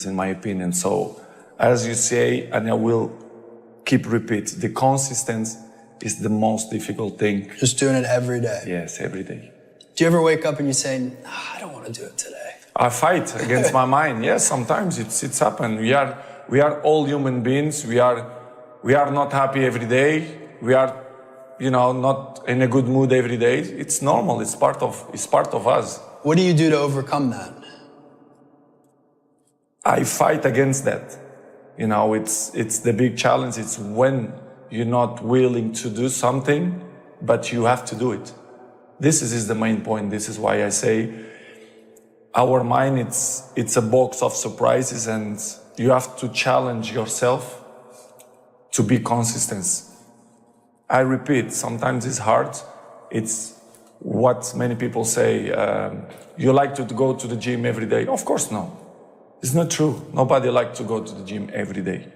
in my opinion. So, as you say, and I will keep repeat, the consistency is the most difficult thing. Just doing it every day. Yes, every day. Do you ever wake up and you say, I don't want to do it today? I fight against my mind. Yes, sometimes it's happened. We are all human beings. We are not happy every day. We are, not in a good mood every day. It's normal. It's part of us. What do you do to overcome that? I fight against that. It's the big challenge. It's when you're not willing to do something, but you have to do it. This is the main point. This is why I say our mind, it's a box of surprises, and you have to challenge yourself to be consistent. I repeat, sometimes it's hard. It's what many people say, you like to go to the gym every day. Of course, no. It's not true. Nobody likes to go to the gym every day.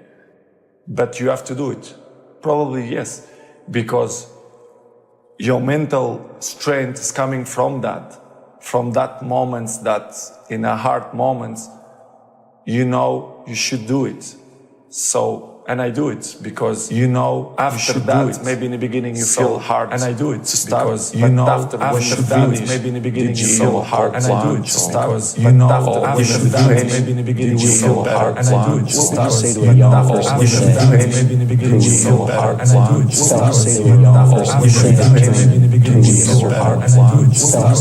But you have to do it. Probably yes, because your mental strength is coming from that moments, that in a hard moments, you should do it. So, and I do it because after that, maybe in the beginning you feel hard, and I do it to start. Because after that, maybe in the beginning you feel hard, and I do it to start. Because after that, maybe in the beginning you feel hard, and I do it to start. Maybe in the beginning you feel hard, and I do it to start. Maybe in the beginning you feel hard, and I do it to start.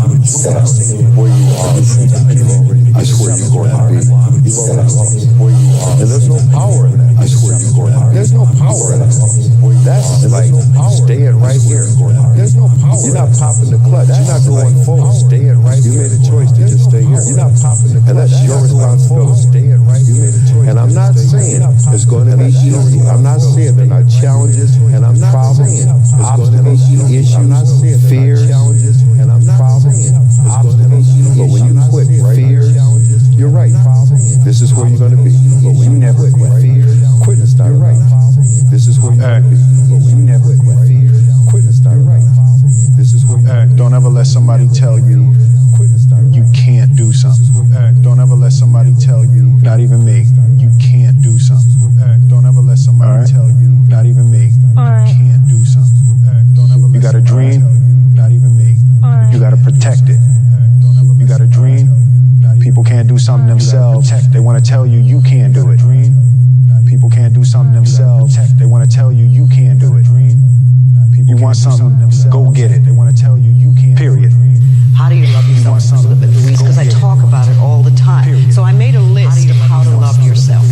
Where you are, I swear you're going to be. You've already lost where you are. And there's no power in that. I swear you're going to be. There's no power in that. That's like staying right here. There's no power. You're not popping the clutch. You're not going forward. Staying right here. You made a choice to just stay here. You're not popping the clutch. And that's your responsibility. Staying right here. You made a choice. And I'm not saying it's going to be easy. I'm not saying there are not challenges. And I'm not saying it's going to be issues. I'm not saying fear. And I'm not saying obstacles. But when you quit fear, you're right. This is where you're going to be. But when you never quit fear, quit and start right. This is where you're going to be. But when you never quit fear, quit and start right. This is where you're Don't ever let somebody tell you you can't do something. Don't ever let somebody tell you, not even me, you can't do something. Don't ever let somebody tell you, not even me, you can't do something. Don't ever. You got a dream, not even me. You got to protect it. You got a dream. People can't do something themselves. They want to tell you you can't do it. People can't do something themselves. They want to tell you you can't do it. You want something, go get it. They want to tell you you can't. Period. How do you love yourself, Luis? Because I talk about it all the time. So I made a list of how to love yourself,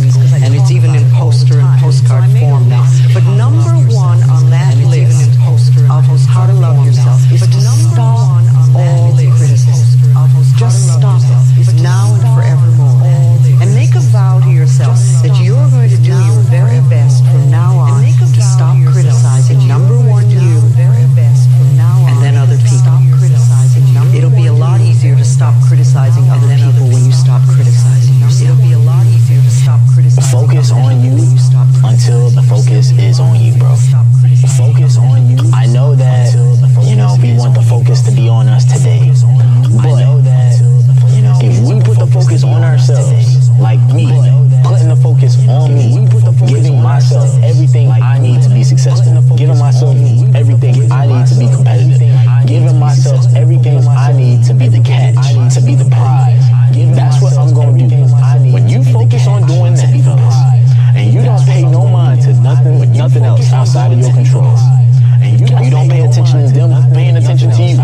and it's even in poster and postcard form now. But number one on that list of how to love yourself is to stop all the criticism. Just stop it now and forevermore, and make a vow to yourself that you're going to do your very best from now on to stop criticizing. Number one, you, and then other people. It'll be a lot easier to stop criticizing other people when you stop criticizing yourself. It'll be a lot easier to stop criticizing. Focus on you until the focus is on you, bro. Focus on you. I know that, we want the focus to be on us today. But, if we put the focus on ourselves, like me, putting the focus on me, giving myself everything I need to be successful, giving myself everything I need to be competitive, giving myself everything I need to be the catch, to be the prize. That's what I'm going to do. When you focus on doing that, and you don't pay no mind to nothing else outside of your control, and you don't pay attention to them paying attention to you,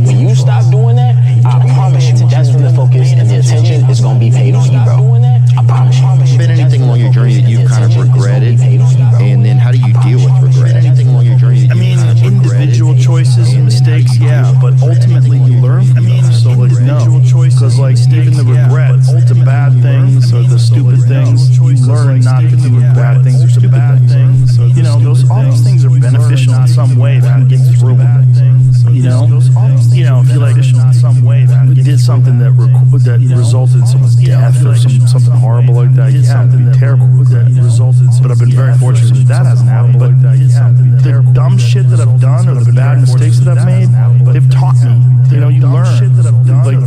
when you stop doing that, I promise you, that's when the focus and the attention is going to be paid on you, bro. I promise you. Been anything along your journey that you've kind of regretted, and then how do you deal with regret? Anything along your journey that you've kind of individual choices and mistakes, yeah, but ultimately you learn from them. So no, because even the regrets, the bad things or the stupid things, you learn not to do bad things or stupid things. All those things are beneficial in some way that can get through. If you if you did something that resulted in someone's death or something horrible like that, yeah, it'd be terrible. But I've been very fortunate that hasn't happened. But the dumb shit that I've done or the bad mistakes that I've made, they've taught me. You know, you learn. Like,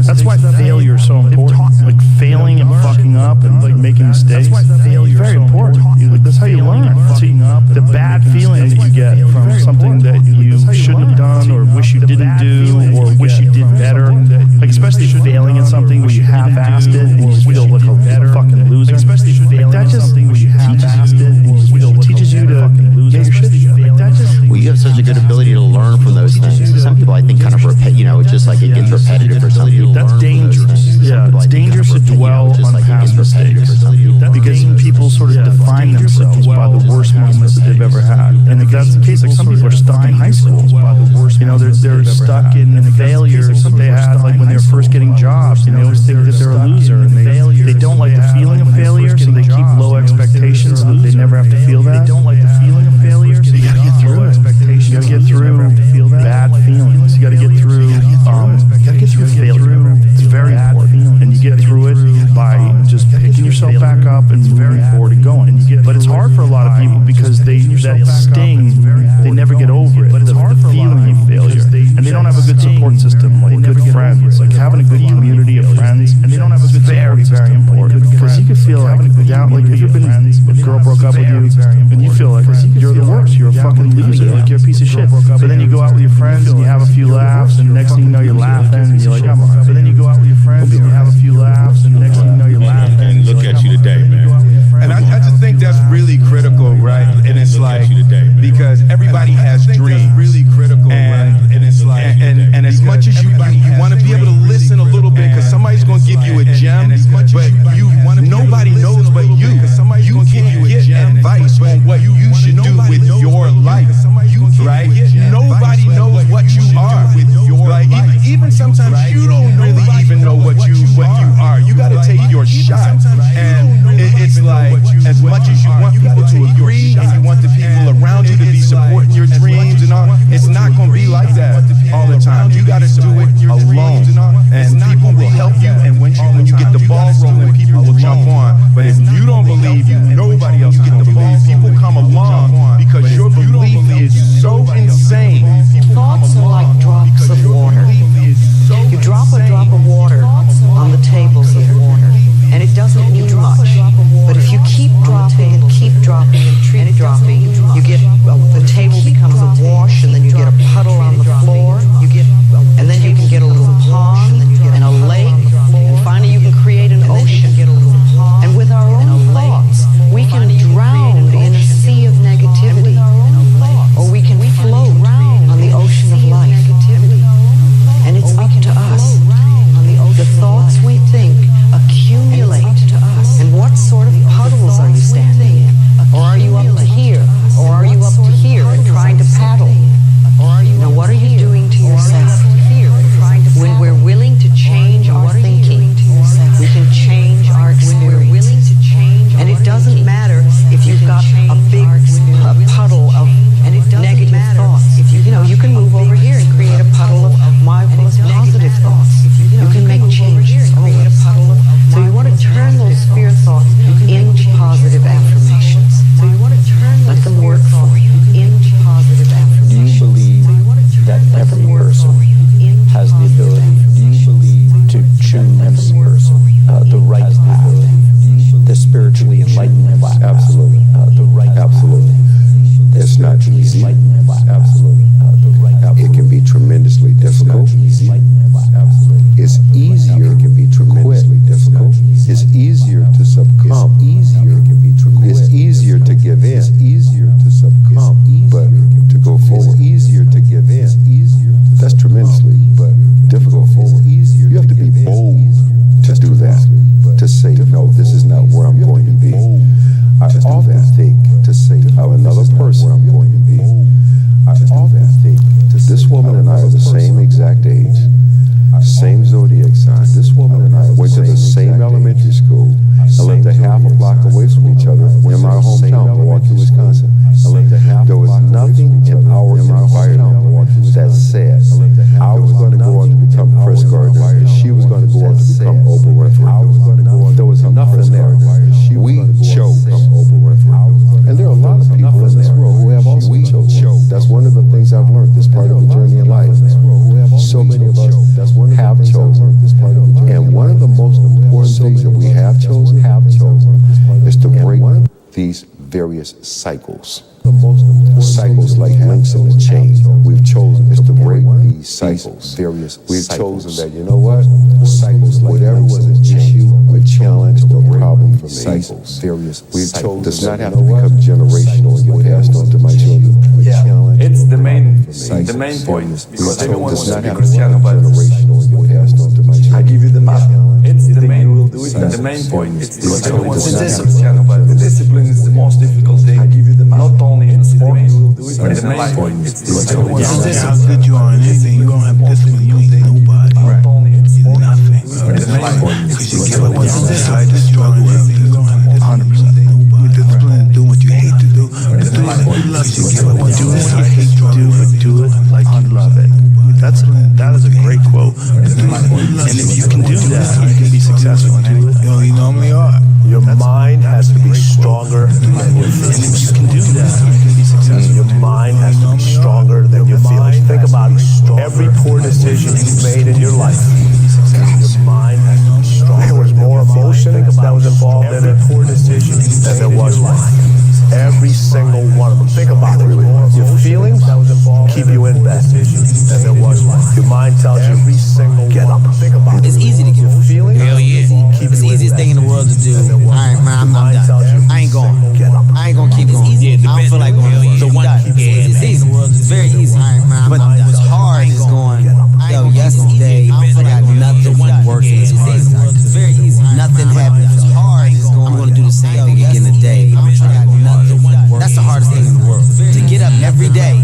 that's why failure is so important. Like failing and fucking up and like making mistakes, very important. Like, that's how you learn. See, the bad feeling that you get from something that you shouldn't have done or wish you didn't do or wish you did better. Like especially failing at something where you half-assed it and you just feel like a fucking loser. Especially failing at something where you half-assed it and you just feel teaches you to get your shit together. Well, you have such a good ability to learn from those things. Some people, I think, kind of it's just like it gets repetitive for some people. That's dangerous. Yeah, it's dangerous to dwell on past mistakes because people sort of define themselves by the worst moments that they've ever had. And if that's the case, like some people are stuck in high school. You know, they're stuck in failures that they had like when they were first getting jobs, and they always think that they're a loser, and they don't like the feeling of failure, so they keep low expectations so that they never have to feel that. They don't like the feeling of failure, so you gotta get through it. You gotta get through bad feelings. You gotta get through failure. It's very important, and you get through it by just picking yourself back up and moving forward and going. But it's hard for a lot of people because that sting, they never get over it. The feeling of failure, and they don't have a good support system, like good friends, like having a good community of friends, and they don't have a good very, very important because you could feel like down, like if you've been a girl broke up with you, and you feel like you're the worst, you're a fucking loser, like you're a piece of shit. But then you go out with your friends and you have a few laughs, and next thing you know you're laughing, and you're like, I'm alright. But then you go out with your friends and you have a few laughs, and next thing you know you're laughing. And look at you today, man. And I just think that's really critical, right? And it's like, because everybody has dreams. Really critical, and it's like, and as much as you want to be able to listen a little bit, because somebody's going to give you a gem, but nobody knows but you. You can't get advice on what you should do with your life, right? Nobody knows what you are with your life. Even sometimes you don't really even know what you are. You got to take your shot, and it's like, as much as you want people to agree and you want the people around you to be supporting your dreams and all, it's not going to be like that all the time. You got to do it alone, and people will help you, and when you get the ball rolling, people will jump on. But if you don't believe, nobody else get the ball. People come along because your belief is so insane. Thoughts are like drops of water. You drop a drop of water on the tables of water, and it doesn't mean much. But if you keep dropping and keep dropping and keep dropping, you get the table becomes a wash, and then you get a puddle on the floor. And then you can get a little pond and a lake, and finally you can create an ocean. And with our own thoughts, we can drown in a sea of negativity, or we can float on the ocean of life. And it's up to us. The thoughts we think accumulate to us. And what sort of puddles are you standing in? Or are you up to here? Or are you up to here and trying to paddle? Now what are you doing to yourself? When we're willing to change our thinking, we can change our experience. And it doesn't matter if you've got a big puddle of negative thoughts. You can move over here and create a puddle of mindfulness, positive thoughts. You can make changes. So you want to turn those fear thoughts into positive affirmations. Let them work for you into positive affirmations. Do you believe that every person has the ability to choose the right path, the spiritually enlightened path? Absolutely. Absolutely. It's not easy. Absolutely. It can be tremendously difficult. It's easier to quit. It's easier to succumb. It's easier to give in. It's easier to succumb. But to go forward. It's easier to give in. That's tremendously difficult forward. You have to be bold to do that. To say, no, this is not where I'm going to be. I often think to say of another person I'm going to be. I often think this woman and I are the same exact age, same zodiac sign. This woman and I went to the same elementary school and lived a half a block away from each other in my hometown, Milwaukee, Wisconsin. There was nothing in our environment that said I was going to go on to become press gardener and she these various cycles. Cycles like links in the chain. We've chosen is to break these cycles. We've chosen that, you know what? Cycles, whatever was an issue, a challenge, or a problem for me. We've chosen does not have to become generational and get passed on to my children. Yeah, it's the main point. Because everyone wants to be Cristiano, but I give you the map. It's the main. We'll do it. The main point. It's because everyone wants to be Cristiano, but the discipline is the most difficult thing. I give you the map. Not only in sport, but in the main point. It's because everyone wants to be How good you are in anything, you don't have discipline, you ain't nobody. Not only in sport, Nothing. but in the main point. Because you give up what you decide to struggle with, you don't have 100%. With discipline and doing what you hate to do. And doing what you love to give up what you hate to do, but do it like you love it. That is a great quote. And if you can do that, you can be successful in anything. You normally are. Your mind has to be stronger than your feelings. And if you can do that, you can be successful. Your mind has to be stronger than your feelings. Think about every poor decision you've made in your life. Your mind has to be stronger. There was more emotion that was involved in a poor decision than there was life. Every single one of them. Think about it. Your feelings keep you in bed than there was life. Your mind tells you every single get up. Think about it. It's easy to get feelings. Hell yeah. It's the easiest thing in the world to do. I'm done. I ain't going. I ain't gonna keep going. I don't feel like going. So it's easy. It's very easy. But what's hard is going. Yo, yesterday I got nothing working. It's very easy. Nothing happened. It's hard. I'm gonna do the same thing again today. That's the hardest thing in the world. To get up every day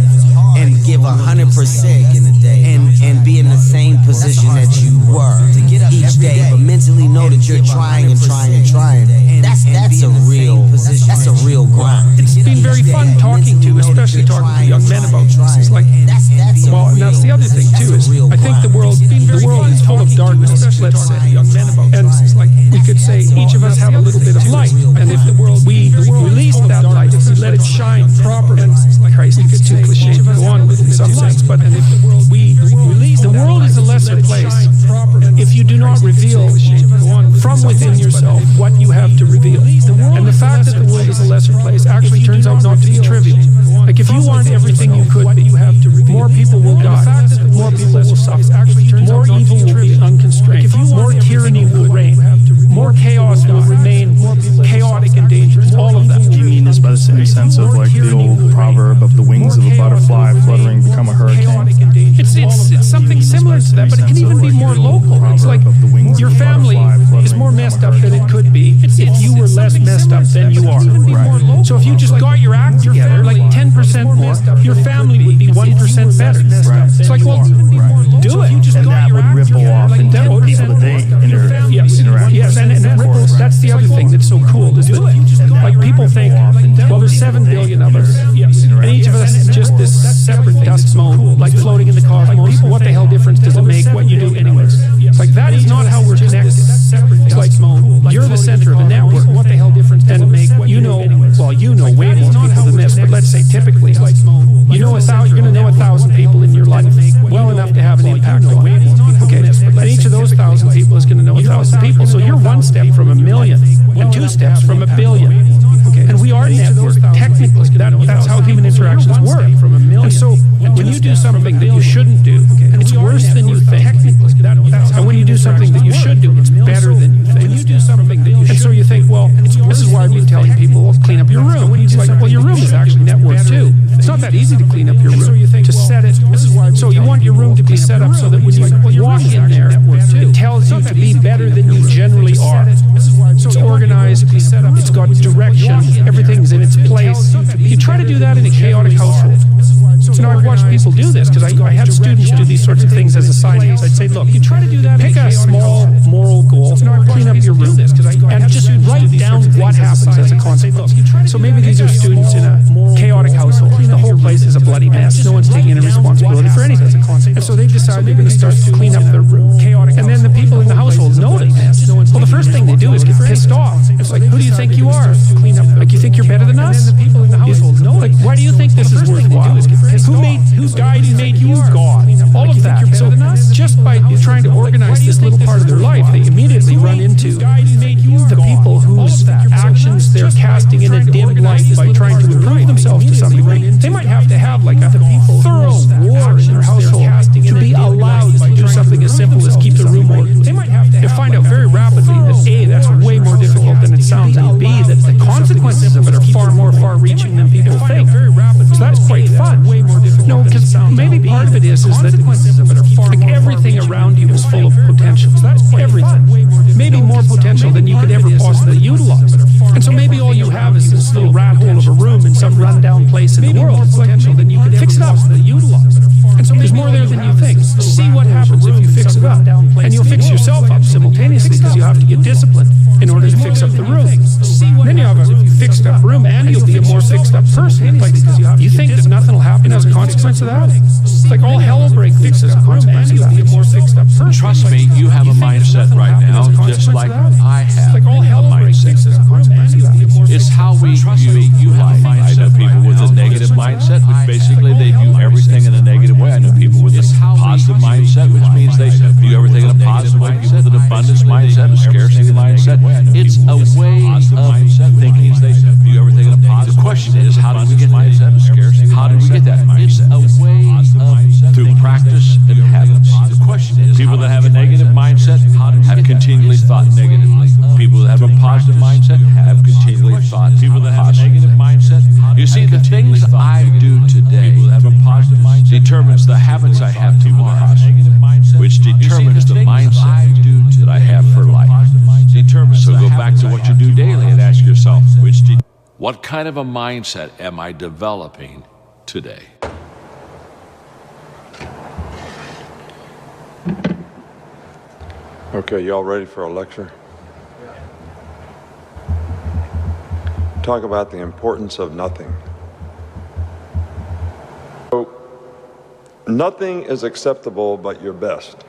and give 100% in the day and be in the same position that you were each day, but mentally know that you're trying and trying and trying. That's a real grind. It's been very fun talking to, especially talking to young men about this. It's like, well, and that's the other thing too, is I think the world is full of darkness, let's say, and it's like we could say each of us have a little bit of light, and if we release that light, if we let it shine properly, and Christ, you get too cliche to go on with it in some sense, but the world is a lesser place if you do not reveal from within yourself what you have to reveal. And the fact that the world is a lesser place actually turns out not to be trivial. Like if you want everything you could be, more people will die, more people will suffer, more evil will be unconstrained, more tyranny will reign, more chaos will remain chaotic and dangerous, all of that. Do you mean this by the same sense of like the old proverb of the wings of a butterfly fluttering become a hurricane? It's something similar to that, but it can even be more local. It's like your family is more messed up than it could be if you were less messed up than you are. Right. So if you just got your act together, like 10% more, your family would be 1% better. Right. It's like, well, do it. And that would ripple off into people that they interact with. Yes, and it ripples. That's the other thing that's so cool. Is that, like people think, well, there's 7 billion of us, and each of us is just this separate dust mote, like floating in the cosmos. What the hell difference does it make what you do anyways? It's like that is not how we're connected. It's like you're the center of a network. What the hell difference does it make what you know? Well, you know way more people than this, but let's say typically, you know you're going to know 1,000 people in your life well enough to have an impact on way more people. Okay, and each of those 1,000 people is going to know 1,000 people. So you're one step from 1 million and 2 steps from 1 billion. And we are networked. Technically, that's how human interactions work. And so when you do something that you shouldn't do, it's worse than you think. And when you do something that you should do, it's better than you think. And so you think, well, this is why I've been telling people, well, clean up your room. It's like, well, your room is actually networked too. It's not that easy to clean up your room, to set it. So you want your room to be set up so that when you walk in there, it tells you to be better than you generally are. It's organized, it's got direction, everything's in its place. You try to do that in a chaotic household. So now I've watched people do this because I had students do these sorts of things as assignments. I'd say, look, pick a small moral goal, clean up your room, and just write down what happens as a consequence. So maybe these are students in a chaotic household. The whole place is a bloody mess. No one's taking any responsibility for anything. And so they decide they're going to start to clean up their room. And then the people in the household notice. Well, the first thing they do is get pissed off. It's like, who do you think you are? Like, you think you're better than us? Like, why do you think this is worthwhile? Who guided and made you God? All of that. So just by trying to organize organize this little part of their life, they immediately run into the people whose actions they're casting in a dim light by trying to improve themselves to some degree. They might have to have like a thorough war in their household to be allowed to do something as simple as keep the room orderly. You'll find out very rapidly that A, that's way more difficult than it sounds, and B, that the consequences of it are far more far-reaching than people think. So that's quite fun. No, because maybe part of it is that like everything around you is full of potential. Everything. Maybe more potential than you could ever possibly utilize. And so maybe all you have is this little rat hole of a room in some rundown place in the world. Fix it up. And so there's more there than you think. See what happens if you fix it up. And you'll fix yourself up simultaneously because you have to get disciplined in order to fix up the room. Then you have a fixed up room and you'll be a more fixed up person. Like, you think that nothing will happen as a consequence of that? It's like all hell will break loose as a consequence of that. You'll be a more fixed up person. Trust me, you have a mindset right now, just like I have a mindset. It's how we view life. I know people with a negative mindset, which basically they view everything in a negative way. I know people with a positive mindset, which means they view everything in a positive way. People with an abundance mindset, a scarcity mindset. It's a way of thinking. They view everything in a positive. The question is, how do we get that? How do we get that? It's a way of through practice and habits. The question is, people that have a negative mindset have continually thought negatively. People that have a positive mindset have continually thought people that have a negative mindset. You see, the things I do today determines the habits I have tomorrow, which determines the mindset that I have for life. So go back to what you do daily and ask yourself, what kind of a mindset am I developing today? Okay, y'all ready for a lecture? Talk about the importance of nothing. So, nothing is acceptable but your best.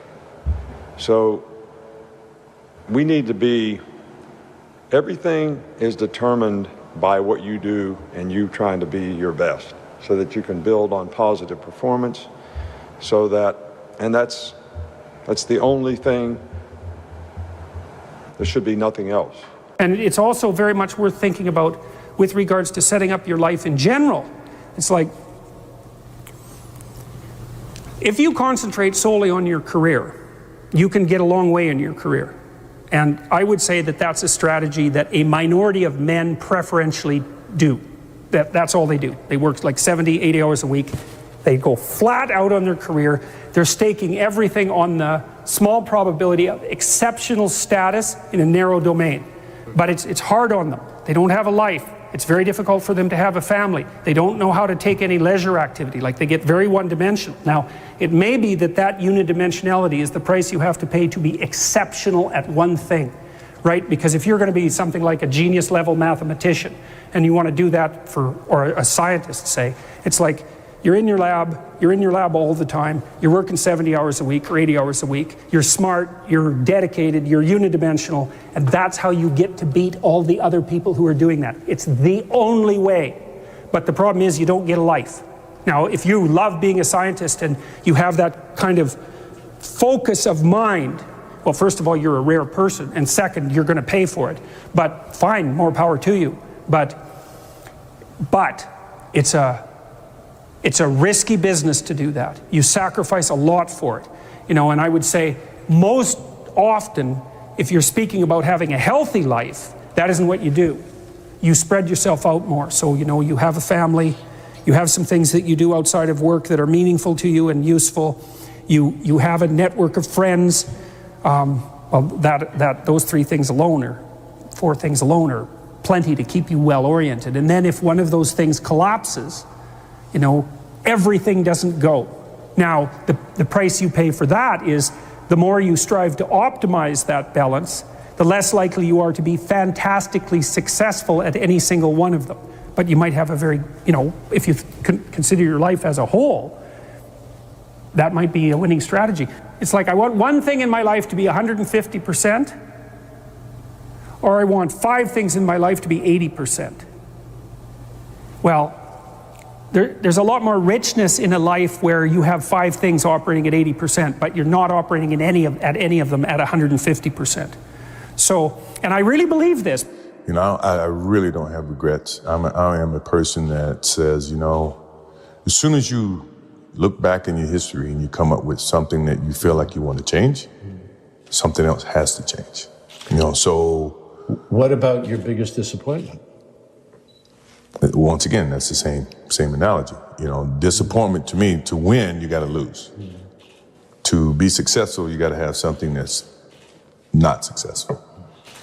So, we need to be, everything is determined by what you do and you trying to be your best so that you can build on positive performance so that, and that's the only thing. There should be nothing else. And it's also very much worth thinking about with regards to setting up your life in general. It's like, if you concentrate solely on your career, you can get a long way in your career. And I would say that that's a strategy that a minority of men preferentially do. That's all they do. They work like 70, 80 hours a week. They go flat out on their career. They're staking everything on the small probability of exceptional status in a narrow domain. But it's hard on them. They don't have a life. It's very difficult for them to have a family. They don't know how to take any leisure activity. Like, they get very one-dimensional. Now, it may be that unidimensionality is the price you have to pay to be exceptional at one thing, right? Because if you're going to be something like a genius-level mathematician and you want to do that or a scientist, say, it's like, you're in your lab all the time, you're working 70 hours a week or 80 hours a week, you're smart, you're dedicated, you're unidimensional, and that's how you get to beat all the other people who are doing that. It's the only way. But the problem is you don't get a life. Now, if you love being a scientist and you have that kind of focus of mind, well, first of all, you're a rare person, and second, you're going to pay for it. But fine, more power to you. But it's a risky business to do that. You sacrifice a lot for it. And I would say most often, if you're speaking about having a healthy life, that isn't what you do. You spread yourself out more. So, you have a family, you have some things that you do outside of work that are meaningful to you and useful. You have a network of friends. Those 3 things alone, or 4 things alone, are plenty to keep you well oriented. And then if one of those things collapses, everything doesn't go. Now, the price you pay for that is the more you strive to optimize that balance, the less likely you are to be fantastically successful at any single one of them. But you might have a very, if you consider your life as a whole, that might be a winning strategy. It's like, I want one thing in my life to be 150%, or I want 5 things in my life to be 80%. Well, There's a lot more richness in a life where you have 5 things operating at 80%, but you're not operating at any of them at 150%. So, and I really believe this. You know, I really don't have regrets. I am a person that says, you know, as soon as you look back in your history and you come up with something that you feel like you want to change, something else has to change. You know, so. What about your biggest disappointment? Once again, that's the same analogy. You know, disappointment to me, to win, you got to lose. To be successful, you got to have something that's not successful.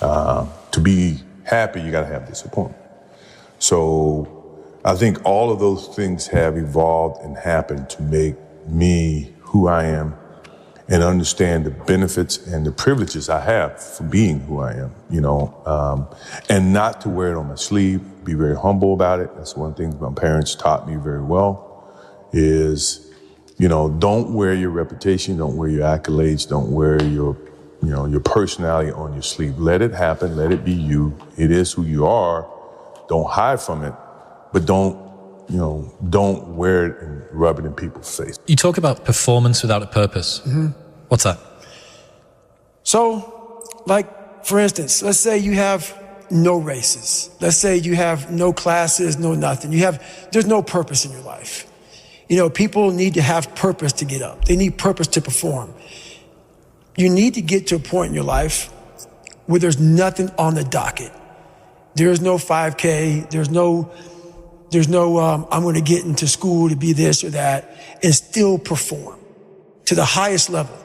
To be happy, you got to have disappointment. So I think all of those things have evolved and happened to make me who I am and understand the benefits and the privileges I have for being who I am, you know, and not to wear it on my sleeve, be very humble about it. That's one thing my parents taught me very well is, you know, don't wear your reputation, don't wear your accolades, don't wear your, you know, your personality on your sleeve. Let it happen, let it be you. It is who you are. Don't hide from it, but don't wear it and rub it in people's face. You talk about performance without a purpose. Mm-hmm. What's that? So, like, for instance, let's say you have no races. Let's say you have no classes, no nothing. There's no purpose in your life. You know, people need to have purpose to get up. They need purpose to perform. You need to get to a point in your life where there's nothing on the docket. There's no 5K. There's no I'm going to get into school to be this or that and still perform to the highest level.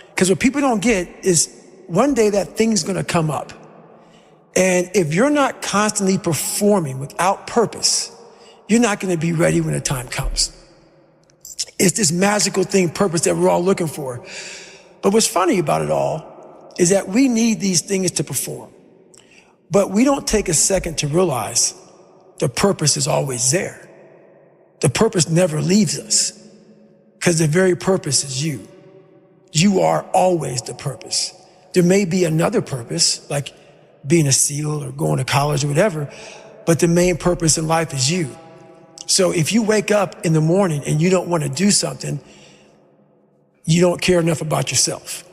Because what people don't get is one day that thing's going to come up. And if you're not constantly performing without purpose, you're not going to be ready when the time comes. It's this magical thing, purpose, that we're all looking for. But what's funny about it all is that we need these things to perform. But we don't take a second to realize the purpose is always there. The purpose never leaves us because the very purpose is you. You are always the purpose. There may be another purpose, like being a SEAL or going to college or whatever, but the main purpose in life is you. So if you wake up in the morning and you don't want to do something, you don't care enough about yourself.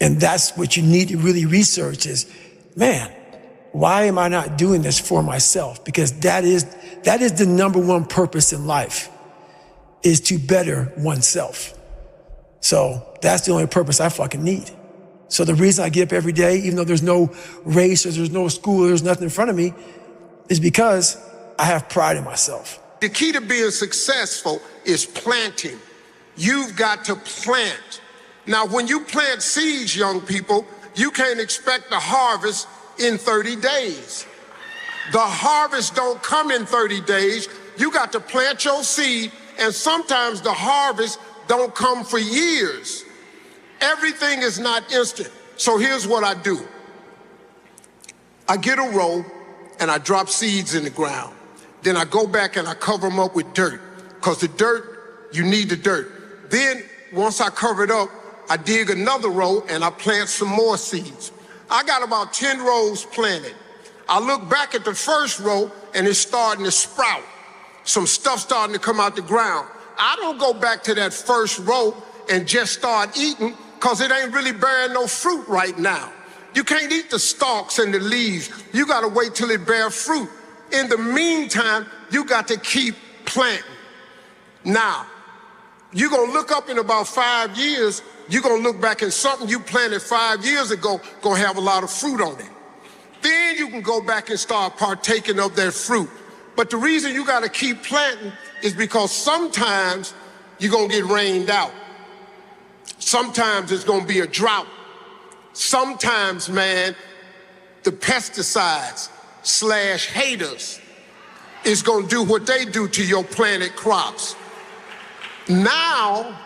And that's what you need to really research is, man, why am I not doing this for myself? Because that is the number one purpose in life, is to better oneself. So that's the only purpose I fucking need. So the reason I get up every day, even though there's no race or there's no school, or there's nothing in front of me, is because I have pride in myself. The key to being successful is planting. You've got to plant. Now, when you plant seeds, young people, you can't expect the harvest in 30 days. The harvest don't come in 30 days. You got to plant your seed, and sometimes the harvest don't come for years. Everything is not instant. So here's what I do. I get a row and I drop seeds in the ground. Then I go back and I cover them up with dirt, because the dirt, you need the dirt. Then once I cover it up, I dig another row and I plant some more seeds. I got about 10 rows planted. I look back at the first row and it's starting to sprout. Some stuff starting to come out the ground. I don't go back to that first row and just start eating, because it ain't really bearing no fruit right now. You can't eat the stalks and the leaves. You gotta wait till it bears fruit. In the meantime, you got to keep planting. Now, you're gonna look up in about 5 years, you're gonna look back and something you planted 5 years ago gonna have a lot of fruit on it. Then you can go back and start partaking of that fruit. But the reason you gotta keep planting is because sometimes you're gonna get rained out. Sometimes it's gonna be a drought. Sometimes, man, the pesticides / haters is gonna do what they do to your planted crops. Now,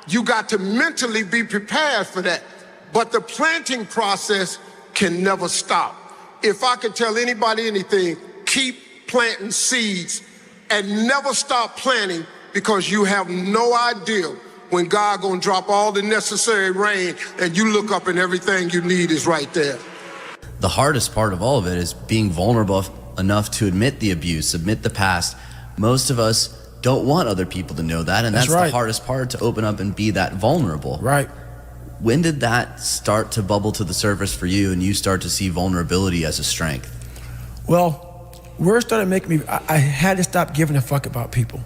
you got to mentally be prepared for that. But the planting process can never stop. If I could tell anybody anything, keep planting seeds and never stop planting, because you have no idea when God gonna drop all the necessary rain and you look up and everything you need is right there. The hardest part of all of it is being vulnerable enough to admit the abuse, admit the past. Most of us don't want other people to know that. And that's right. the hardest part, to open up and be that vulnerable. Right. When did that start to bubble to the surface for you and you start to see vulnerability as a strength? Well, where it started making me, I had to stop giving a fuck about people.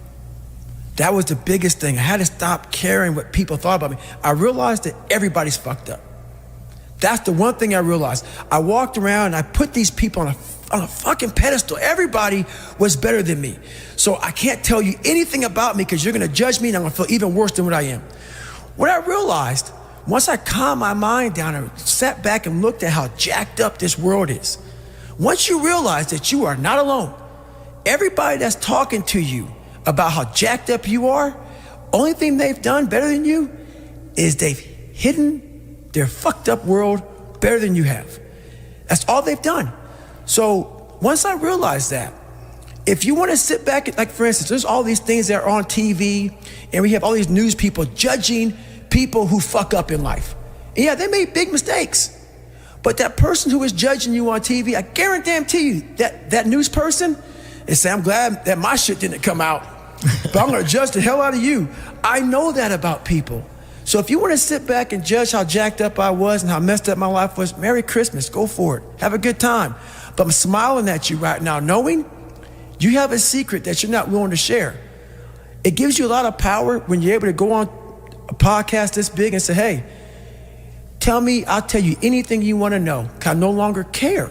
That was the biggest thing. I had to stop caring what people thought about me. I realized that everybody's fucked up. That's the one thing I realized. I walked around and I put these people on a fucking pedestal. Everybody was better than me. So I can't tell you anything about me because you're gonna judge me and I'm gonna feel even worse than what I am. What I realized, once I calmed my mind down and sat back and looked at how jacked up this world is, once you realize that you are not alone, everybody that's talking to you about how jacked up you are, only thing they've done better than you is they've hidden their fucked up world better than you have. That's all they've done. So once I realized that, if you want to sit back, like for instance, there's all these things that are on TV and we have all these news people judging people who fuck up in life. And yeah, they made big mistakes. But that person who is judging you on TV, I guarantee you that news person is saying, I'm glad that my shit didn't come out, but I'm gonna judge the hell out of you. I know that about people. So if you wanna sit back and judge how jacked up I was and how messed up my life was, Merry Christmas, go for it, have a good time. But I'm smiling at you right now, knowing you have a secret that you're not willing to share. It gives you a lot of power when you're able to go on a podcast this big and say, hey, tell me, I'll tell you anything you want to know, 'cause I no longer care.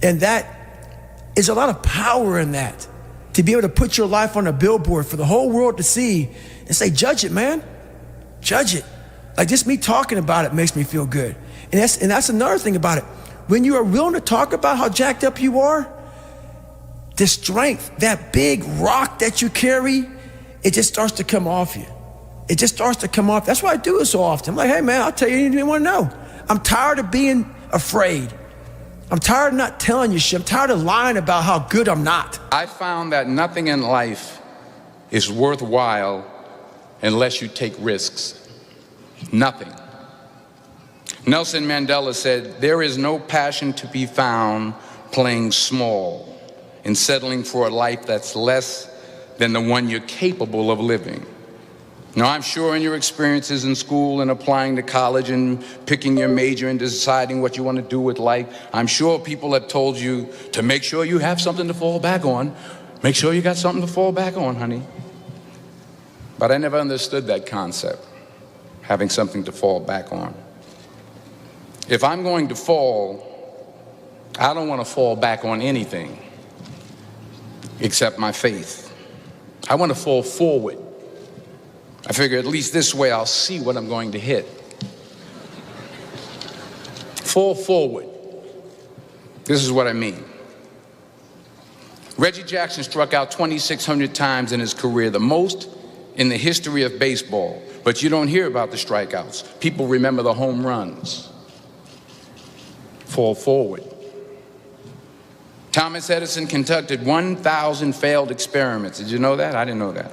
And that is a lot of power in that, to be able to put your life on a billboard for the whole world to see and say, judge it, man, judge it. Like just me talking about it makes me feel good. And that's another thing about it. When you are willing to talk about how jacked up you are, the strength, that big rock that you carry, it just starts to come off you. It just starts to come off. That's why I do it so often. I'm like, hey man, I'll tell you anything you want to know. I'm tired of being afraid. I'm tired of not telling you shit. I'm tired of lying about how good I'm not. I found that nothing in life is worthwhile unless you take risks. Nothing. Nelson Mandela said, there is no passion to be found playing small and settling for a life that's less than the one you're capable of living. Now, I'm sure in your experiences in school and applying to college and picking your major and deciding what you want to do with life, I'm sure people have told you to make sure you have something to fall back on. Make sure you got something to fall back on, honey. But I never understood that concept, having something to fall back on. If I'm going to fall, I don't want to fall back on anything except my faith. I want to fall forward. I figure at least this way I'll see what I'm going to hit. Fall forward. This is what I mean. Reggie Jackson struck out 2,600 times in his career, the most in the history of baseball. But you don't hear about the strikeouts. People remember the home runs. Fall forward. Thomas Edison conducted 1,000 failed experiments. Did you know that? I didn't know that.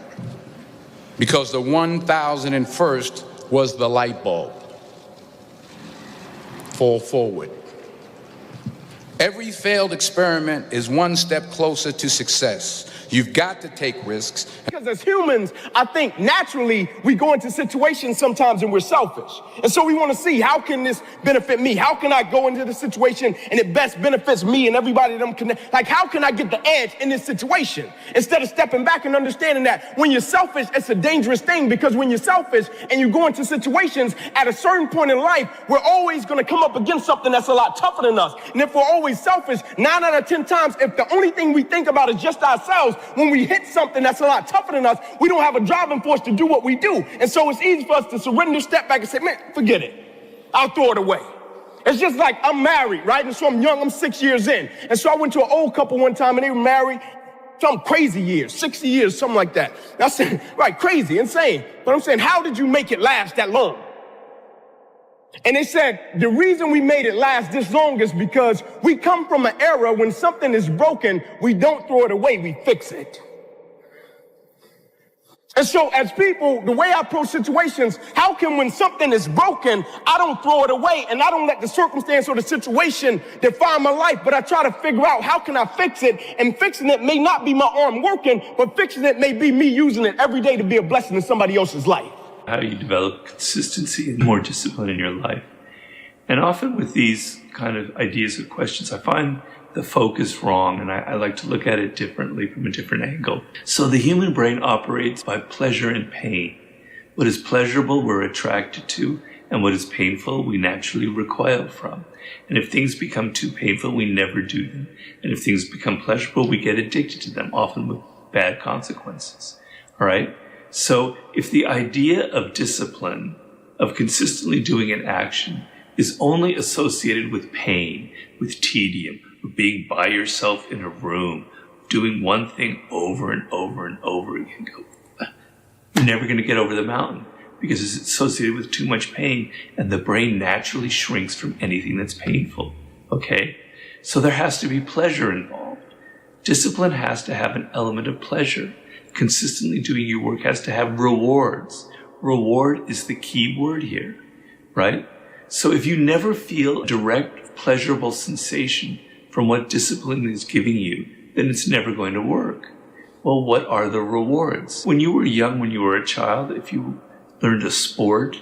Because the 1,001st was the light bulb. Fall forward. Every failed experiment is one step closer to success. You've got to take risks. Because as humans, I think naturally we go into situations sometimes and we're selfish. And so we want to see, how can this benefit me? How can I go into the situation and it best benefits me and everybody that I'm connected? Like, how can I get the edge in this situation? Instead of stepping back and understanding that when you're selfish, it's a dangerous thing, because when you're selfish and you go into situations at a certain point in life, we're always going to come up against something that's a lot tougher than us. And if we're always selfish, 9 out of 10 times, if the only thing we think about is just ourselves, when we hit something that's a lot tougher than us, we don't have a driving force to do what we do. And so it's easy for us to surrender, step back and say, man, forget it. I'll throw it away. It's just like I'm married, right? And so I'm young, I'm 6 years in. And so I went to an old couple one time and they were married some crazy years, 60 years, something like that. I said, right, crazy, insane. But I'm saying, how did you make it last that long? And they said, the reason we made it last this long is because we come from an era when something is broken, we don't throw it away, we fix it. And so as people, the way I approach situations, how can when something is broken, I don't throw it away and I don't let the circumstance or the situation define my life, but I try to figure out how can I fix it, and fixing it may not be my arm working, but fixing it may be me using it every day to be a blessing in somebody else's life. How do you develop consistency and more discipline in your life? And often with these kind of ideas or questions, I find the focus wrong, and I like to look at it differently from a different angle. So the human brain operates by pleasure and pain. What is pleasurable, we're attracted to, and what is painful, we naturally recoil from. And if things become too painful, we never do them. And if things become pleasurable, we get addicted to them, often with bad consequences. All right? So if the idea of discipline, of consistently doing an action, is only associated with pain, with tedium, being by yourself in a room, doing one thing over and over and over again, you're never going to get over the mountain because it's associated with too much pain, and the brain naturally shrinks from anything that's painful. Okay? So there has to be pleasure involved. Discipline has to have an element of pleasure. Consistently doing your work has to have rewards. Reward is the key word here, right? So if you never feel direct, pleasurable sensation from what discipline is giving you, then it's never going to work. Well, what are the rewards? When you were young, when you were a child, if you learned a sport,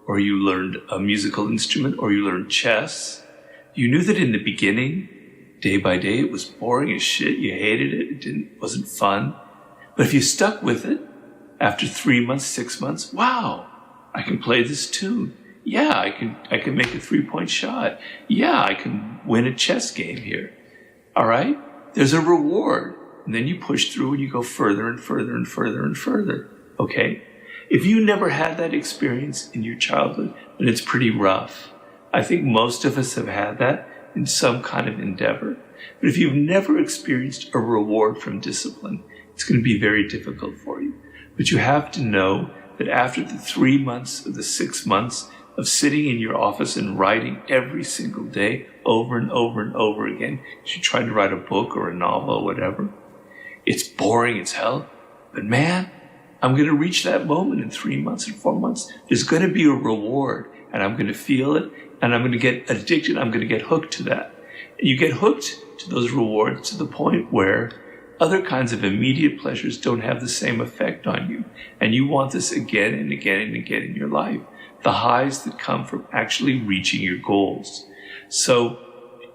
or you learned a musical instrument, or you learned chess, you knew that in the beginning, day by day, it was boring as shit. You hated it. It wasn't fun. But if you stuck with it, after 3 months, 6 months, wow, I can play this tune. Yeah, I can make a 3-point shot. Yeah, I can win a chess game here. All right? There's a reward. And then you push through and you go further and further and further and further. Okay? If you never had that experience in your childhood, then it's pretty rough. I think most of us have had that in some kind of endeavor. But if you've never experienced a reward from discipline, it's going to be very difficult for you. But you have to know that after the 3 months or the 6 months of sitting in your office and writing every single day over and over and over again, as you try to write a book or a novel or whatever, it's boring as hell. But man, I'm going to reach that moment in 3 months and 4 months. There's going to be a reward, and I'm going to feel it, and I'm going to get addicted. I'm going to get hooked to that. And you get hooked to those rewards to the point where other kinds of immediate pleasures don't have the same effect on you. And you want this again and again and again in your life. The highs that come from actually reaching your goals. So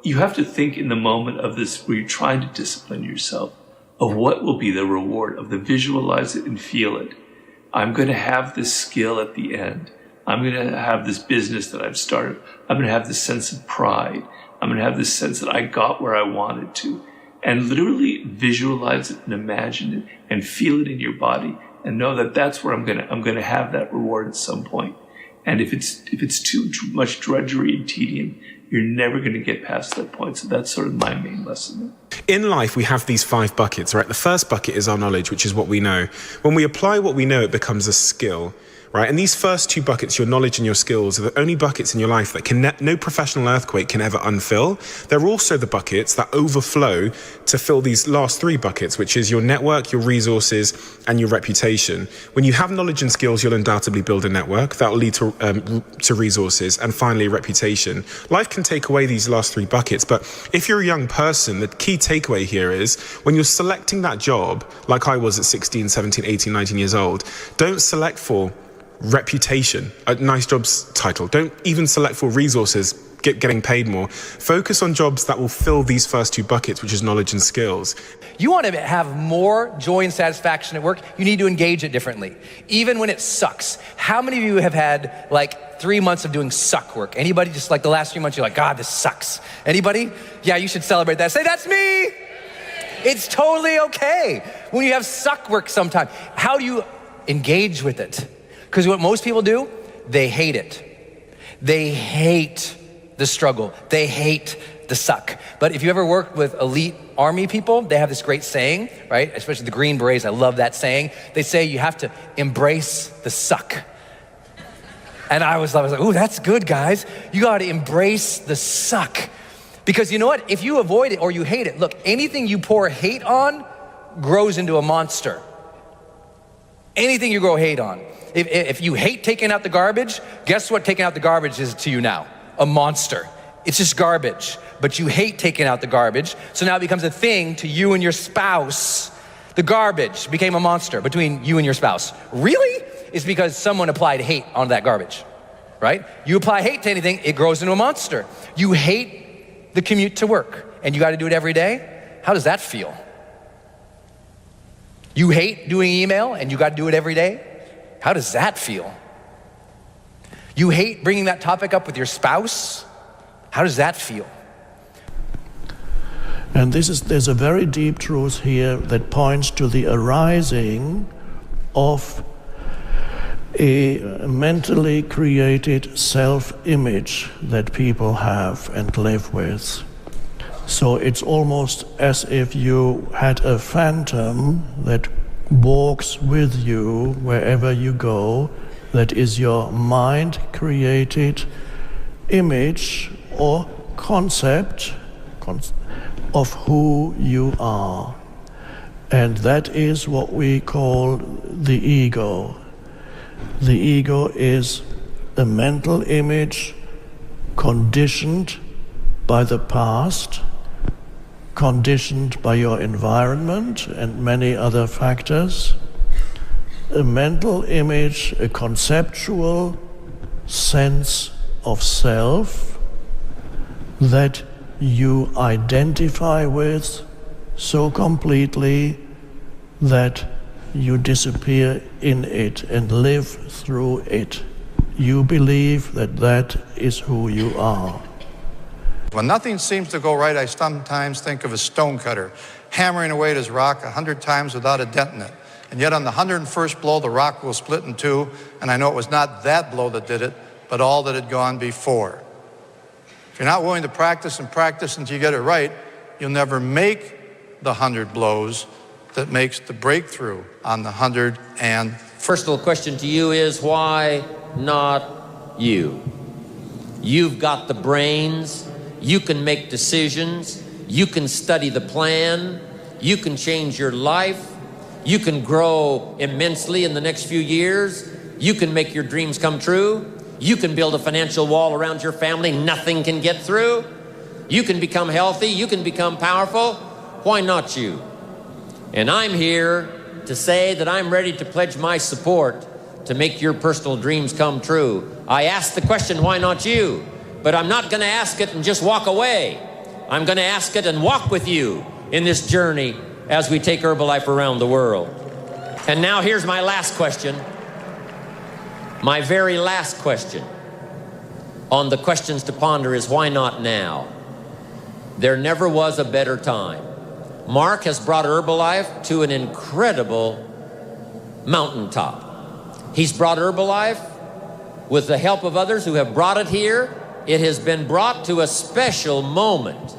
you have to think in the moment of this where you're trying to discipline yourself of what will be the reward, of the visualize it and feel it. I'm going to have this skill at the end. I'm going to have this business that I've started. I'm going to have this sense of pride. I'm going to have this sense that I got where I wanted to. And literally visualize it and imagine it and feel it in your body and know that that's where I'm going to have that reward at some point. And if it's too much drudgery and tedium, you're never going to get past that point. So that's sort of my main lesson. In life, we have these 5 buckets, right? The first bucket is our knowledge, which is what we know. When we apply what we know, it becomes a skill, right? And these first 2 buckets, your knowledge and your skills, are the only buckets in your life that no professional earthquake can ever unfill. They're also the buckets that overflow to fill these last 3 buckets, which is your network, your resources, and your reputation. When you have knowledge and skills, you'll undoubtedly build a network that will lead to resources, and finally, reputation. Life can take away these last 3 buckets, but if you're a young person, the key takeaway here is when you're selecting that job, like I was at 16, 17, 18, 19 years old, don't select for reputation, a nice jobs title. Don't even select for resources, getting paid more. Focus on jobs that will fill these first 2 buckets, which is knowledge and skills. You want to have more joy and satisfaction at work, you need to engage it differently, even when it sucks. How many of you have had like 3 months of doing suck work? Anybody? Just like the last 3 months, you're like, God, this sucks. Anybody? Yeah, you should celebrate that. Say, that's me. It's totally okay when you have suck work sometime. How do you engage with it? Because what most people do, they hate it. They hate the struggle. They hate the suck. But if you ever worked with elite army people, they have this great saying, right? Especially the Green Berets, I love that saying. They say you have to embrace the suck. And I was like, ooh, that's good, guys. You gotta embrace the suck. Because you know what? If you avoid it or you hate it, look, anything you pour hate on grows into a monster. Anything you grow hate on. If you hate taking out the garbage, guess what taking out the garbage is to you now? A monster. It's just garbage. But you hate taking out the garbage, so now it becomes a thing to you and your spouse. The garbage became a monster between you and your spouse. Really? It's because someone applied hate on that garbage, right? You apply hate to anything, it grows into a monster. You hate the commute to work, and you gotta do it every day? How does that feel? You hate doing email, and you gotta do it every day? How does that feel? You hate bringing that topic up with your spouse? How does that feel? And there's a very deep truth here that points to the arising of a mentally created self-image that people have and live with. So it's almost as if you had a phantom that walks with you wherever you go, that is your mind-created image or concept of who you are. And that is what we call the ego. The ego is a mental image conditioned by the past, conditioned by your environment and many other factors. A mental image, a conceptual sense of self that you identify with so completely that you disappear in it and live through it. You believe that that is who you are. When nothing seems to go right, I sometimes think of a stonecutter hammering away at his rock 100 times without a dent in it. And yet on the 101st blow, the rock will split in two, and I know it was not that blow that did it, but all that had gone before. If you're not willing to practice and practice until you get it right, you'll never make the 100 blows that makes the breakthrough on the 100 and... Personal question to you is, why not you? You've got the brains, you can make decisions, you can study the plan, you can change your life, you can grow immensely in the next few years, you can make your dreams come true, you can build a financial wall around your family nothing can get through, you can become healthy, you can become powerful. Why not you? And I'm here to say that I'm ready to pledge my support to make your personal dreams come true. I asked the question, why not you? But I'm not gonna ask it and just walk away. I'm gonna ask it and walk with you in this journey as we take Herbalife around the world. And now here's my last question. My very last question on the questions to ponder is, why not now? There never was a better time. Mark has brought Herbalife to an incredible mountaintop. He's brought Herbalife with the help of others who have brought it here. It has been brought to a special moment.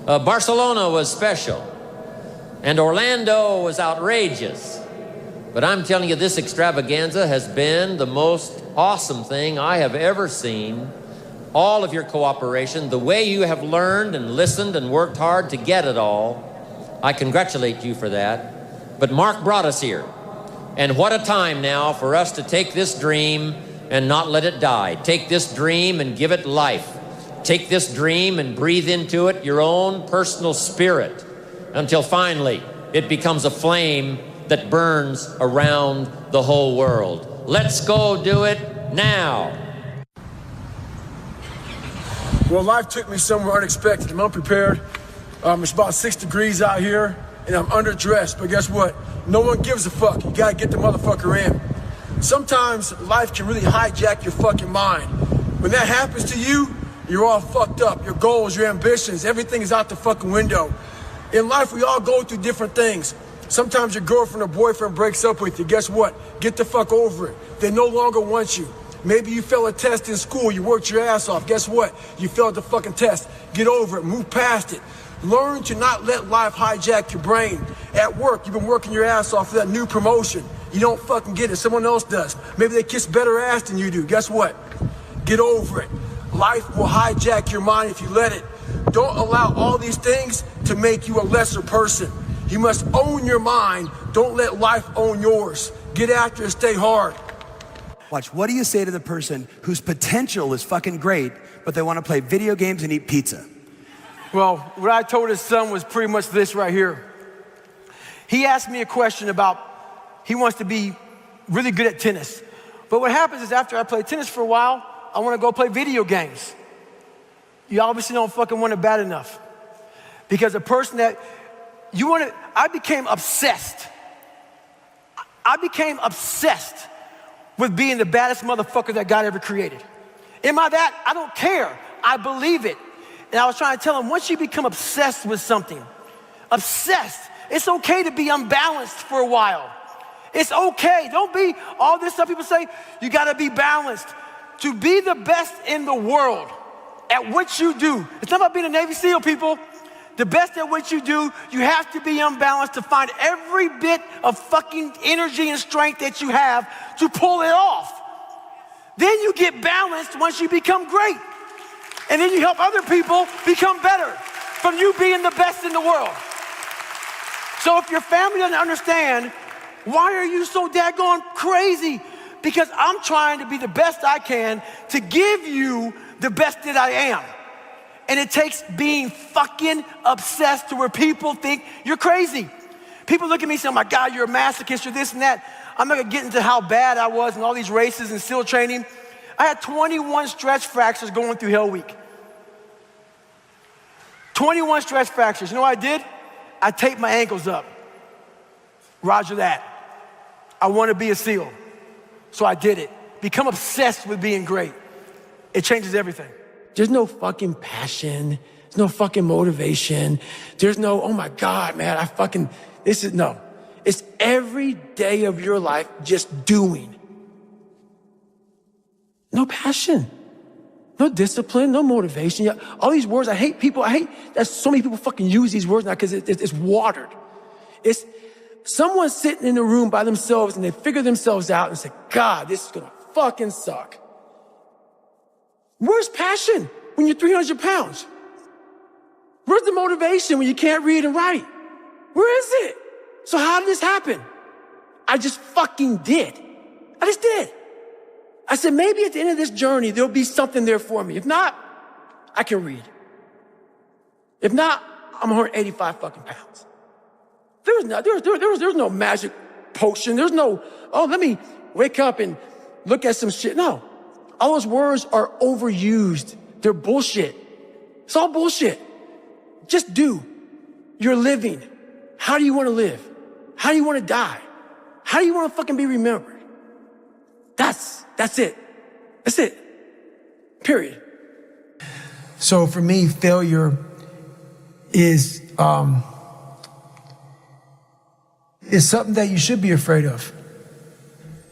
Barcelona was special, and Orlando was outrageous. But I'm telling you, this extravaganza has been the most awesome thing I have ever seen. All of your cooperation, the way you have learned and listened and worked hard to get it all, I congratulate you for that. But Mark brought us here. And what a time now for us to take this dream and not let it die. Take this dream and give it life. Take this dream and breathe into it your own personal spirit until finally it becomes a flame that burns around the whole world. Let's go do it now. Well, life took me somewhere unexpected. I'm unprepared. It's about 6 degrees out here, and I'm underdressed. But guess what? No one gives a fuck. You gotta get the motherfucker in. Sometimes life can really hijack your fucking mind. When that happens to you, you're all fucked up. Your goals, your ambitions, everything is out the fucking window. In life, we all go through different things. Sometimes your girlfriend or boyfriend breaks up with you. Guess what? Get the fuck over it. They no longer want you. Maybe you failed a test in school. You worked your ass off. Guess what? You failed the fucking test. Get over it. Move past it. Learn to not let life hijack your brain. At work, you've been working your ass off for that new promotion. You don't fucking get it. Someone else does. Maybe they kiss better ass than you do. Guess what? Get over it. Life will hijack your mind if you let it. Don't allow all these things to make you a lesser person. You must own your mind. Don't let life own yours. Get after it, stay hard. Watch, what do you say to the person whose potential is fucking great, but they want to play video games and eat pizza? Well, what I told his son was pretty much this right here. He asked me a question about, he wants to be really good at tennis. But what happens is after I play tennis for a while, I want to go play video games. You obviously don't fucking want it bad enough. Because a person that you want to, I became obsessed. I became obsessed with being the baddest motherfucker that God ever created. Am I that? I don't care. I believe it. And I was trying to tell him, once you become obsessed with something, obsessed, it's okay to be unbalanced for a while. It's okay. Don't be all this stuff people say, you gotta be balanced. To be the best in the world at what you do, it's not about being a Navy SEAL, people. The best at what you do, you have to be unbalanced to find every bit of fucking energy and strength that you have to pull it off. Then you get balanced once you become great. And then you help other people become better from you being the best in the world. So if your family doesn't understand, why are you so daggone crazy? Because I'm trying to be the best I can to give you the best that I am. And it takes being fucking obsessed to where people think you're crazy. People look at me and say, oh my God, you're a masochist, you're this and that. I'm not gonna get into how bad I was in all these races and SEAL training. I had 21 stretch fractures going through Hell Week. 21 stretch fractures. You know what I did? I taped my ankles up. Roger that. I want to be a SEAL. So I did it. Become obsessed with being great. It changes everything. There's no fucking passion. There's no fucking motivation. There's no, oh my God, man, no. It's every day of your life just doing. No passion. No discipline, no motivation. All these words, I hate that so many people fucking use these words now because it's watered. It's someone sitting in a room by themselves and they figure themselves out and say, God, this is gonna fucking suck. Where's passion when you're 300 pounds? Where's the motivation when you can't read and write? Where is it? So how did this happen? I just fucking did. I just did. I said, maybe at the end of this journey, there'll be something there for me. If not, I can read. If not, I'm 185 fucking pounds. There's no magic potion. There's no, oh, let me wake up and look at some shit. No. All those words are overused. They're bullshit. It's all bullshit. Just do. You're living. How do you want to live? How do you want to die? How do you want to fucking be remembered? That's it. That's it. Period. So for me, failure is something that you should be afraid of.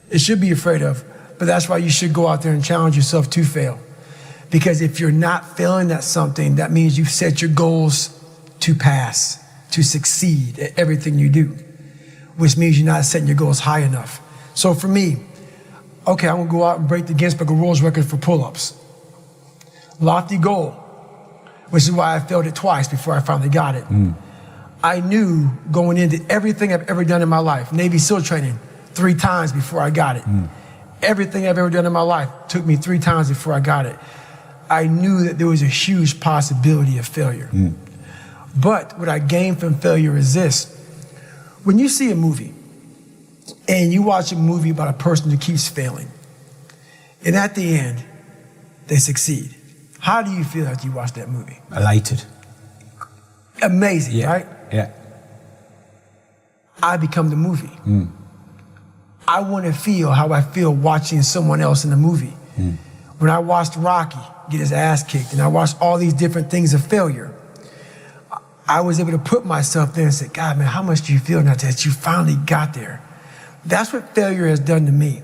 It should be afraid of. But that's why you should go out there and challenge yourself to fail. Because if you're not failing at something, that means you've set your goals to pass, to succeed at everything you do, which means you're not setting your goals high enough. So for me, okay, I'm gonna go out and break the Guinness Book of World Record for pull-ups. Lofty goal, which is why I failed it twice before I finally got it. I knew going into everything I've ever done in my life, Navy SEAL training 3 times before I got it. Everything I've ever done in my life took me 3 times before I got it. I knew that there was a huge possibility of failure. But what I gained from failure is this. When you see a movie and you watch a movie about a person who keeps failing, and at the end, they succeed, how do you feel after you watch that movie? Elated. Amazing, right? Yeah. I become the movie. I want to feel how I feel watching someone else in the movie. When I watched Rocky get his ass kicked and I watched all these different things of failure, I was able to put myself there and say, God, man, how much do you feel now that you finally got there? That's what failure has done to me.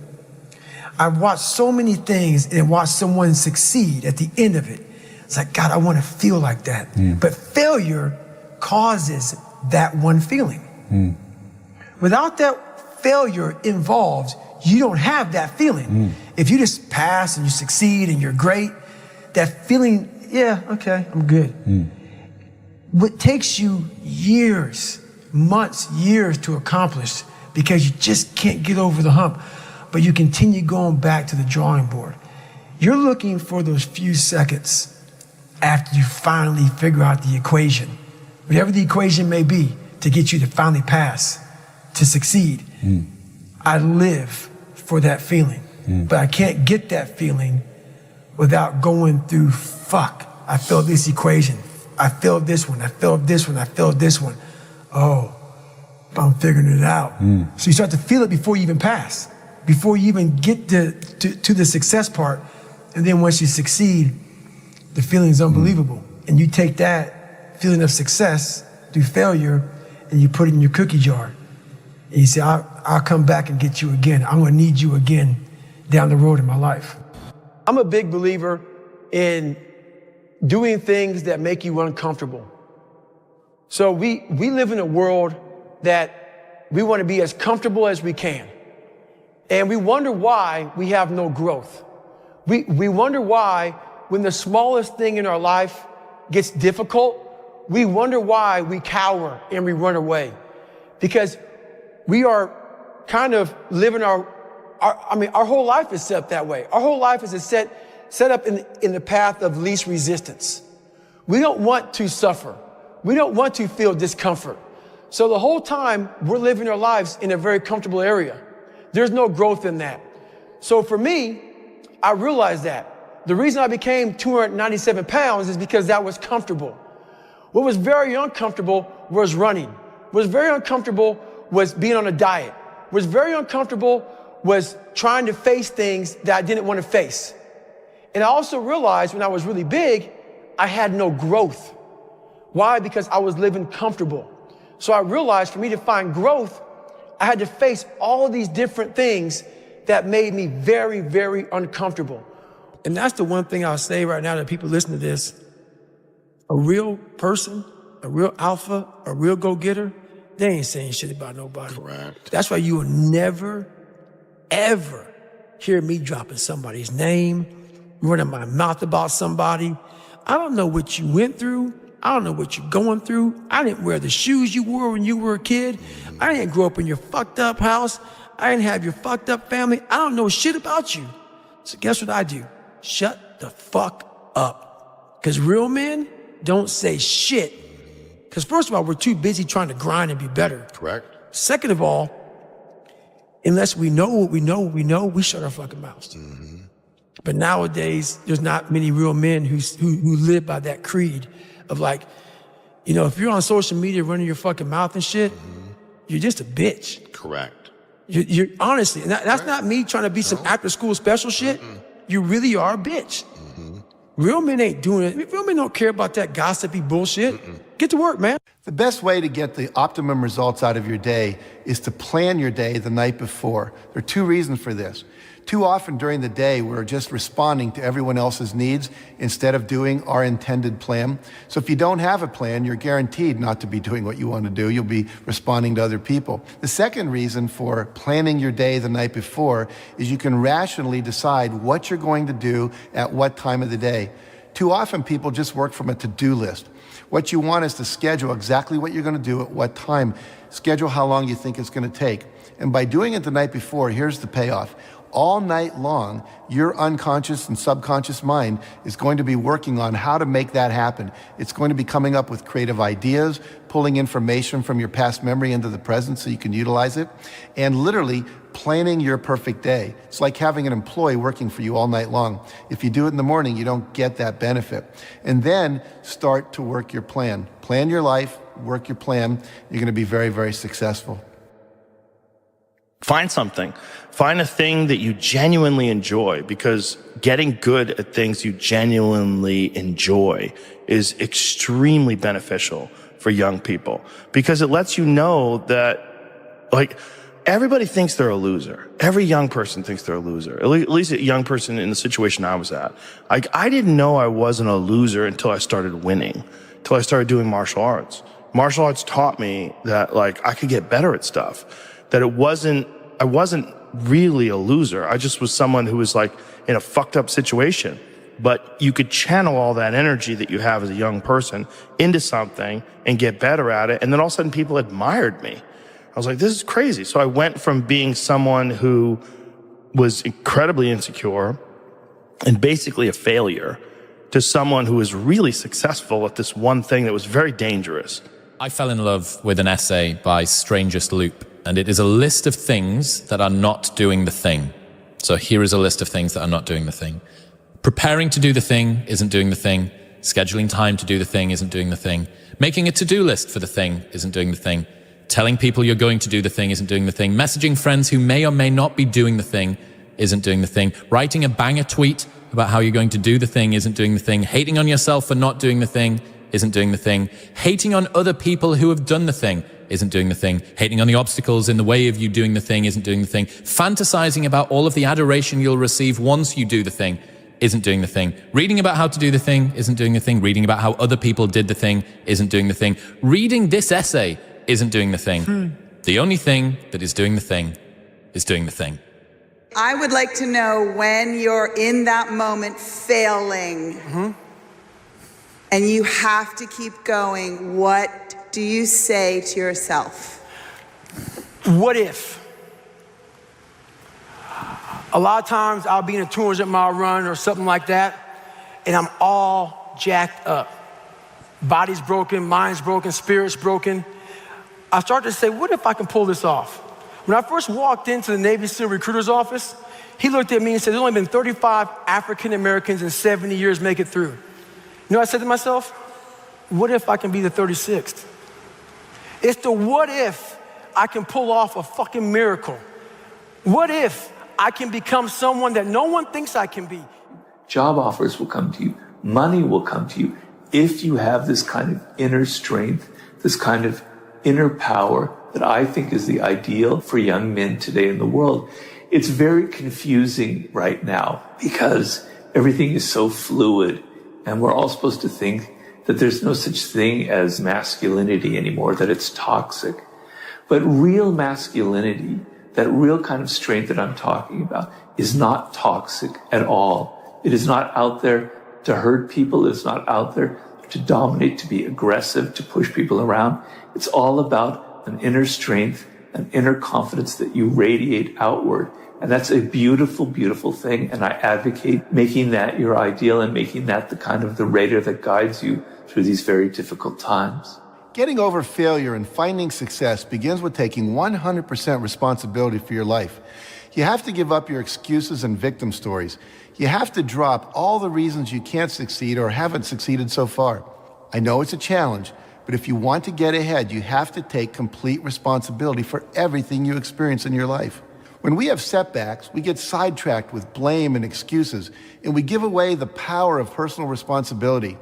I've watched so many things and watched someone succeed at the end of it. It's like, God, I want to feel like that. But failure causes that one feeling. Without that failure involved, you don't have that feeling. If you just pass and you succeed and you're great, that feeling, yeah, okay, I'm good. What takes you years, months, years to accomplish because you just can't get over the hump, but you continue going back to the drawing board. You're looking for those few seconds after you finally figure out the equation, whatever the equation may be, to get you to finally pass, to succeed. I live for that feeling, but I can't get that feeling without going through, fuck, I failed this equation. I failed this one, I failed this one, I failed this one. Oh, I'm figuring it out. So you start to feel it before you even pass, before you even get to the success part. And then once you succeed, the feeling is unbelievable. And you take that feeling of success through failure and you put it in your cookie jar. And you say, I'll come back and get you again. I'm gonna need you again down the road in my life. I'm a big believer in doing things that make you uncomfortable. So we live in a world that we want to be as comfortable as we can. And we wonder why we have no growth. We wonder why when the smallest thing in our life gets difficult, we wonder why we cower and we run away. Because we are kind of living our whole life is set up that way. Our whole life is set up in the path of least resistance. We don't want to suffer. We don't want to feel discomfort. So the whole time we're living our lives in a very comfortable area. There's no growth in that. So for me, I realized that. The reason I became 297 pounds is because that was comfortable. What was very uncomfortable was running. What was very uncomfortable was being on a diet. What was very uncomfortable was trying to face things that I didn't want to face. And I also realized when I was really big, I had no growth. Why? Because I was living comfortable. So I realized for me to find growth, I had to face all of these different things that made me very, very uncomfortable. And that's the one thing I'll say right now to people listening to this. A real person, a real alpha, a real go-getter, they ain't saying shit about nobody. Correct. That's why you will never, ever hear me dropping somebody's name, running my mouth about somebody. I don't know what you went through. I don't know what you're going through. I didn't wear the shoes you wore when you were a kid. I didn't grow up in your fucked up house. I didn't have your fucked up family. I don't know shit about you. So guess what I do? Shut the fuck up. Because real men don't say shit. Because first of all, we're too busy trying to grind and be better. Correct. Second of all, unless we know what we know, we shut our fucking mouths. But nowadays, there's not many real men who live by that creed of like, you know, if you're on social media running your fucking mouth and shit, you're just a bitch. Correct. You're honestly, and that's not me trying to be some after school special shit. You really are a bitch. Real men ain't doing it. Real men don't care about that gossipy bullshit. Get to work, man. The best way to get the optimum results out of your day is to plan your day the night before. There are two reasons for this. Too often during the day, we're just responding to everyone else's needs instead of doing our intended plan. So if you don't have a plan, you're guaranteed not to be doing what you want to do. You'll be responding to other people. The second reason for planning your day the night before is you can rationally decide what you're going to do at what time of the day. Too often people just work from a to-do list. What you want is to schedule exactly what you're going to do at what time. Schedule how long you think it's going to take. And by doing it the night before, here's the payoff. All night long, your unconscious and subconscious mind is going to be working on how to make that happen. It's going to be coming up with creative ideas, pulling information from your past memory into the present so you can utilize it, and literally planning your perfect day. It's like having an employee working for you all night long. If you do it in the morning, you don't get that benefit. And then start to work your plan. Plan your life, work your plan. You're going to be very, very successful. Find something. Find a thing that you genuinely enjoy, because getting good at things you genuinely enjoy is extremely beneficial for young people, because it lets you know that, like, everybody thinks they're a loser. Every young person thinks they're a loser. At least a young person in the situation I was at. Like, I didn't know I wasn't a loser until I started winning, until I started doing martial arts. Martial arts taught me that, like, I could get better at stuff, that I wasn't really a loser. I just was someone who was like in a fucked up situation. But you could channel all that energy that you have as a young person into something and get better at it. And then all of a sudden people admired me. I was like, this is crazy. So I went from being someone who was incredibly insecure and basically a failure to someone who was really successful at this one thing that was very dangerous. I fell in love with an essay by Strangest Loop, and it is a list of things that are not doing the thing. So here is a list of things that are not doing the thing. Preparing to do the thing isn't doing the thing. Scheduling time to do the thing isn't doing the thing. Making a to-do list for the thing isn't doing the thing. Telling people you're going to do the thing isn't doing the thing. Messaging friends who may or may not be doing the thing isn't doing the thing. Writing a banger tweet about how you're going to do the thing isn't doing the thing. Hating on yourself for not doing the thing isn't doing the thing. Hating on other people who have done the thing isn't doing the thing. Hating on the obstacles in the way of you doing the thing isn't doing the thing. Fantasizing about all of the adoration you'll receive once you do the thing isn't doing the thing. Reading about how to do the thing isn't doing the thing. Reading about how other people did the thing isn't doing the thing. Reading this essay isn't doing the thing. The only thing that is doing the thing is doing the thing. I would like to know when you're in that moment failing and you have to keep going, what do you say to yourself? What if? A lot of times I'll be in a 200-mile run or something like that, and I'm all jacked up. Body's broken, mind's broken, spirit's broken. I start to say, what if I can pull this off? When I first walked into the Navy SEAL recruiter's office, he looked at me and said, there's only been 35 African Americans in 70 years make it through. You know what I said to myself? What if I can be the 36th? It's the what if I can pull off a fucking miracle. What if I can become someone that no one thinks I can be? Job offers will come to you. Money will come to you if you have this kind of inner strength, this kind of inner power that I think is the ideal for young men today in the world. It's very confusing right now because everything is so fluid and we're all supposed to think that there's no such thing as masculinity anymore, that it's toxic. But real masculinity, that real kind of strength that I'm talking about, is not toxic at all. It is not out there to hurt people. It's not out there to dominate, to be aggressive, to push people around. It's all about an inner strength, an inner confidence that you radiate outward. And that's a beautiful, beautiful thing. And I advocate making that your ideal and making that the kind of the radar that guides you through these very difficult times. Getting over failure and finding success begins with taking 100% responsibility for your life. You have to give up your excuses and victim stories. You have to drop all the reasons you can't succeed or haven't succeeded so far. I know it's a challenge, but if you want to get ahead, you have to take complete responsibility for everything you experience in your life. When we have setbacks, we get sidetracked with blame and excuses, and we give away the power of personal responsibility.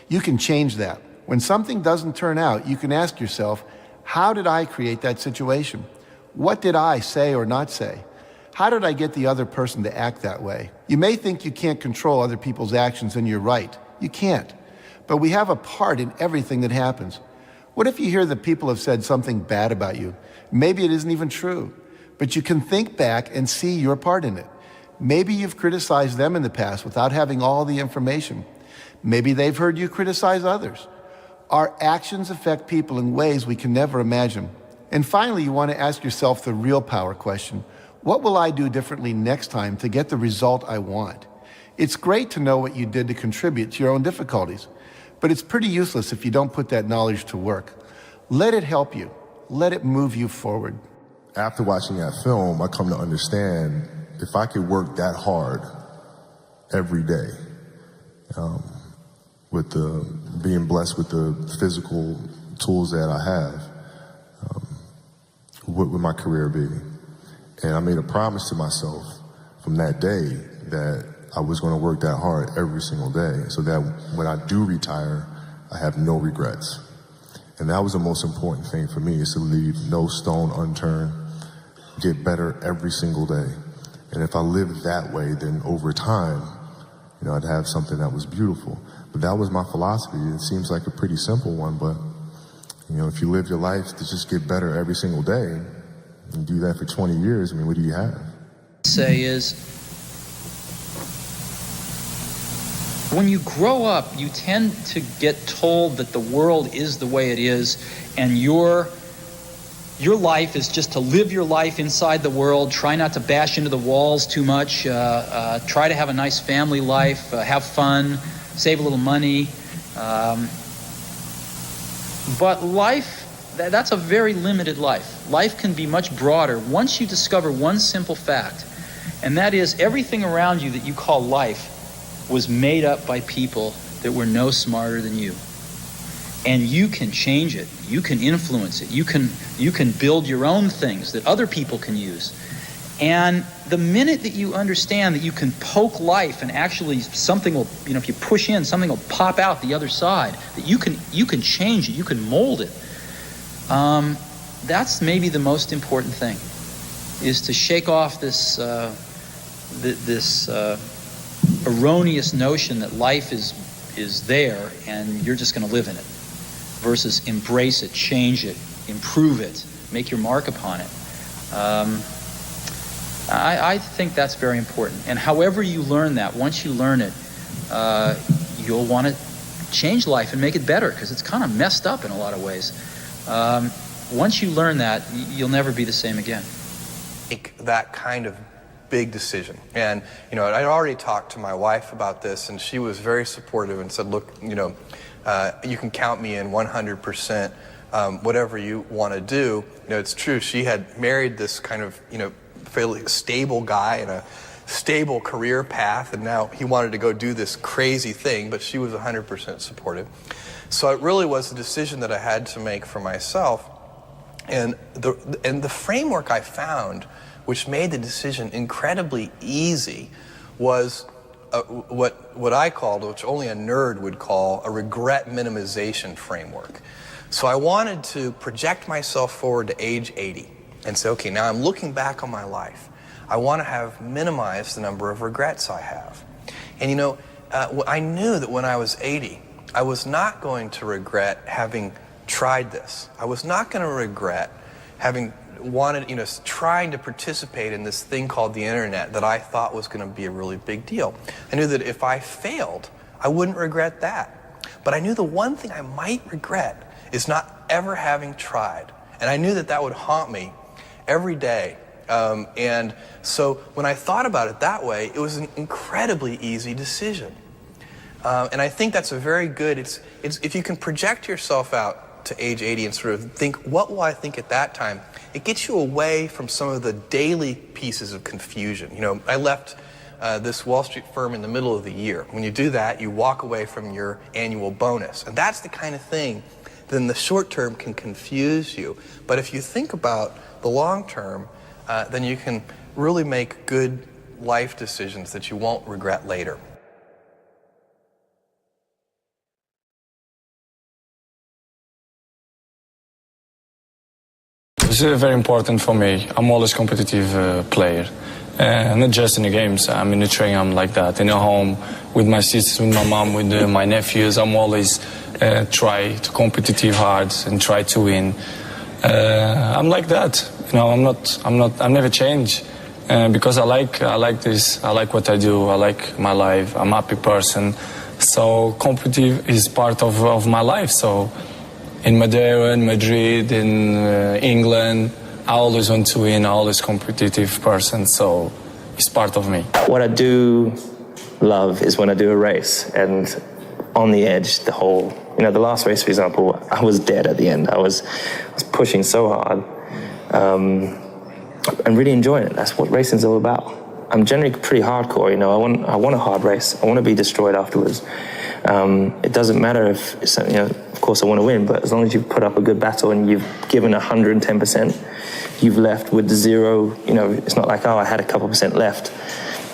You can change that. When something doesn't turn out, you can ask yourself, how did I create that situation? What did I say or not say? How did I get the other person to act that way? You may think you can't control other people's actions, and you're right. You can't. But we have a part in everything that happens. What if you hear that people have said something bad about you? Maybe it isn't even true, but you can think back and see your part in it. Maybe you've criticized them in the past without having all the information. Maybe they've heard you criticize others. Our actions affect people in ways we can never imagine. And finally, you want to ask yourself the real power question. What will I do differently next time to get the result I want? It's great to know what you did to contribute to your own difficulties, but it's pretty useless if you don't put that knowledge to work. Let it help you. Let it move you forward. After watching that film, I come to understand if I could work that hard every day, with being blessed with the physical tools that I have, what would my career be? And I made a promise to myself from that day that I was going to work that hard every single day so that when I do retire, I have no regrets. And that was the most important thing for me, is to leave no stone unturned, get better every single day. And if I lived that way, then over time, I'd have something that was beautiful. But that was my philosophy. It seems like a pretty simple one, but if you live your life to just get better every single day and do that for 20 years, what do you have? Say is, when you grow up, you tend to get told that the world is the way it is, and your your life is just to live your life inside the world, try not to bash into the walls too much, try to have a nice family life, have fun, save a little money. But life, that's a very limited life. Life can be much broader once you discover one simple fact, and that is everything around you that you call life was made up by people that were no smarter than you. And you can change it. You can influence it. You can build your own things that other people can use. And the minute that you understand that you can poke life and actually something will, if you push in, something will pop out the other side, that you can change it, you can mold it. That's maybe the most important thing, is to shake off this erroneous notion that life is there and you're just going to live in it, versus embrace it, change it, improve it, make your mark upon it. I think that's very important. And however you learn that, once you learn it, you'll want to change life and make it better, because it's kind of messed up in a lot of ways. Once you learn that, you'll never be the same again. Make that kind of big decision. And, I'd already talked to my wife about this, and she was very supportive and said, look, you can count me in 100%, whatever you want to do. It's true, she had married this kind of, fairly stable guy and a stable career path, and now he wanted to go do this crazy thing, but she was 100% supportive. So it really was a decision that I had to make for myself. And the framework I found, which made the decision incredibly easy, was what I called, which only a nerd would call, a regret minimization framework. So I wanted to project myself forward to age 80 and say, okay, now I'm looking back on my life. I want to have minimized the number of regrets I have. And I knew that when I was 80, I was not going to regret having tried this. I was not going to regret having trying to participate in this thing called the internet that I thought was going to be a really big deal. I knew that if I failed, I wouldn't regret that. But I knew the one thing I might regret is not ever having tried. And I knew that that would haunt me every day. And so when I thought about it that way, it was an incredibly easy decision. And I think that's a very good, it's if you can project yourself out to age 80 and sort of think, what will I think at that time? It gets you away from some of the daily pieces of confusion. I left this Wall Street firm in the middle of the year. When you do that, you walk away from your annual bonus. And that's the kind of thing that in the short term can confuse you. But if you think about the long term, then you can really make good life decisions that you won't regret later. This is very important for me. I'm always a competitive player. Not just in the games, I'm in the train, I'm like that. In the home, with my sisters, with my mom, with my nephews, I'm always try to competitive hard and try to win. I'm like that. I never change because I like this. I like what I do. I like my life. I'm a happy person. So competitive is part of my life. So in Madeira, in Madrid, in England, I always want to win. I'm always a competitive person. So it's part of me. What I do love is when I do a race and on the edge, the last race, for example, I was dead at the end. I was pushing so hard. And really enjoying it. That's what racing's all about. I'm generally pretty hardcore, I want a hard race. I want to be destroyed afterwards. It doesn't matter if, of course I want to win, but as long as you've put up a good battle and you've given 110%, you've left with zero, it's not like, I had a couple percent left,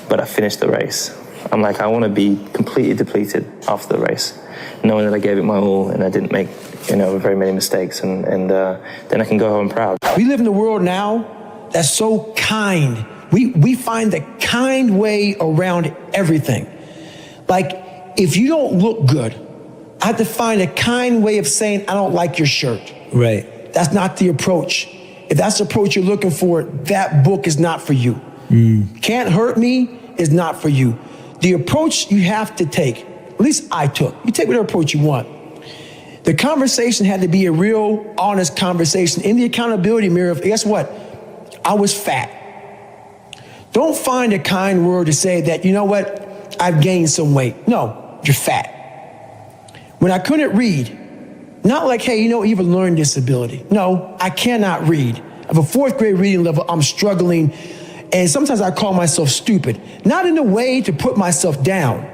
but I finished the race. I'm like, I want to be completely depleted after the race, knowing that I gave it my all and I didn't make, very many mistakes, and then I can go home proud. We live in a world now that's so kind. We find the kind way around everything. Like, if you don't look good, I have to find a kind way of saying, I don't like your shirt. Right. That's not the approach. If that's the approach you're looking for, that book is not for you. Can't Hurt Me is not for you. The approach you have to take, at least I took, you take whatever approach you want. The conversation had to be a real, honest conversation in the accountability mirror of, guess what? I was fat. Don't find a kind word to say that, you know what? I've gained some weight. No, you're fat. When I couldn't read, not like, hey, you know, you have a learning disability. No, I cannot read. I have a 4th grade reading level. I'm struggling. And sometimes I call myself stupid. Not in a way to put myself down.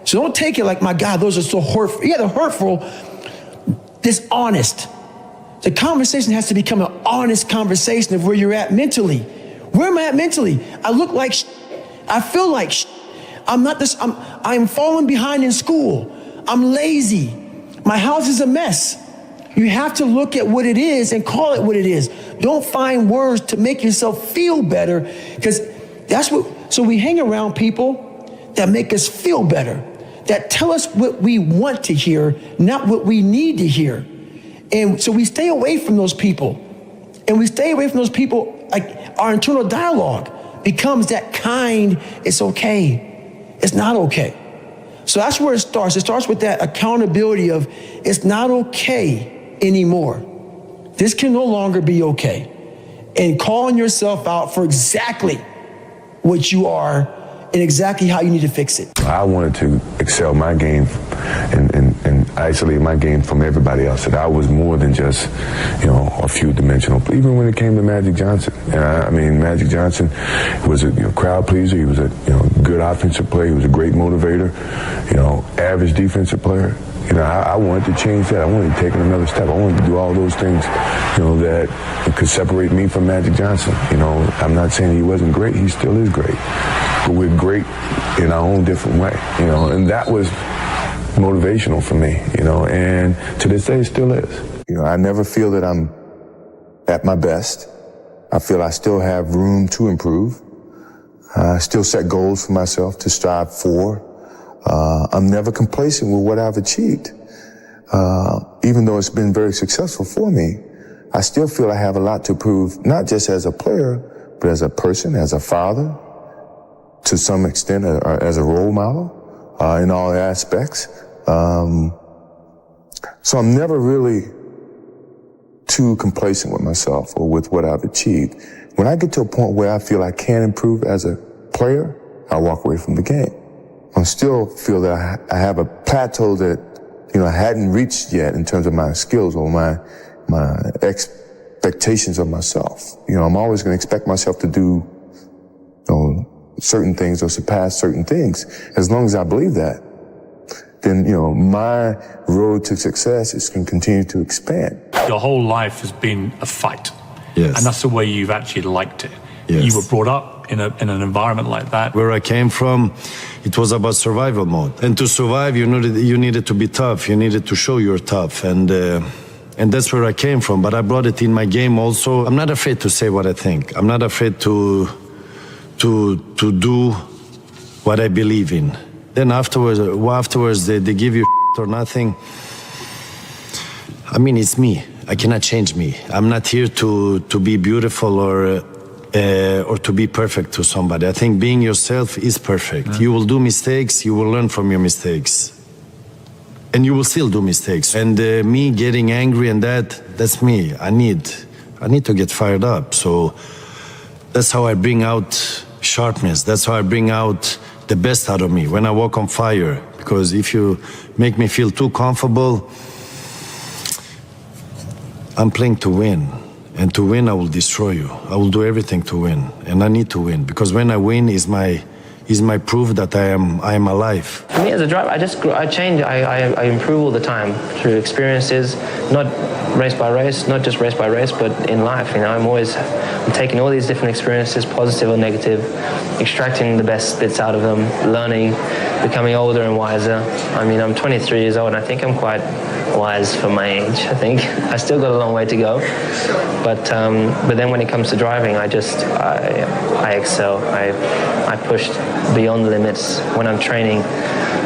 So don't take it like, my God, those are so hurtful. Yeah, they're hurtful. Dishonest. The conversation has to become an honest conversation of where you're at mentally. Where am I at mentally? I look like I feel like I'm falling behind in school. I'm lazy. My house is a mess. You have to look at what it is and call it what it is. Don't find words to make yourself feel better, because so we hang around people that make us feel better, that tell us what we want to hear, not what we need to hear. And so we stay away from those people. And we stay away from those people, like our internal dialogue becomes that kind, it's okay, it's not okay. So that's where it starts. It starts with that accountability of, it's not okay anymore. This can no longer be okay. And calling yourself out for exactly what you are and exactly how you need to fix it. I wanted to excel my game and isolate my game from everybody else. That I was more than just, a few dimensional. Even when it came to Magic Johnson, Magic Johnson was a crowd pleaser. He was a good offensive player. He was a great motivator. Average defensive player. I wanted to change that. I wanted to take another step. I wanted to do all those things, that could separate me from Magic Johnson. I'm not saying he wasn't great. He still is great. But we're great in our own different way, and that was motivational for me, and to this day it still is. I never feel that I'm at my best. I feel I still have room to improve. I still set goals for myself to strive for. I'm never complacent with what I've achieved. Even though it's been very successful for me, I still feel I have a lot to prove, not just as a player, but as a person, as a father, to some extent as a role model, in all aspects. So I'm never really too complacent with myself or with what I've achieved. When I get to a point where I feel I can improve as a player, I walk away from the game. I still feel that I have a plateau that, I hadn't reached yet in terms of my skills or my expectations of myself. I'm always going to expect myself to do, certain things or surpass certain things. As long as I believe that, then, my road to success is going to continue to expand. Your whole life has been a fight. Yes. And that's the way you've actually liked it. Yes. You were brought up in an environment like that. Where I came from, it was about survival mode. And to survive, you needed to be tough. You needed to show you're tough. And that's where I came from. But I brought it in my game also. I'm not afraid to say what I think. I'm not afraid to do what I believe in. Then afterwards they give you or nothing. It's me. I cannot change me. I'm not here to be beautiful or to be perfect to somebody. I think being yourself is perfect. Yeah. You will do mistakes, you will learn from your mistakes. And you will still do mistakes. And me getting angry and that's me. I need to get fired up. So that's how I bring out sharpness. That's how I bring out the best out of me when I walk on fire. Because if you make me feel too comfortable, I'm playing to win. And to win, I will destroy you. I will do everything to win. And I need to win. Because when I win is my proof that I am alive. For me as a driver, I change. I improve all the time through experiences, not race by race, not just race by race, but in life. I'm taking all these different experiences, positive or negative, extracting the best bits out of them, learning, becoming older and wiser. I'm 23 years old, and I think I'm quite wise for my age. I think I still got a long way to go, but then when it comes to driving, I excel. I push beyond the limits. When I'm training,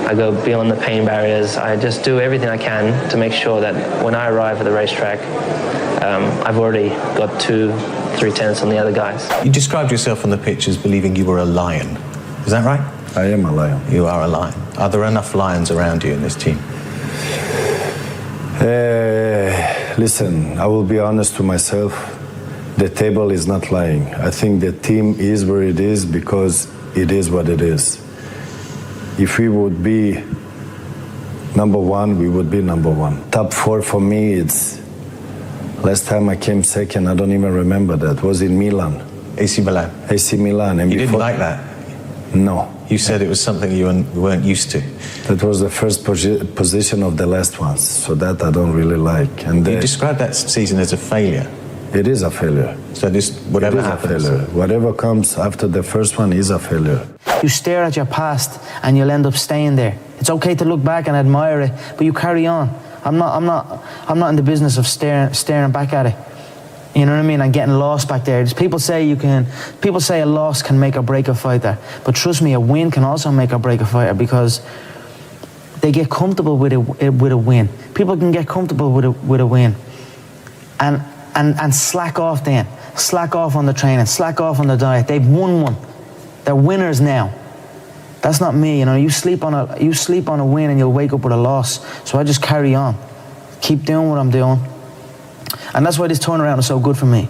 I go beyond the pain barriers. I just do everything I can to make sure that when I arrive at the racetrack, I've already got 2-3 tenths on the other guys. You described yourself on the pitch as believing you were a lion. Is that right? I am a lion. You are a lion. Are there enough lions around you in this team? Listen, I will be honest to myself. The table is not lying. I think the team is where it is because it is what it is. If we would be number one, we would be number one. Top 4 for me, it's last time I came second, I don't even remember that. Was in Milan. AC Milan. AC Milan. And you didn't like that? No. You said it was something you weren't used to. That was the first position of the last ones, so that I don't really like. And you described that season as a failure. It is a failure. So this, whatever happens, whatever comes after the first one is a failure. You stare at your past and you'll end up staying there. It's okay to look back and admire it, but you carry on. I'm not in the business of staring back at it. You know what I mean? And getting lost back there. People say a loss can make or break a fighter, but trust me, a win can also make or break a fighter because they get comfortable with a win. People can get comfortable with a win, and slack off then. Slack off on the training. Slack off on the diet. They've won one. They're winners now. That's not me. You know, you sleep on a win and you'll wake up with a loss. So I just carry on, keep doing what I'm doing. And that's why this turnaround is so good for me.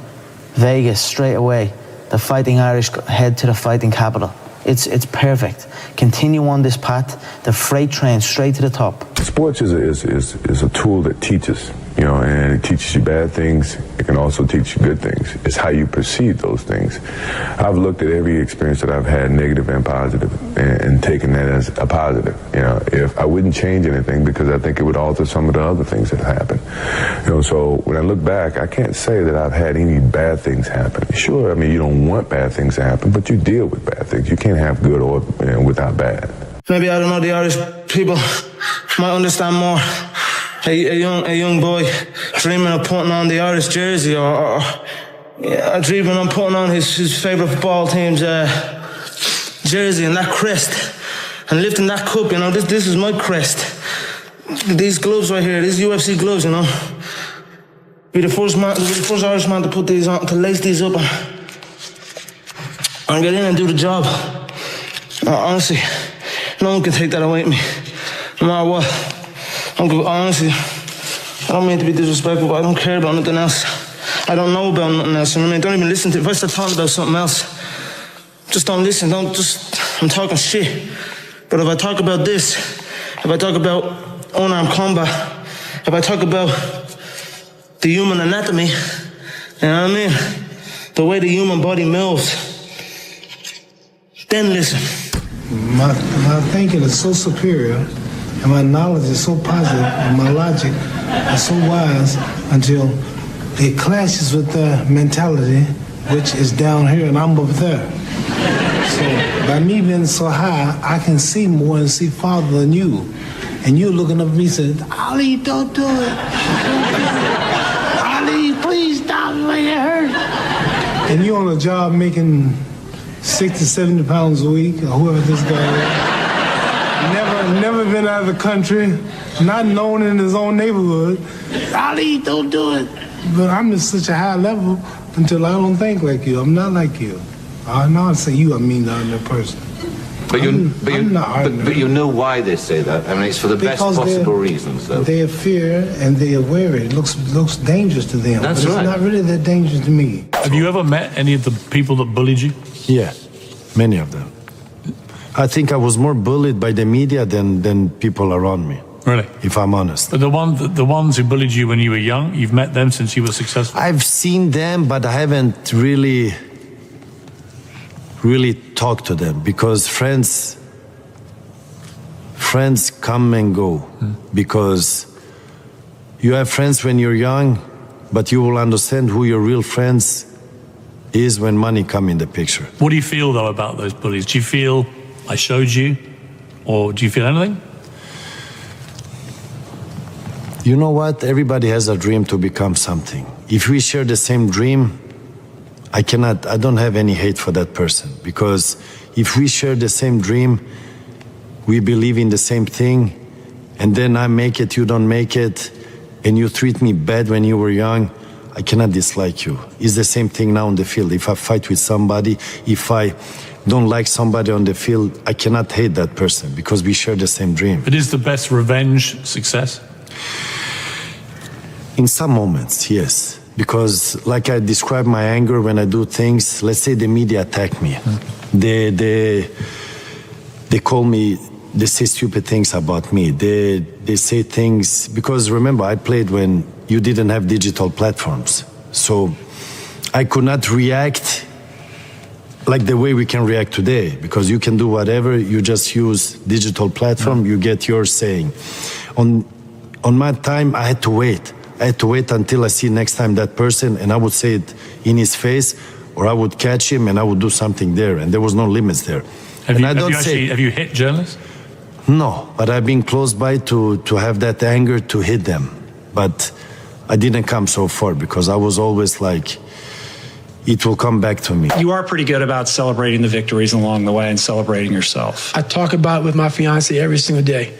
Vegas, straight away. The Fighting Irish head to the fighting capital. It's perfect. Continue on this path, the freight train straight to the top. Sports is a tool that teaches, you know, and it teaches you bad things. It can also teach you good things. It's how you perceive those things. I've looked at every experience that I've had, negative and positive, and taken that as a positive. You know, if I wouldn't change anything because I think it would alter some of the other things that happened. You know, so when I look back, I can't say that I've had any bad things happen. Sure, I mean, you don't want bad things to happen, but you deal with bad things. You can't have good or without bad. Maybe, I don't know, the Irish people might understand more. A young boy dreaming of putting on the Irish jersey or dreaming of putting on his favourite football team's jersey and that crest and lifting that cup, you know, this is my crest. These gloves right here, these UFC gloves, you know. Be the first Irish man to put these on, to lace these up and get in and do the job. Honestly, no one can take that away from me, no matter what. Honestly, I don't mean to be disrespectful, but I don't care about nothing else. I don't know about nothing else, you know what I mean? Don't even listen to it. If I start talking about something else, just don't listen. I'm talking shit. But if I talk about this, if I talk about unarmed combat, if I talk about the human anatomy, you know what I mean? The way the human body moves, then listen. My thinking is so superior, and my knowledge is so positive, and my logic is so wise until it clashes with the mentality, which is down here and I'm up there. So by me being so high, I can see more and see farther than you. And you're looking up at me and saying, Ali, don't do it. Ali, please stop it, it hurts. And you're on a job making 60, 70 pounds a week, or whoever this guy is. Never been out of the country, not known in his own neighborhood. Ali, don't do it. But I'm at such a high level until I don't think like you. I'm not like you. Now I say you, I mean the other person. But you know why they say that. I mean, it's for the best possible reasons, though. They are fear and they are wary. It looks dangerous to them. That's but right. It's not really that dangerous to me. Have you ever met any of the people that bullied you? Yeah, many of them. I think I was more bullied by the media than people around me. Really? If I'm honest. But the ones who bullied you when you were young, you've met them since you were successful? I've seen them, but I haven't really talked to them because friends come and go. Because you have friends when you're young, but you will understand who your real friends is when money come in the picture. What do you feel, though, about those bullies? Do you feel I showed you, or do you feel anything? You know what? Everybody has a dream to become something. If we share the same dream, I don't have any hate for that person, because if we share the same dream, we believe in the same thing, and then I make it, you don't make it, and you treat me bad when you were young, I cannot dislike you. It's the same thing now on the field. If I fight with somebody, if I don't like somebody on the field, I cannot hate that person because we share the same dream. But is the best revenge success? In some moments, yes. Because like I describe my anger when I do things, let's say the media attack me. They call me, they say stupid things about me. They say things, because remember, I played when you didn't have digital platforms. So I could not react like the way we can react today, because you can do whatever, you just use digital platform, you get your saying. On my time, I had to wait. I had to wait until I see next time that person, and I would say it in his face, or I would catch him and I would do something there, and there was no limits there. Have you hit journalists? No, but I've been close by to have that anger to hit them. But I didn't come so far, because I was always like, it will come back to me. You are pretty good about celebrating the victories along the way and celebrating yourself. I talk about it with my fiance every single day.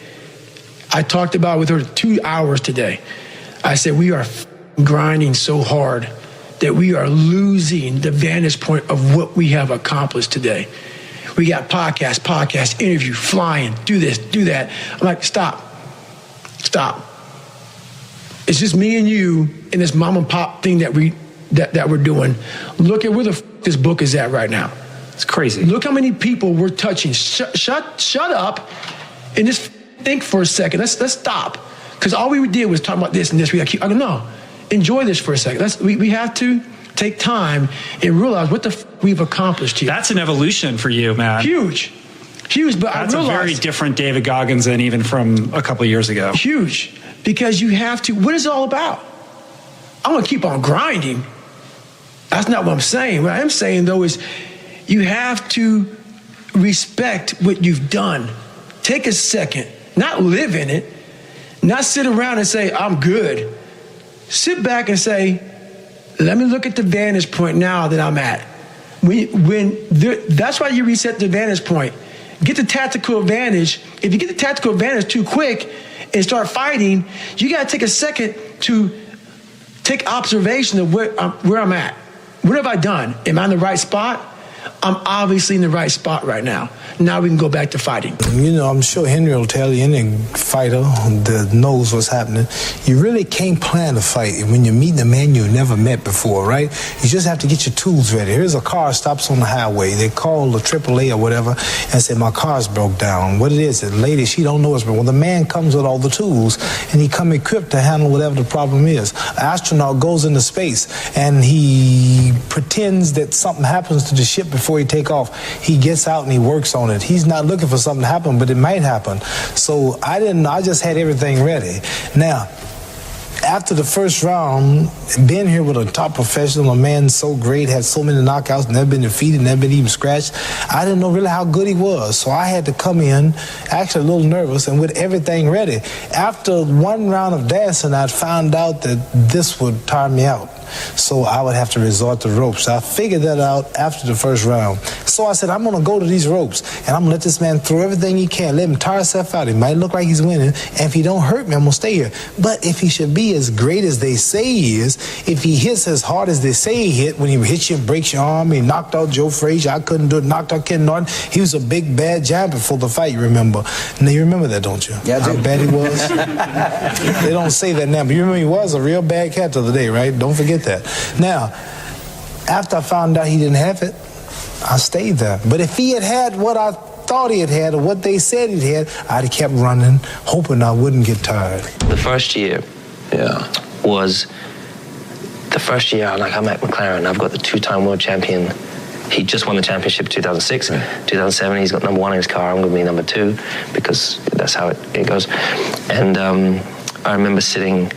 I talked about it with her 2 hours today. I said, we are grinding so hard that we are losing the vantage point of what we have accomplished today. We got podcast, interview, flying, do this, do that. I'm like, stop. It's just me and you in this mom and pop thing that we're doing. Look at where this book is at right now. It's crazy. Look how many people we're touching. Shut up and just think for a second. Let's stop. Because all we did was talk about this and this. We got to keep. I go, no, enjoy this for a second. We have to take time and realize what we've accomplished here. That's an evolution for you, man. Huge. But that's I realized, a very different David Goggins than even from a couple of years ago. Huge. Because you have to. What is it all about? I'm going to keep on grinding. That's not what I'm saying. What I am saying, though, is you have to respect what you've done. Take a second. Not live in it. Not sit around and say, I'm good. Sit back and say, let me look at the vantage point now that I'm at. That's why you reset the vantage point. Get the tactical advantage. If you get the tactical advantage too quick and start fighting, you got to take a second to take observation of where I'm at. What have I done? Am I in the right spot? I'm obviously in the right spot right now. Now we can go back to fighting. You know, I'm sure Henry will tell you, any fighter that knows what's happening, you really can't plan a fight when you're meeting a man you've never met before, right? You just have to get your tools ready. Here's a car stops on the highway. They call the AAA or whatever and say, my car's broke down. What it is, the lady, she don't know it's broke. Well, the man comes with all the tools, and he come equipped to handle whatever the problem is. An astronaut goes into space, and he pretends that something happens to the ship before he take off. He gets out and he works on it. He's not looking for something to happen, but it might happen. So I just had everything ready. Now, after the first round, being here with a top professional, a man so great, had so many knockouts, never been defeated, never been even scratched, I didn't know really how good he was. So I had to come in, actually a little nervous, and with everything ready. After one round of dancing, I found out that this would tire me out. So I would have to resort to ropes. I figured that out after the first round. So I said, I'm going to go to these ropes, and I'm going to let this man throw everything he can. Let him tire himself out. He might look like he's winning, and if he don't hurt me, I'm going to stay here. But if he should be as great as they say he is, if he hits as hard as they say he hit, when he hits you and breaks your arm, he knocked out Joe Frazier, I couldn't do it, knocked out Ken Norton. He was a big, bad giant before the fight, you remember. Now, you remember that, don't you? Yeah, I do. How bad he was? They don't say that now, but you remember he was a real bad cat the other day, right? Don't forget that. Now, after I found out he didn't have it, I stayed there. But if he had what I thought he had or what they said he had, I'd have kept running, hoping I wouldn't get tired. The first year was the first year like I'm at McLaren. I've got the two-time world champion. He just won the championship 2006. 2007, he's got number one in his car. I'm going to be number two because that's how it goes. And I remember sitting,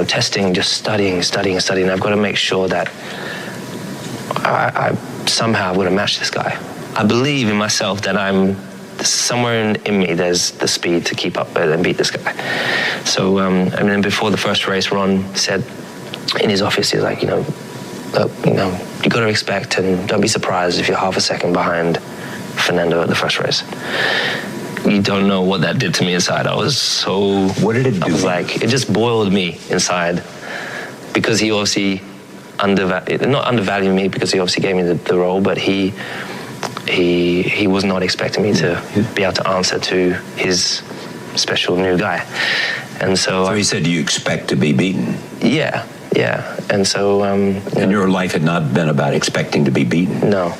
testing, just studying. I've got to make sure that I somehow would have matched this guy. I believe in myself that I'm somewhere in me, there's the speed to keep up with and beat this guy. So, before the first race, Ron said in his office, he's like, look, you got to expect and don't be surprised if you're half a second behind Fernando at the first race. You don't know what that did to me inside. I was so... What did it do? I was like, it just boiled me inside because he obviously not undervalued me because he obviously gave me the role, but he was not expecting me to be able to answer to his special new guy. And so he said, do you expect to be beaten? Yeah. And so... and your life had not been about expecting to be beaten? No.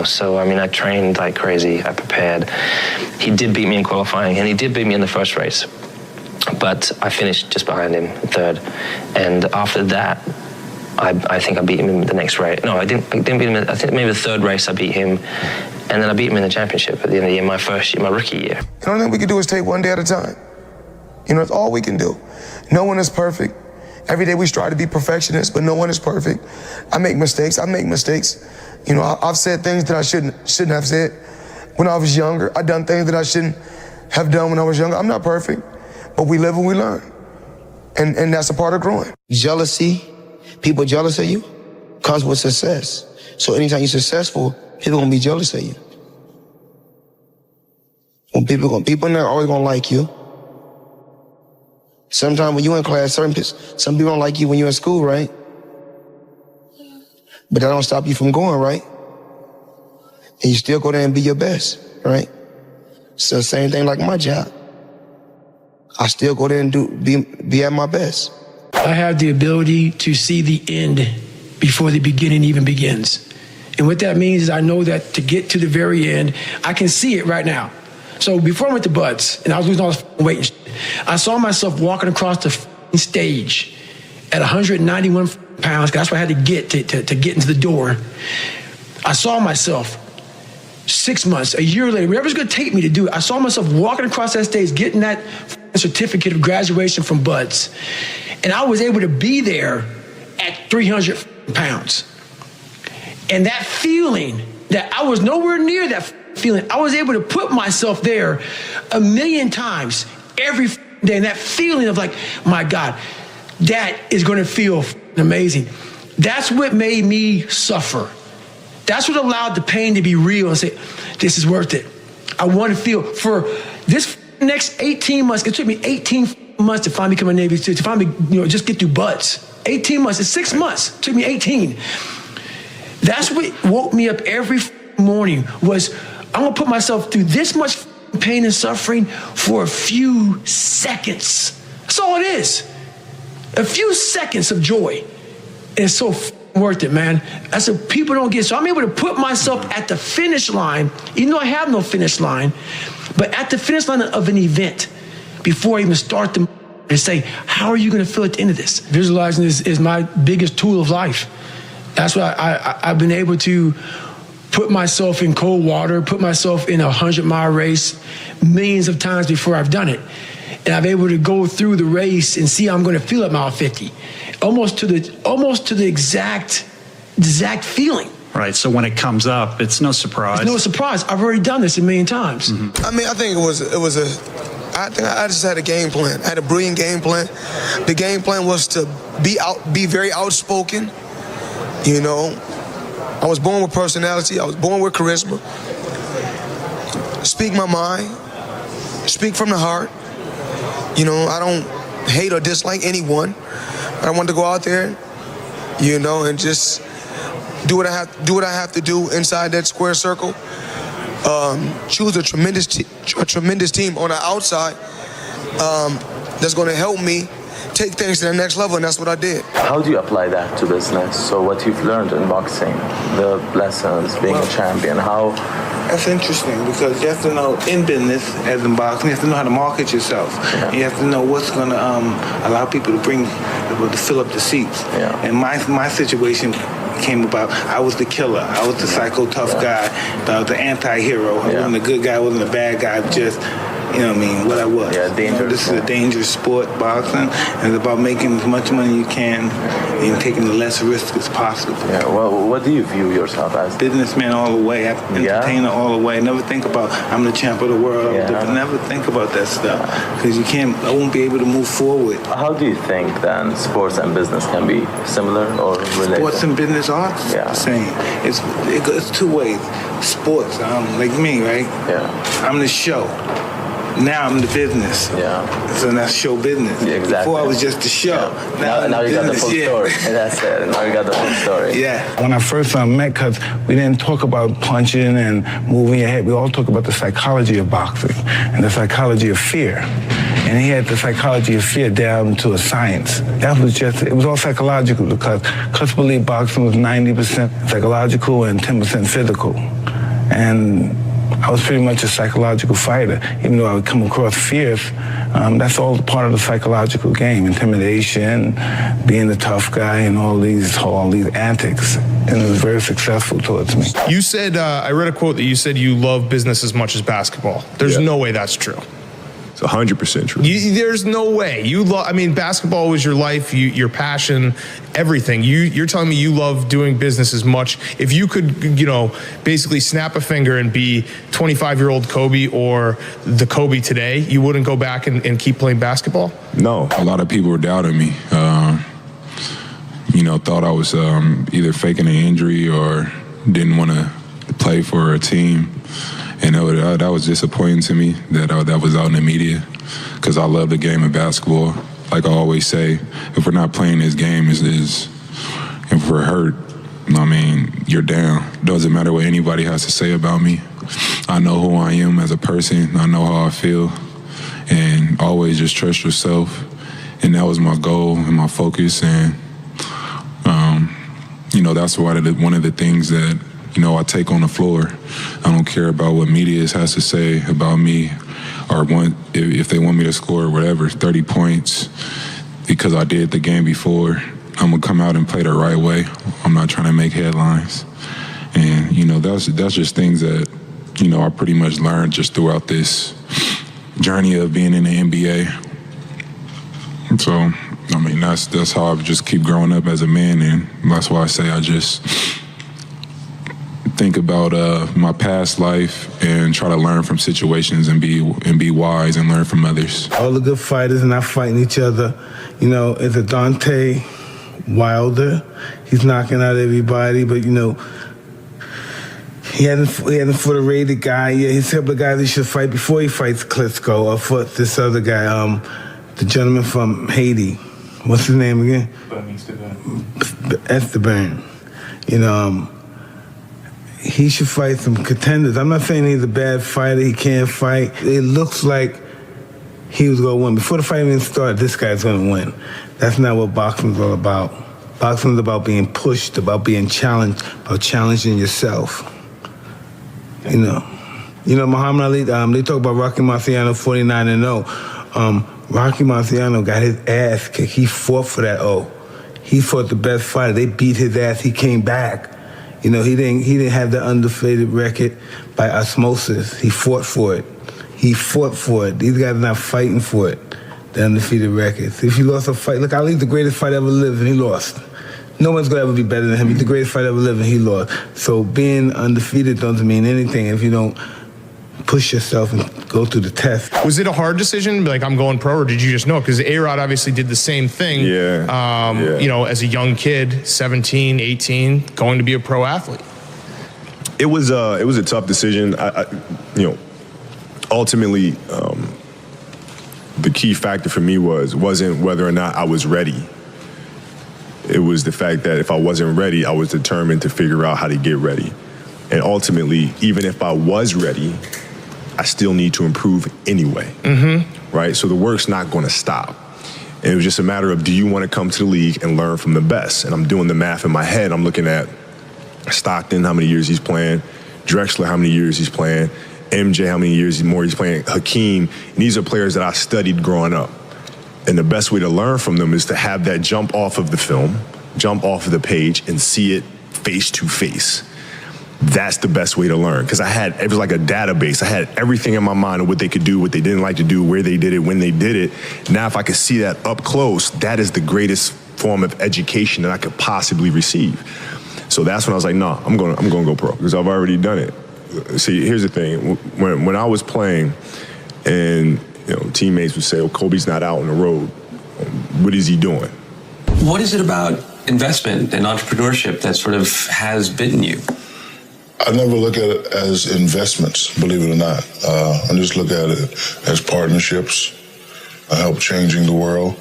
So, I mean, I trained like crazy. I prepared. He did beat me in qualifying, and he did beat me in the first race. But I finished just behind him, third. And after that, I think I beat him in the next race. No, I didn't beat him. I think maybe the third race I beat him. And then I beat him in the championship at the end of the year, my first year, my rookie year. The only thing we can do is take one day at a time. You know, that's all we can do. No one is perfect. Every day we strive to be perfectionists, but no one is perfect. I make mistakes. You know, I've said things that I shouldn't have said when I was younger. I've done things that I shouldn't have done when I was younger. I'm not perfect, but we live and we learn. And that's a part of growing. Jealousy, people jealous of you, comes with success. So anytime you're successful, people gonna be jealous of you. People not always gonna like you. Sometimes when you're in class, some people don't like you when you're in school, right? But that don't stop you from going, right? And you still go there and be your best, right? So same thing like my job. I still go there and be at my best. I have the ability to see the end before the beginning even begins. And what that means is I know that to get to the very end, I can see it right now. So before I went to Buds, and I was losing all this weight and shit, I saw myself walking across the stage at 191 pounds, 'cause that's what I had to get to get into the door. I saw myself 6 months, a year later, whatever's gonna take me to do it, I saw myself walking across that stage, getting that certificate of graduation from Buds. And I was able to be there at 300 pounds. And that feeling that I was nowhere near that feeling, I was able to put myself there 1,000,000 times every day. And that feeling of like, my God, that is going to feel amazing. That's what made me suffer. That's what allowed the pain to be real and say, this is worth it. I want to feel for this next 18 months. It took me 18 months to finally become a Navy SEAL, to finally, just get through Buds. 18 months. It's 6 months. It took me 18. That's what woke me up every morning was, I'm going to put myself through this much pain and suffering for a few seconds. That's all it is. A few seconds of joy. And it's so worth it, man. That's what people don't get. So I'm able to put myself at the finish line, even though I have no finish line, but at the finish line of an event before I even start the and say, how are you going to feel at the end of this? Visualizing is my biggest tool of life. That's why I've been able to put myself in cold water, put myself in a 100-mile race millions of times before I've done it. And I'm able to go through the race and see how I'm going to feel at mile 50. Almost to the exact feeling. Right, so when it comes up, it's no surprise. It's no surprise. I've already done this 1,000,000 times. Mm-hmm. I mean, I think I just had a game plan. I had a brilliant game plan. The game plan was to be very outspoken. You know, I was born with personality. I was born with charisma. Speak my mind. Speak from the heart. You know, I don't hate or dislike anyone. I want to go out there, you know, and just do what I have to do inside that square circle. Choose a tremendous team on the outside that's going to help me take things to the next level, and that's what I did. How do you apply that to business? So what you've learned in boxing, the lessons, being a champion, how... That's interesting because you have to know in business, as in boxing, you have to know how to market yourself. Yeah. You have to know what's going to allow people to fill up the seats. Yeah. And my situation came about, I was the killer. I was the psycho tough guy, the anti-hero. I wasn't a good guy, I wasn't a bad guy, just... You know what I mean? What I was. Yeah, dangerous. This is a dangerous sport, boxing, and it's about making as much money you can and taking the less risk as possible. Yeah. Well, what do you view yourself as? Businessman all the way, entertainer all the way. Never think about I'm the champ of the world. Yeah. Never think about that stuff because I won't be able to move forward. How do you think then sports and business can be similar or related? Sports and business are the same. It's two ways. Sports, like me, right? Yeah. I'm the show. Now I'm the business. Yeah. So that's show business. Yeah, exactly. Before I was just the show. Yeah. Now you got the full story. That's it. Now you got the full story. Yeah. When I first met, because we didn't talk about punching and moving your head, we all talk about the psychology of boxing and the psychology of fear. And he had the psychology of fear down to a science. That was just, it was all psychological because Cus believed boxing was 90% psychological and 10% physical. And I was pretty much a psychological fighter, even though I would come across fierce. That's all part of the psychological game, intimidation, being the tough guy, and all these antics. And it was very successful towards me. You said, I read a quote that you said you love business as much as basketball. There's no way that's true. It's 100% true. There's no way. Basketball was your life, your passion, everything. You're telling me you love doing business as much. If you could, basically snap a finger and be 25-year-old Kobe or the Kobe today, you wouldn't go back and keep playing basketball? No. A lot of people were doubting me. Thought I was either faking an injury or didn't want to play for a team. And that was disappointing to me that was out in the media, because I love the game of basketball. Like I always say, if we're not playing this game, if we're hurt, you're down. Doesn't matter what anybody has to say about me. I know who I am as a person. I know how I feel. And always just trust yourself. And that was my goal and my focus. And, that's one of the things that I take on the floor. I don't care about what media has to say about me, or if they want me to score or whatever, 30 points, because I did the game before. I'm gonna come out and play the right way. I'm not trying to make headlines. And that's just things that I pretty much learned just throughout this journey of being in the NBA. So that's how I just keep growing up as a man, and that's why I say I just think about my past life and try to learn from situations and be wise and learn from others. All the good fighters are not fighting each other. It's a Dante Wilder. He's knocking out everybody, but he hasn't fought a rated guy yet. He's a couple of guys he should fight before he fights Klitschko, or fought this other guy, the gentleman from Haiti. What's his name again? Esteban. He should fight some contenders. I'm not saying he's a bad fighter, he can't fight. It looks like he was going to win. Before the fight even started, this guy's going to win. That's not what boxing's all about. Boxing's about being pushed, about being challenged, about challenging yourself. Muhammad Ali, they talk about Rocky Marciano 49-0. Rocky Marciano got his ass kicked. He fought for that O. He fought the best fighter. They beat his ass. He came back. He didn't have the undefeated record by osmosis. He fought for it. These guys are not fighting for it, the undefeated records. If he lost a fight, look, Ali's the greatest fighter ever lived, and he lost. No one's going to ever be better than him. He's the greatest fighter ever lived, and he lost. So being undefeated doesn't mean anything if you don't push yourself and go through the test. Was it a hard decision, like I'm going pro, or did you just know? Because A-Rod obviously did the same thing, as a young kid, 17, 18, going to be a pro athlete. It was a tough decision. Ultimately, the key factor for me wasn't whether or not I was ready. It was the fact that if I wasn't ready, I was determined to figure out how to get ready. And ultimately, even if I was ready, I still need to improve anyway, right? So the work's not going to stop. And it was just a matter of, do you want to come to the league and learn from the best? And I'm doing the math in my head. I'm looking at Stockton, how many years he's playing, Drexler, how many years he's playing, MJ, how many years more he's playing, Hakeem. And these are players that I studied growing up. And the best way to learn from them is to have that jump off of the film, jump off of the page, and see it face to face. That's the best way to learn, because it was like a database. I had everything in my mind of what they could do, what they didn't like to do, where they did it, when they did it. Now, if I could see that up close, that is the greatest form of education that I could possibly receive. So that's when I was like, no, I'm going to go pro, because I've already done it. See, here's the thing. When I was playing, and teammates would say, "Oh, Kobe's not out on the road. What is he doing?" What is it about investment and entrepreneurship that sort of has bitten you? I never look at it as investments, believe it or not. I just look at it as partnerships. I help changing the world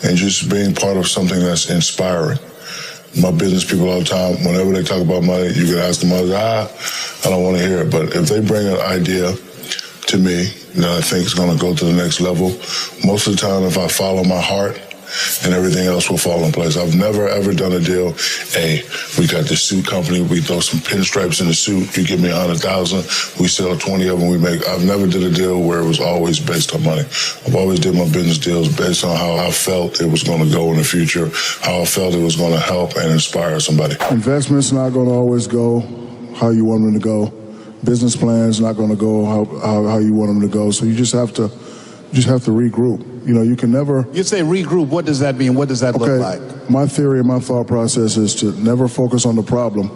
and just being part of something that's inspiring. My business people all the time, whenever they talk about money, you can ask them, I don't want to hear it. But if they bring an idea to me that I think is going to go to the next level, most of the time, if I follow my heart, and everything else will fall in place. I've never, ever done a deal. Hey, we got this suit company. We throw some pinstripes in the suit. You give me 100,000. We sell 20 of them. I've never did a deal where it was always based on money. I've always did my business deals based on how I felt it was going to go in the future, how I felt it was going to help and inspire somebody. Investments not going to always go how you want them to go. Business plans not going to go how you want them to go. So you just have to regroup. You know, you can never... You say regroup, what does that mean? What does that look like? My theory and my thought process is to never focus on the problem,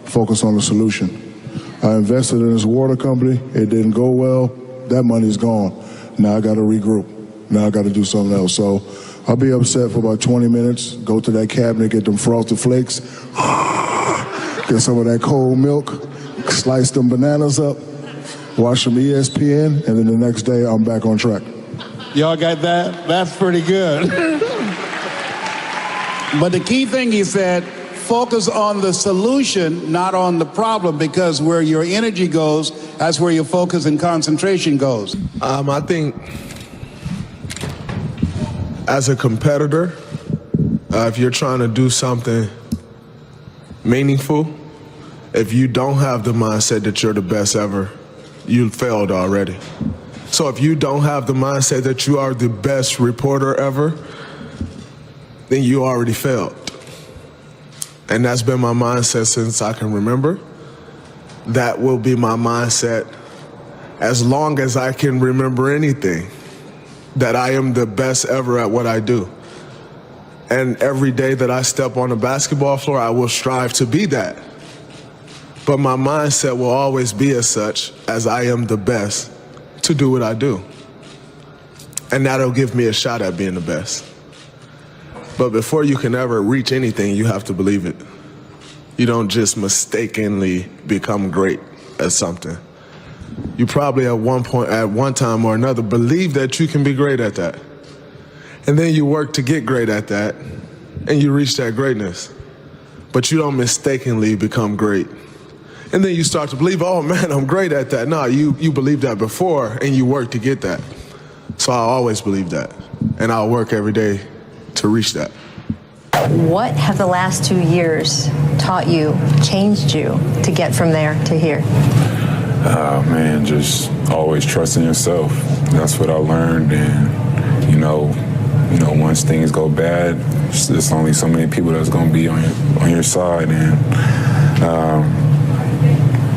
focus on the solution. I invested in this water company, it didn't go well, that money's gone. Now I got to regroup. Now I got to do something else. So I'll be upset for about 20 minutes, go to that cabinet, get them frosted flakes, get some of that cold milk, slice them bananas up, watch some ESPN, and then the next day I'm back on track. Y'all got that? That's pretty good. But the key thing he said, focus on the solution, not on the problem, because where your energy goes, that's where your focus and concentration goes. I think as a competitor, if you're trying to do something meaningful, if you don't have the mindset that you're the best ever, you failed already. So if you don't have the mindset that you are the best reporter ever, then you already failed. And that's been my mindset since I can remember. That will be my mindset as long as I can remember anything, that I am the best ever at what I do. And every day that I step on the basketball floor, I will strive to be that. But my mindset will always be as such, as I am the best to do what I do. And that'll give me a shot at being the best. But before you can ever reach anything, you have to believe it. You don't just mistakenly become great at something. You probably at one time or another believe that you can be great at that. And then you work to get great at that, and you reach that greatness. But you don't mistakenly become great. And then you start to believe, oh man, I'm great at that. No, you believed that before and you work to get that. So I always believe that. And I'll work every day to reach that. What have the last 2 years taught you, changed you to get from there to here? Man, just always trusting yourself. That's what I learned. And, you know, once things go bad, there's only so many people that's going to be on your side. And,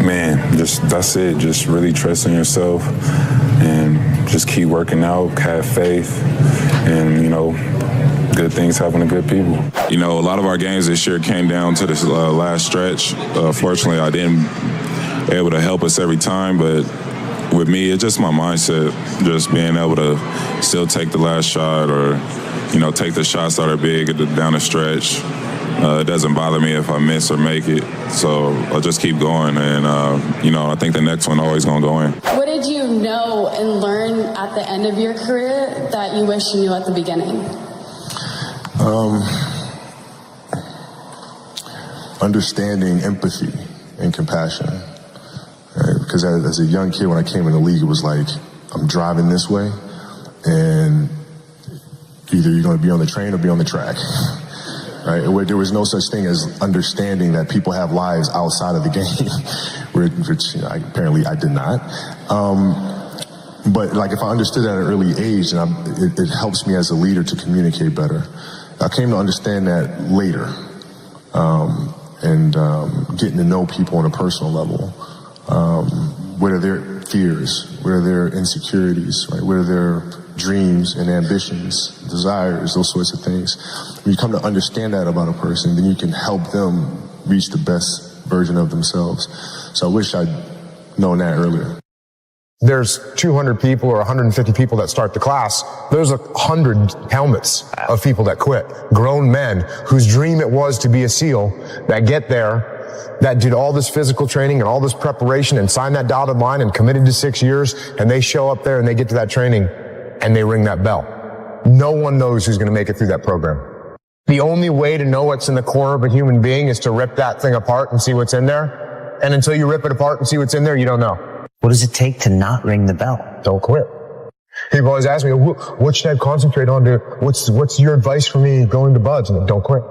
man, that's it. Just really trusting yourself and just keep working out, have faith, and, good things happen to good people. A lot of our games this year came down to this last stretch. Fortunately, I didn't able to help us every time, but with me, it's just my mindset, just being able to still take the last shot or, take the shots that are big down the stretch. It doesn't bother me if I miss or make it, so I'll just keep going, and I think the next one always gonna go in. What did you know and learn at the end of your career that you wish you knew at the beginning? Understanding empathy and compassion. Right? Because as a young kid, when I came in the league, it was like, I'm driving this way, and either you're going to be on the train or be on the track. Right? There was no such thing as understanding that people have lives outside of the game, which apparently I did not. But if I understood that at an early age, it helps me as a leader to communicate better. I came to understand that later, and getting to know people on a personal level. What are their fears? What are their insecurities? Right? What are their dreams and ambitions, desires, those sorts of things? When you come to understand that about a person, then you can help them reach the best version of themselves. So I wish I'd known that earlier. There's 200 people or 150 people that start the class. There's 100 helmets of people that quit. Grown men whose dream it was to be a SEAL that get there that did all this physical training and all this preparation and signed that dotted line and committed to 6 years, and they show up there and they get to that training and they ring that bell. No one knows who's going to make it through that program. The only way to know what's in the core of a human being is to rip that thing apart and see what's in there. And until you rip it apart and see what's in there, you don't know. What does it take to not ring the bell? Don't quit. People always ask me, what should I concentrate on? What's your advice for me going to Buds? And don't quit.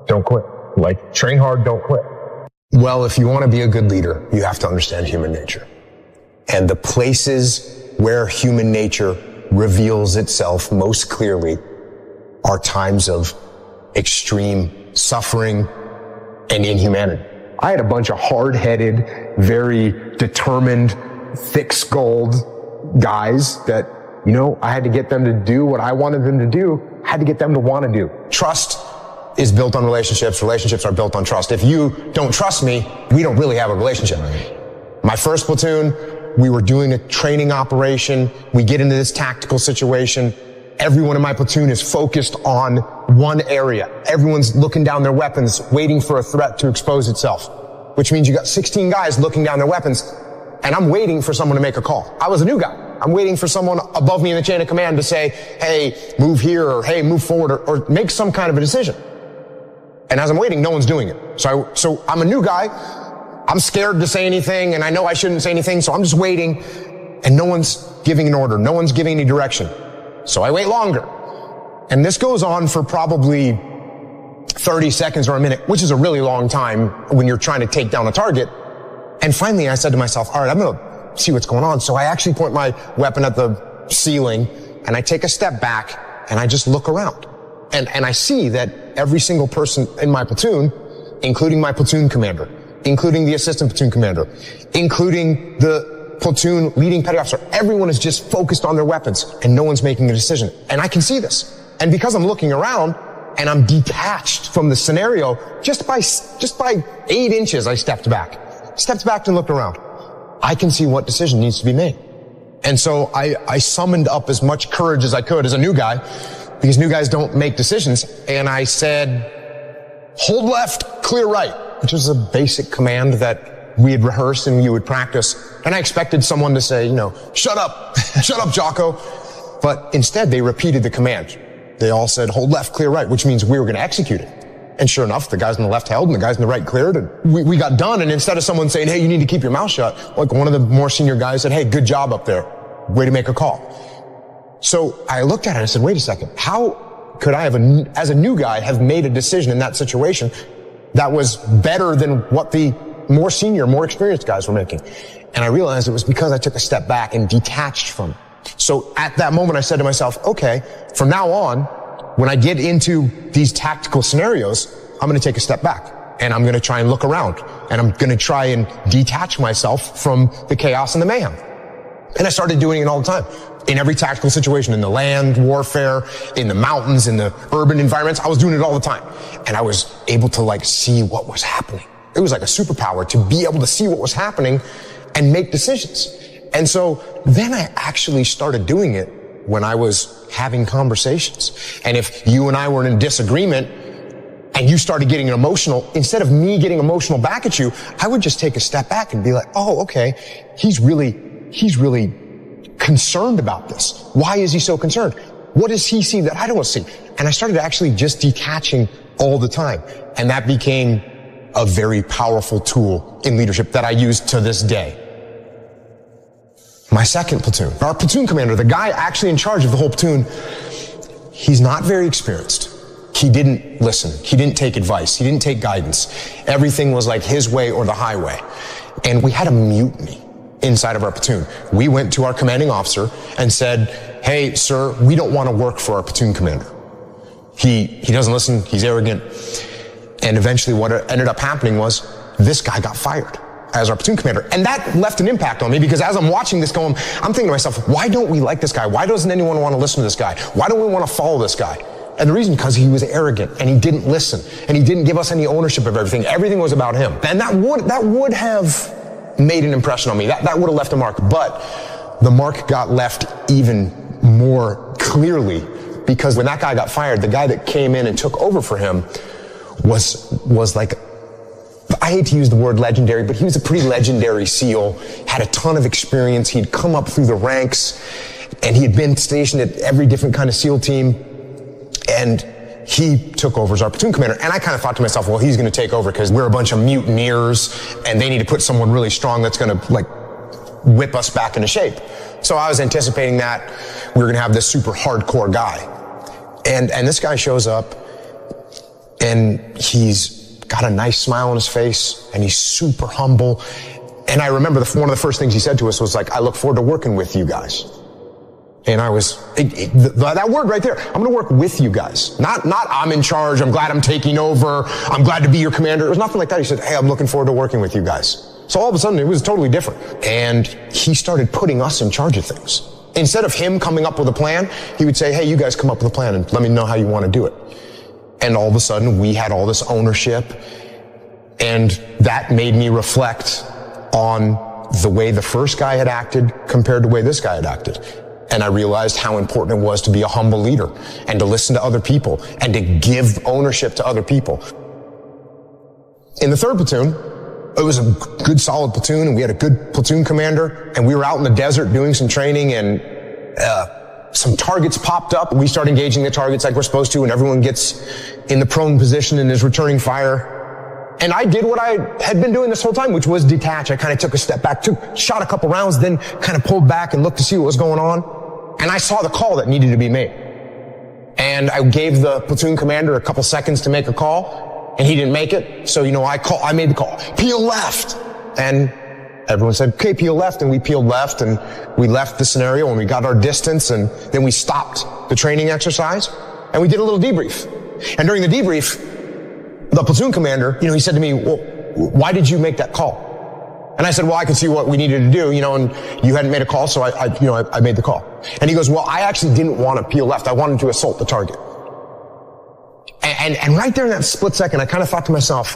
Don't quit. Like, train hard, don't quit. Well, if you want to be a good leader, you have to understand human nature. And the places where human nature reveals itself most clearly are times of extreme suffering and inhumanity. I had a bunch of hard-headed, very determined, thick-skulled guys that, you know, I had to get them to do what I wanted them to do. I had to get them to want to do. Trust is built on relationships. Relationships are built on trust. If you don't trust me, we don't really have a relationship. My first platoon, we were doing a training operation. We get into this tactical situation. Everyone in my platoon is focused on one area. Everyone's looking down their weapons, waiting for a threat to expose itself, which means you got 16 guys looking down their weapons, and I'm waiting for someone to make a call. I was a new guy. I'm waiting for someone above me in the chain of command to say, hey, move here, or hey, move forward, or make some kind of a decision. And as I'm waiting, no one's doing it. So I'm a new guy. I'm scared to say anything, and I know I shouldn't say anything, so I'm just waiting, and no one's giving an order. No one's giving any direction. So I wait longer. And this goes on for probably 30 seconds or a minute, which is a really long time when you're trying to take down a target. And finally I said to myself, all right, I'm going to see what's going on. So I actually point my weapon at the ceiling and I take a step back and I just look around. And I see that every single person in my platoon, including my platoon commander, including the assistant platoon commander, including the platoon leading petty officer, everyone is just focused on their weapons and no one's making a decision. And I can see this. And because I'm looking around and I'm detached from the scenario, just by 8 inches, I stepped back and looked around. I can see what decision needs to be made. And so I summoned up as much courage as I could as a new guy, because new guys don't make decisions. And I said, hold left, clear right, which was a basic command that we had rehearsed and you would practice. And I expected someone to say, shut up, Jocko. But instead they repeated the command. They all said, hold left, clear right, which means we were going to execute it. And sure enough, the guys on the left held and the guys on the right cleared, and we got done. And instead of someone saying, hey, you need to keep your mouth shut, like one of the more senior guys said, hey, good job up there. Way to make a call. So I looked at it and I said, wait a second. How could I have, as a new guy, have made a decision in that situation that was better than what the more senior, more experienced guys were making? And I realized it was because I took a step back and detached from it. So at that moment, I said to myself, okay, from now on, when I get into these tactical scenarios, I'm going to take a step back and I'm going to try and look around and I'm going to try and detach myself from the chaos and the mayhem. And I started doing it all the time. In every tactical situation, in the land warfare, in the mountains, in the urban environments, I was doing it all the time. And I was able to see what was happening. It was like a superpower to be able to see what was happening and make decisions. And so then I actually started doing it when I was having conversations. And if you and I were in disagreement and you started getting emotional, instead of me getting emotional back at you, I would just take a step back and be like, oh, okay, he's really concerned about this. Why is he so concerned? What does he see that I don't see? And I started actually just detaching all the time. And that became a very powerful tool in leadership that I use to this day. My second platoon, our platoon commander, the guy actually in charge of the whole platoon, he's not very experienced. He didn't listen. He didn't take advice. He didn't take guidance. Everything was like his way or the highway. And we had a mutiny inside of our platoon. We went to our commanding officer and said, hey, sir, we don't want to work for our platoon commander. He doesn't listen. He's arrogant. And eventually what ended up happening was this guy got fired as our platoon commander. And that left an impact on me, because as I'm watching this going, I'm thinking to myself, why don't we like this guy? Why doesn't anyone want to listen to this guy? Why don't we want to follow this guy? And the reason, because he was arrogant and he didn't listen and he didn't give us any ownership of everything. Everything was about him. And that would have made an impression on me. That would have left a mark. But the mark got left even more clearly, because when that guy got fired, the guy that came in and took over for him was like, I I hate to use the word legendary, but he was a pretty legendary SEAL, had a ton of experience. He'd come up through the ranks, and he had been stationed at every different kind of SEAL team. And he took over as our platoon commander. And I kind of thought to myself, well, he's going to take over because we're a bunch of mutineers, and they need to put someone really strong that's going to, like, whip us back into shape. So I was anticipating that we were going to have this super hardcore guy. And this guy shows up, and he's got a nice smile on his face, and he's super humble. And I remember one of the first things he said to us was like, I look forward to working with you guys. And I was, that word right there, I'm going to work with you guys. Not I'm in charge, I'm glad I'm taking over, I'm glad to be your commander. It was nothing like that. He said, hey, I'm looking forward to working with you guys. So all of a sudden, it was totally different. And he started putting us in charge of things. Instead of him coming up with a plan, he would say, hey, you guys come up with a plan and let me know how you want to do it. And all of a sudden, we had all this ownership, and that made me reflect on the way the first guy had acted compared to the way this guy had acted. And I realized how important it was to be a humble leader and to listen to other people and to give ownership to other people. In the 3rd platoon, it was a good, solid platoon, and we had a good platoon commander, and we were out in the desert doing some training, and some targets popped up. We start engaging the targets like we're supposed to, and everyone gets in the prone position and is returning fire. And I did what I had been doing this whole time, which was detach. I kind of took a step back, shot a couple rounds, then kind of pulled back and looked to see what was going on. And I saw the call that needed to be made. And I gave the platoon commander a couple seconds to make a call, and he didn't make it. So, I made the call. Peel left. And everyone said, okay, peel left, and we peeled left, and we left the scenario, and we got our distance, and then we stopped the training exercise, and we did a little debrief. And during the debrief, the platoon commander, he said to me, well, why did you make that call? And I said, well, I could see what we needed to do, and you hadn't made a call, so I made the call. And he goes, well, I actually didn't want to peel left. I wanted to assault the target. And right there in that split second, I kind of thought to myself,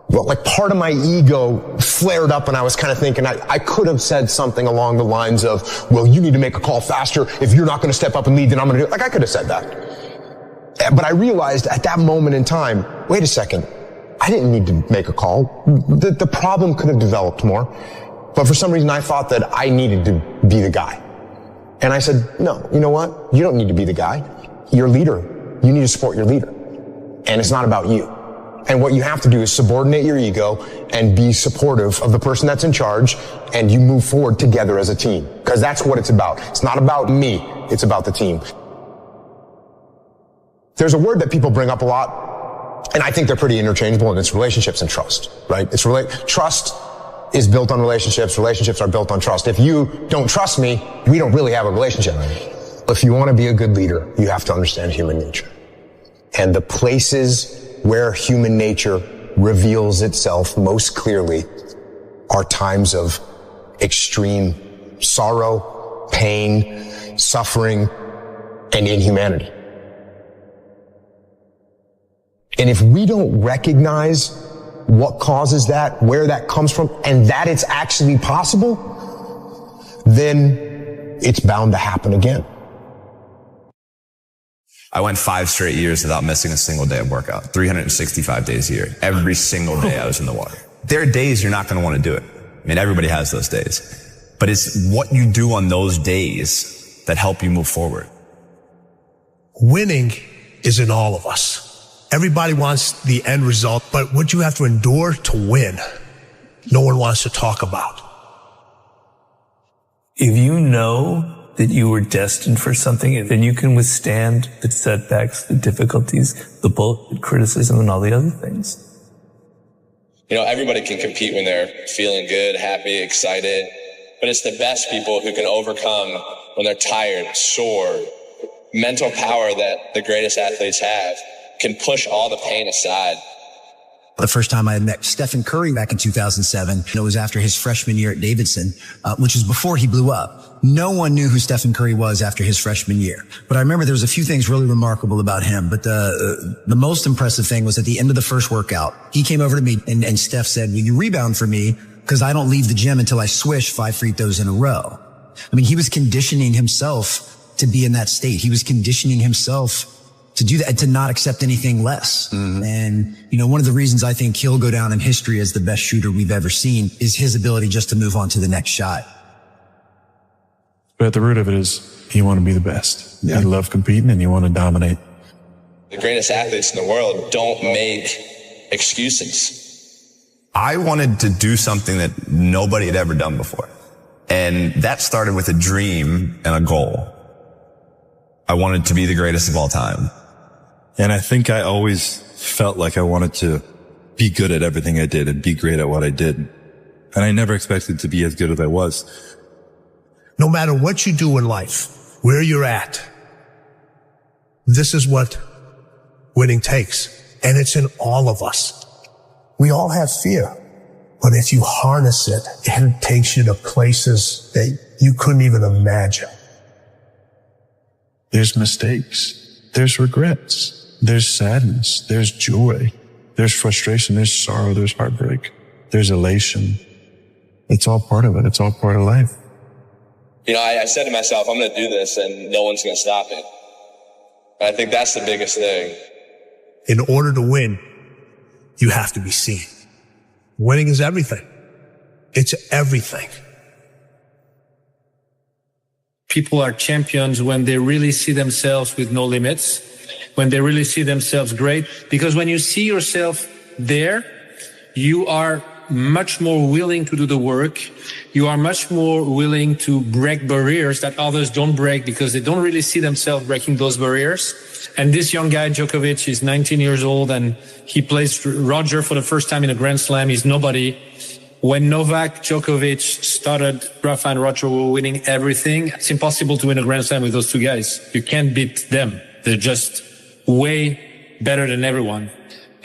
well, like part of my ego flared up, and I was kind of thinking I could have said something along the lines of, well, you need to make a call faster. If you're not going to step up and lead, then I'm going to do it. Like I could have said that. But I realized at that moment in time, wait a second, I didn't need to make a call. The problem could have developed more. But for some reason, I thought that I needed to be the guy. And I said, no, you know what? You don't need to be the guy. You're a leader. You need to support your leader. And it's not about you. And what you have to do is subordinate your ego and be supportive of the person that's in charge, and you move forward together as a team. Because that's what it's about. It's not about me. It's about the team. There's a word that people bring up a lot, and I think they're pretty interchangeable, and it's relationships and trust, right? Trust is built on relationships. Relationships are built on trust. If you don't trust me, we don't really have a relationship. If you want to be a good leader, you have to understand human nature. And the places where human nature reveals itself most clearly are times of extreme sorrow, pain, suffering, and inhumanity. And if we don't recognize what causes that, where that comes from, and that it's actually possible, then it's bound to happen again. I went 5 straight years without missing a single day of workout, 365 days a year. Every single day I was in the water. There are days you're not going to want to do it. I mean, everybody has those days. But it's what you do on those days that help you move forward. Winning is in all of us. Everybody wants the end result, but what you have to endure to win, no one wants to talk about. If you know that you were destined for something, then you can withstand the setbacks, the difficulties, the bullshit, criticism, and all the other things. Everybody can compete when they're feeling good, happy, excited, but it's the best people who can overcome when they're tired, sore. Mental power that the greatest athletes have can push all the pain aside. The first time I had met Stephen Curry back in 2007, it was after his freshman year at Davidson, which was before he blew up. No one knew who Stephen Curry was after his freshman year. But I remember there was a few things really remarkable about him. But the most impressive thing was at the end of the first workout, he came over to me and Steph said, will you rebound for me? Because I don't leave the gym until I swish 5 free throws in a row. I mean, he was conditioning himself to be in that state. He was conditioning himself to do that, to not accept anything less. And, one of the reasons I think he'll go down in history as the best shooter we've ever seen is his ability just to move on to the next shot. But at the root of it is you want to be the best. You love competing and you want to dominate. The greatest athletes in the world don't make excuses. I wanted to do something that nobody had ever done before. And that started with a dream and a goal. I wanted to be the greatest of all time. And I think I always felt like I wanted to be good at everything I did and be great at what I did. And I never expected to be as good as I was. No matter what you do in life, where you're at, this is what winning takes. And it's in all of us. We all have fear. But if you harness it, it takes you to places that you couldn't even imagine. There's mistakes. There's regrets. There's sadness. There's joy. There's frustration. There's sorrow. There's heartbreak. There's elation. It's all part of it. It's all part of life. I said to myself, I'm going to do this and no one's going to stop me. And I think that's the biggest thing. In order to win, you have to be seen. Winning is everything. It's everything. People are champions when they really see themselves with no limits, when they really see themselves great. Because when you see yourself there, you are much more willing to do the work. You are much more willing to break barriers that others don't break because they don't really see themselves breaking those barriers. And this young guy, Djokovic, is 19 years old and he plays Roger for the first time in a Grand Slam. He's nobody. When Novak Djokovic started, Rafa and Roger were winning everything. It's impossible to win a Grand Slam with those two guys. You can't beat them. They're just way better than everyone.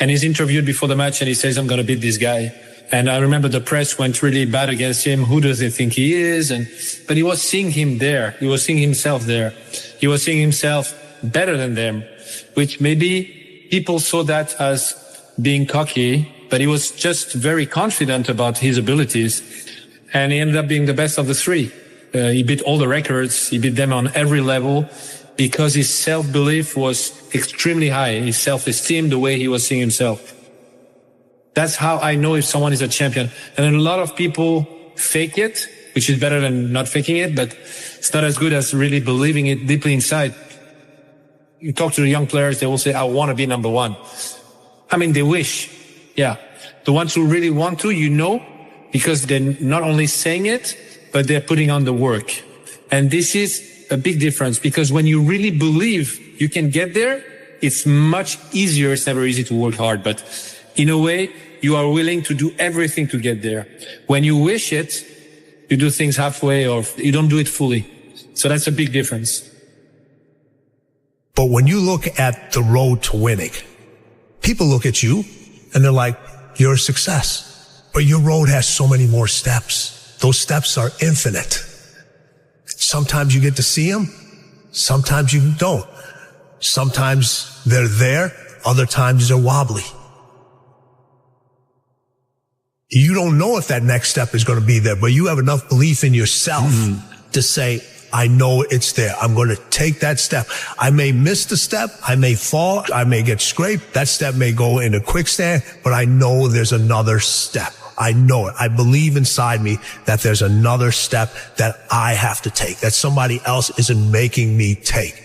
And he's interviewed before the match and he says, I'm going to beat this guy. And I remember the press went really bad against him. Who does he think he is? But he was seeing him there. He was seeing himself there. He was seeing himself better than them, which maybe people saw that as being cocky, but he was just very confident about his abilities. And he ended up being the best of the three. He beat all the records. He beat them on every level because his self-belief was extremely high. His self-esteem, the way he was seeing himself. That's how I know if someone is a champion. And then a lot of people fake it, which is better than not faking it, but it's not as good as really believing it deeply inside. You talk to the young players, they will say, I want to be number one. I mean, they wish. Yeah. The ones who really want to, because they're not only saying it, but they're putting on the work. And this is a big difference because when you really believe you can get there, it's much easier. It's never easy to work hard, but in a way, you are willing to do everything to get there. When you wish it, you do things halfway or you don't do it fully. So that's a big difference. But when you look at the road to winning, people look at you and they're like, you're a success. But your road has so many more steps. Those steps are infinite. Sometimes you get to see them. Sometimes you don't. Sometimes they're there. Other times they're wobbly. You don't know if that next step is going to be there, but you have enough belief in yourself to say, I know it's there. I'm going to take that step. I may miss the step. I may fall. I may get scraped. That step may go into quicksand, but I know there's another step. I know it. I believe inside me that there's another step that I have to take, that somebody else isn't making me take.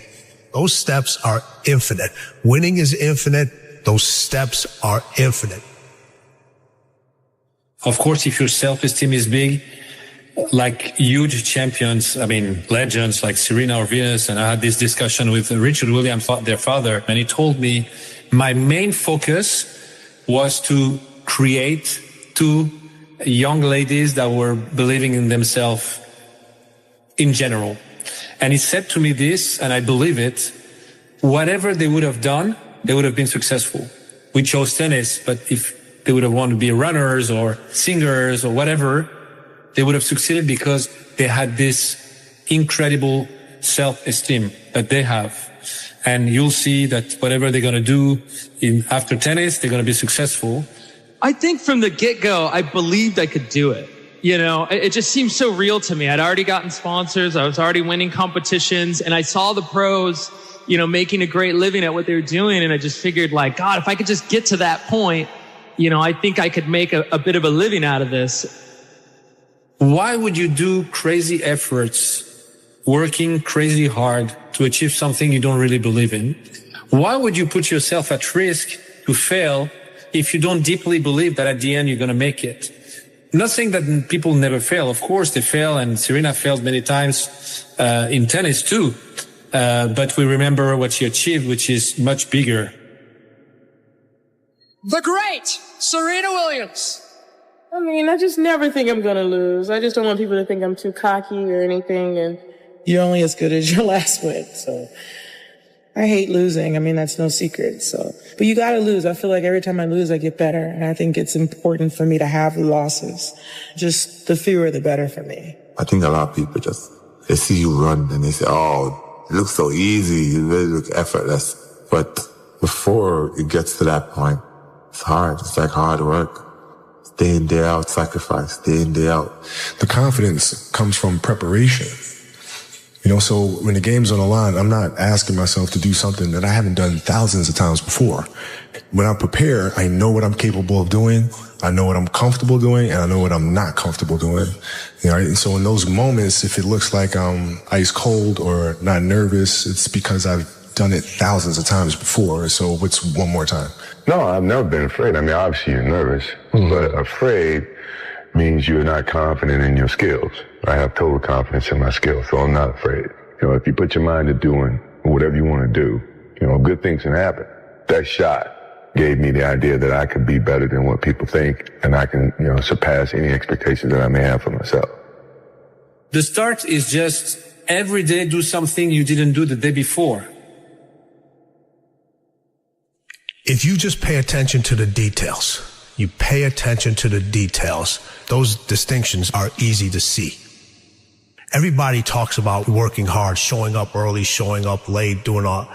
Those steps are infinite. Winning is infinite. Those steps are infinite. Of course, if your self-esteem is big, like huge champions, legends like Serena or Venus, and I had this discussion with Richard Williams, their father, and he told me my main focus was to create two young ladies that were believing in themselves in general. And he said to me this, and I believe it, whatever they would have done, they would have been successful. We chose tennis, but if they would have wanted to be runners or singers or whatever, they would have succeeded because they had this incredible self-esteem that they have. And you'll see that whatever they're going to do after tennis, they're going to be successful. I think from the get-go, I believed I could do it. You know, it just seems so real to me. I'd already gotten sponsors. I was already winning competitions, and I saw the pros, you know, making a great living at what they were doing. And I just figured, like, God, if I could just get to that point, you know, I think I could make a bit of a living out of this. Why would you do crazy efforts, working crazy hard to achieve something you don't really believe in? Why would you put yourself at risk to fail if you don't deeply believe that at the end you're going to make it? Not saying that people never fail. Of course they fail, and Serena failed many times in tennis too. But we remember what she achieved, which is much bigger. The great Serena Williams. I mean, I just never think I'm going to lose. I just don't want people to think I'm too cocky or anything. And you're only as good as your last win. So I hate losing. I mean, that's no secret. So, but you got to lose. I feel like every time I lose, I get better. And I think it's important for me to have losses. Just the fewer, the better for me. I think a lot of people they see you run and they say, oh, it looks so easy. It really looks effortless. But before it gets to that point, it's hard. It's like hard work. Day in, day out, sacrifice, day in, day out. The confidence comes from preparation. You know, so when the game's on the line, I'm not asking myself to do something that I haven't done thousands of times before. When I'm prepared, I know what I'm capable of doing. I know what I'm comfortable doing, and I know what I'm not comfortable doing. You know, right? And so in those moments, if it looks like I'm ice cold or not nervous, it's because I've done it thousands of times before. So what's one more time? No, I've never been afraid. I mean, obviously you're nervous, but afraid means you're not confident in your skills. I have total confidence in my skills, so I'm not afraid. You know, if you put your mind to doing whatever you want to do, you know, good things can happen. That shot gave me the idea that I could be better than what people think, and I can, you know, surpass any expectations that I may have for myself. The start is just every day do something you didn't do the day before. If you just pay attention to the details, you pay attention to the details, those distinctions are easy to see. Everybody talks about working hard, showing up early, showing up late, doing all.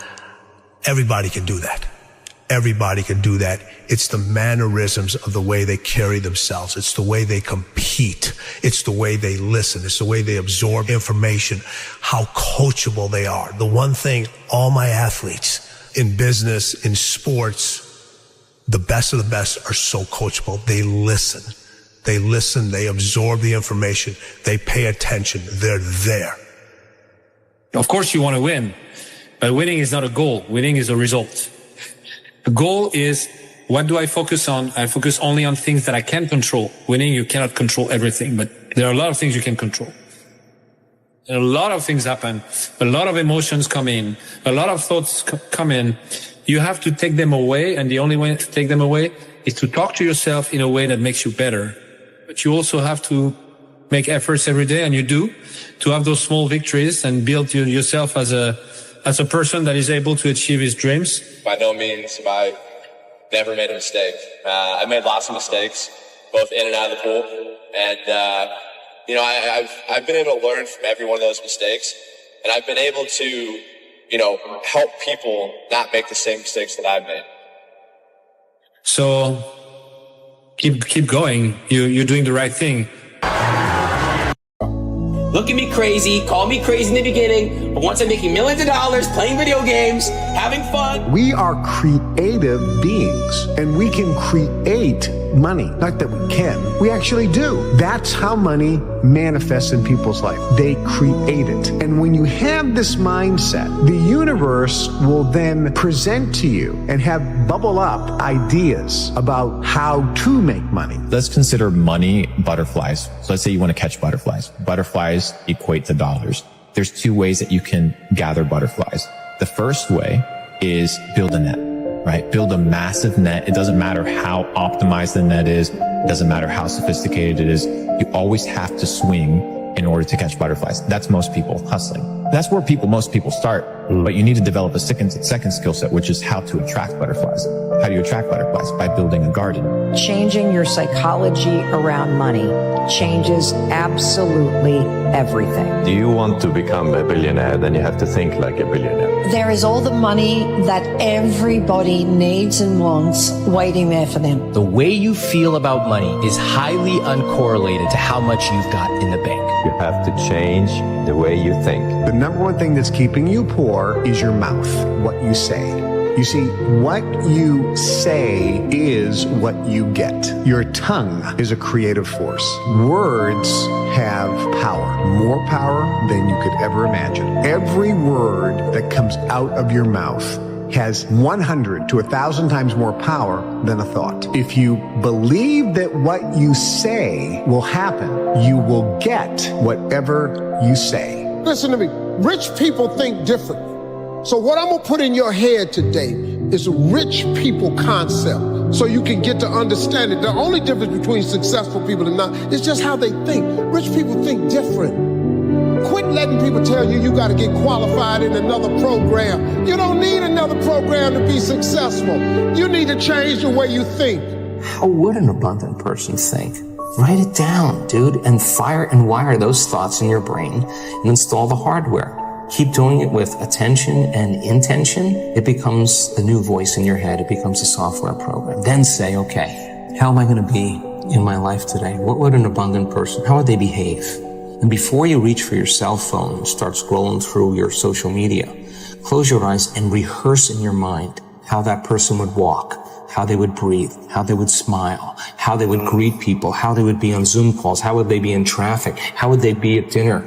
Everybody can do that. Everybody can do that. It's the mannerisms of the way they carry themselves. It's the way they compete. It's the way they listen. It's the way they absorb information, how coachable they are. The one thing all my athletes in business, in sports, the best of the best are so coachable. They listen. They listen. They absorb the information. They pay attention. They're there. Of course you want to win, but winning is not a goal. Winning is a result. The goal is, what do I focus on? I focus only on things that I can control. Winning, you cannot control everything, but there are a lot of things you can control. A lot of things happen. A lot of emotions come in. A lot of thoughts come in. You have to take them away, and the only way to take them away is to talk to yourself in a way that makes you better. But you also have to make efforts every day, and you do, to have those small victories and build yourself as a person that is able to achieve his dreams. By no means have I never made a mistake. I made lots of mistakes, both in and out of the pool, and you know, I've been able to learn from every one of those mistakes, and I've been able to, you know, help people not make the same mistakes that I've made. So keep going. You're doing the right thing. Look at me crazy, call me crazy in the beginning, but once I'm making millions of dollars, playing video games, having fun. We are creative beings, and we can create money. Not that we can, we actually do. That's how money manifests in people's life. They create it. And when you have this mindset, the universe will then present to you and have bubble up ideas about how to make money. Let's consider money butterflies. So let's say you want to catch butterflies. Butterflies equate to dollars. There's two ways that you can gather butterflies. The first way is build a net, right? Build a massive net. It doesn't matter how optimized the net is. It doesn't matter how sophisticated it is. You always have to swing in order to catch butterflies. That's most people hustling. That's where most people start. But you need to develop a second skill set, which is how to attract butterflies. How do you attract butterflies? By building a garden. Changing your psychology around money changes absolutely everything. Do you want to become a billionaire? Then you have to think like a billionaire. There is all the money that everybody needs and wants waiting there for them. The way you feel about money is highly uncorrelated to how much you've got in the bank. You have to change the way you think. The number one thing that's keeping you poor is your mouth, what you say. You see, what you say is what you get. Your tongue is a creative force. Words have power, more power than you could ever imagine. Every word that comes out of your mouth has 100 to 1,000 times more power than a thought. If you believe that what you say will happen, you will get whatever you say. Listen to me. Rich people think differently. So what I'm going to put in your head today is a rich people concept so you can get to understand it. The only difference between successful people and not is just how they think. Rich people think different. Quit letting people tell you got to get qualified in another program. You don't need another program to be successful. You need to change the way you think. How would an abundant person think? Write it down, dude, and fire and wire those thoughts in your brain and install the hardware. Keep doing it with attention and intention. It becomes the new voice in your head. It becomes a software program. Then say, okay, how am I going to be in my life today? What would an abundant person, how would they behave? And before you reach for your cell phone and start scrolling through your social media, close your eyes and rehearse in your mind how that person would walk, how they would breathe, how they would smile, how they would greet people, how they would be on Zoom calls, how would they be in traffic, how would they be at dinner.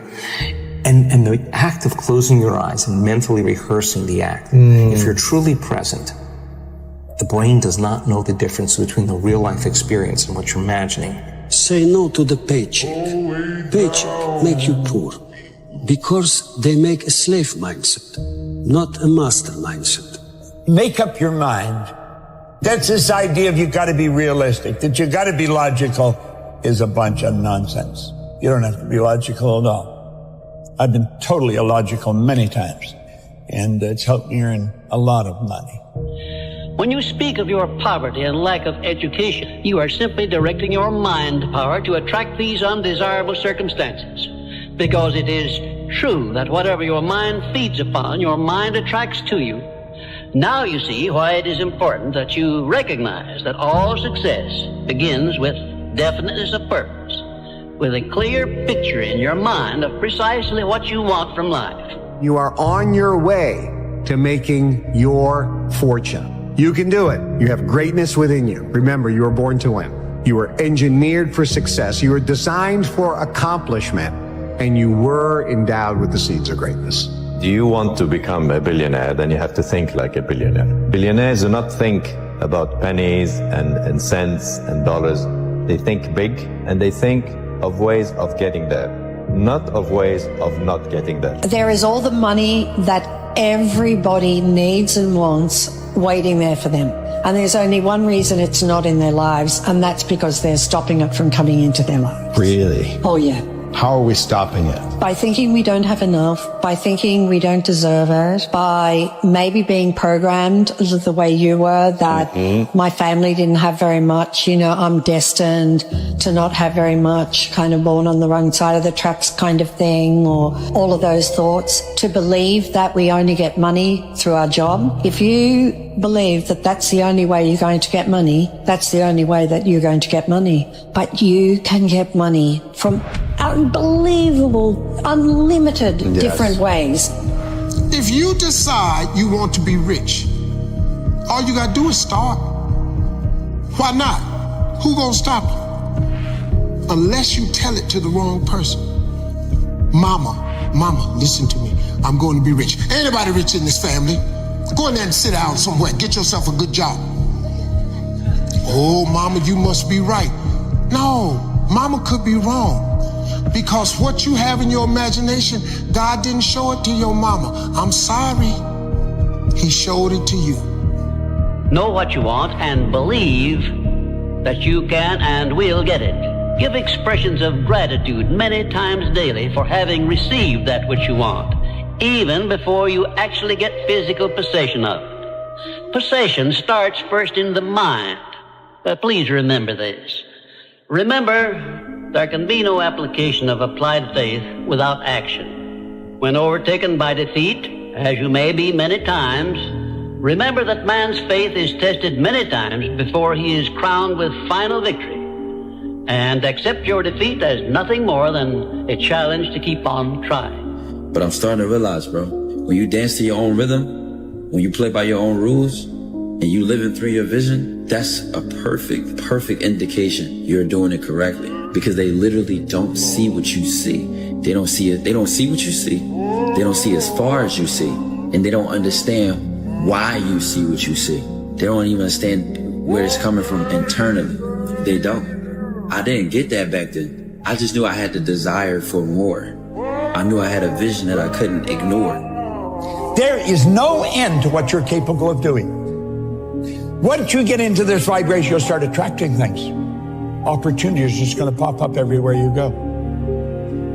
And the act of closing your eyes and mentally rehearsing the act, if you're truly present, the brain does not know the difference between the real life experience and what you're imagining. Say no to the paycheck. Paycheck make you poor because they make a slave mindset, not a master mindset. Make up your mind. That's this idea of you got to be realistic, that you got to be logical is a bunch of nonsense. You don't have to be logical at all. I've been totally illogical many times, and it's helped me earn a lot of money. When you speak of your poverty and lack of education, you are simply directing your mind power to attract these undesirable circumstances. Because it is true that whatever your mind feeds upon, your mind attracts to you. Now you see why it is important that you recognize that all success begins with definiteness of purpose, with a clear picture in your mind of precisely what you want from life. You are on your way to making your fortune. You can do it. You have greatness within you. Remember, you were born to win. You were engineered for success. You were designed for accomplishment, and you were endowed with the seeds of greatness. Do you want to become a billionaire? Then you have to think like a billionaire. Billionaires do not think about pennies and cents and dollars. They think big, and they think of ways of getting there, not of ways of not getting there. There is all the money that everybody needs and wants waiting there for them. And there's only one reason it's not in their lives, and that's because they're stopping it from coming into their lives. Really? Oh, yeah. How are we stopping it? By thinking we don't have enough, by thinking we don't deserve it, by maybe being programmed the way you were, that my family didn't have very much, I'm destined to not have very much, kind of born on the wrong side of the tracks kind of thing, or all of those thoughts. To believe that we only get money through our job. If you believe that that's the only way you're going to get money, that's the only way that you're going to get money. But you can get money from unbelievable, unlimited different ways. If you decide you want to be rich, all you gotta do is start. Why not? Who gonna stop you? Unless you tell it to the wrong person. Mama, listen to me. I'm going to be rich. Ain't nobody rich in this family. Go in there and sit down somewhere. Get yourself a good job. Oh, mama, you must be right. No, mama could be wrong. Because what you have in your imagination, God didn't show it to your mama. I'm sorry. He showed it to you. Know what you want and believe that you can and will get it. Give expressions of gratitude many times daily for having received that which you want, even before you actually get physical possession of it. Possession starts first in the mind, but please remember this. Remember, there can be no application of applied faith without action. When overtaken by defeat as you may be many times, remember that man's faith is tested many times before he is crowned with final victory. And accept your defeat as nothing more than a challenge to keep on trying. But I'm starting to realize, bro, when you dance to your own rhythm, when you play by your own rules, and you living through your vision, that's a perfect indication you're doing it correctly. Because they literally don't see what you see. They don't see it. They don't see what you see. They don't see as far as you see. And they don't understand why you see what you see. They don't even understand where it's coming from internally. They don't. I didn't get that back then. I just knew I had the desire for more. I knew I had a vision that I couldn't ignore. There is no end to what you're capable of doing. Once you get into this vibration, you'll start attracting things. Opportunities are just going to pop up everywhere you go.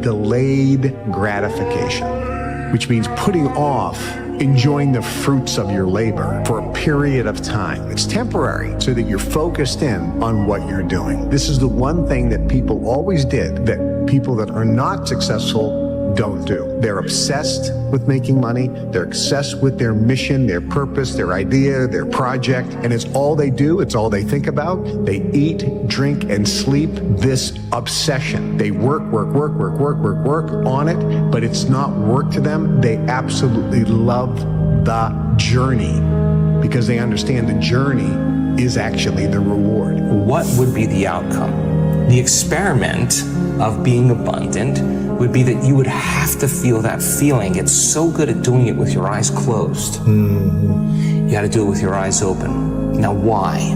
Delayed gratification, which means putting off enjoying the fruits of your labor for a period of time. It's temporary so that you're focused in on what you're doing. This is the one thing that people always did that people that are not successful don't do. They're obsessed with making money. They're obsessed with their mission, their purpose, their idea, their project, and it's all they do. It's all they think about. They eat, drink, and sleep this obsession. They work on it, but it's not work to them. They absolutely love the journey because they understand the journey is actually the reward. What would be the outcome? The experiment of being abundant would be that you would have to feel that feeling. It's so good at doing it with your eyes closed. You got to do it with your eyes open. Now, why?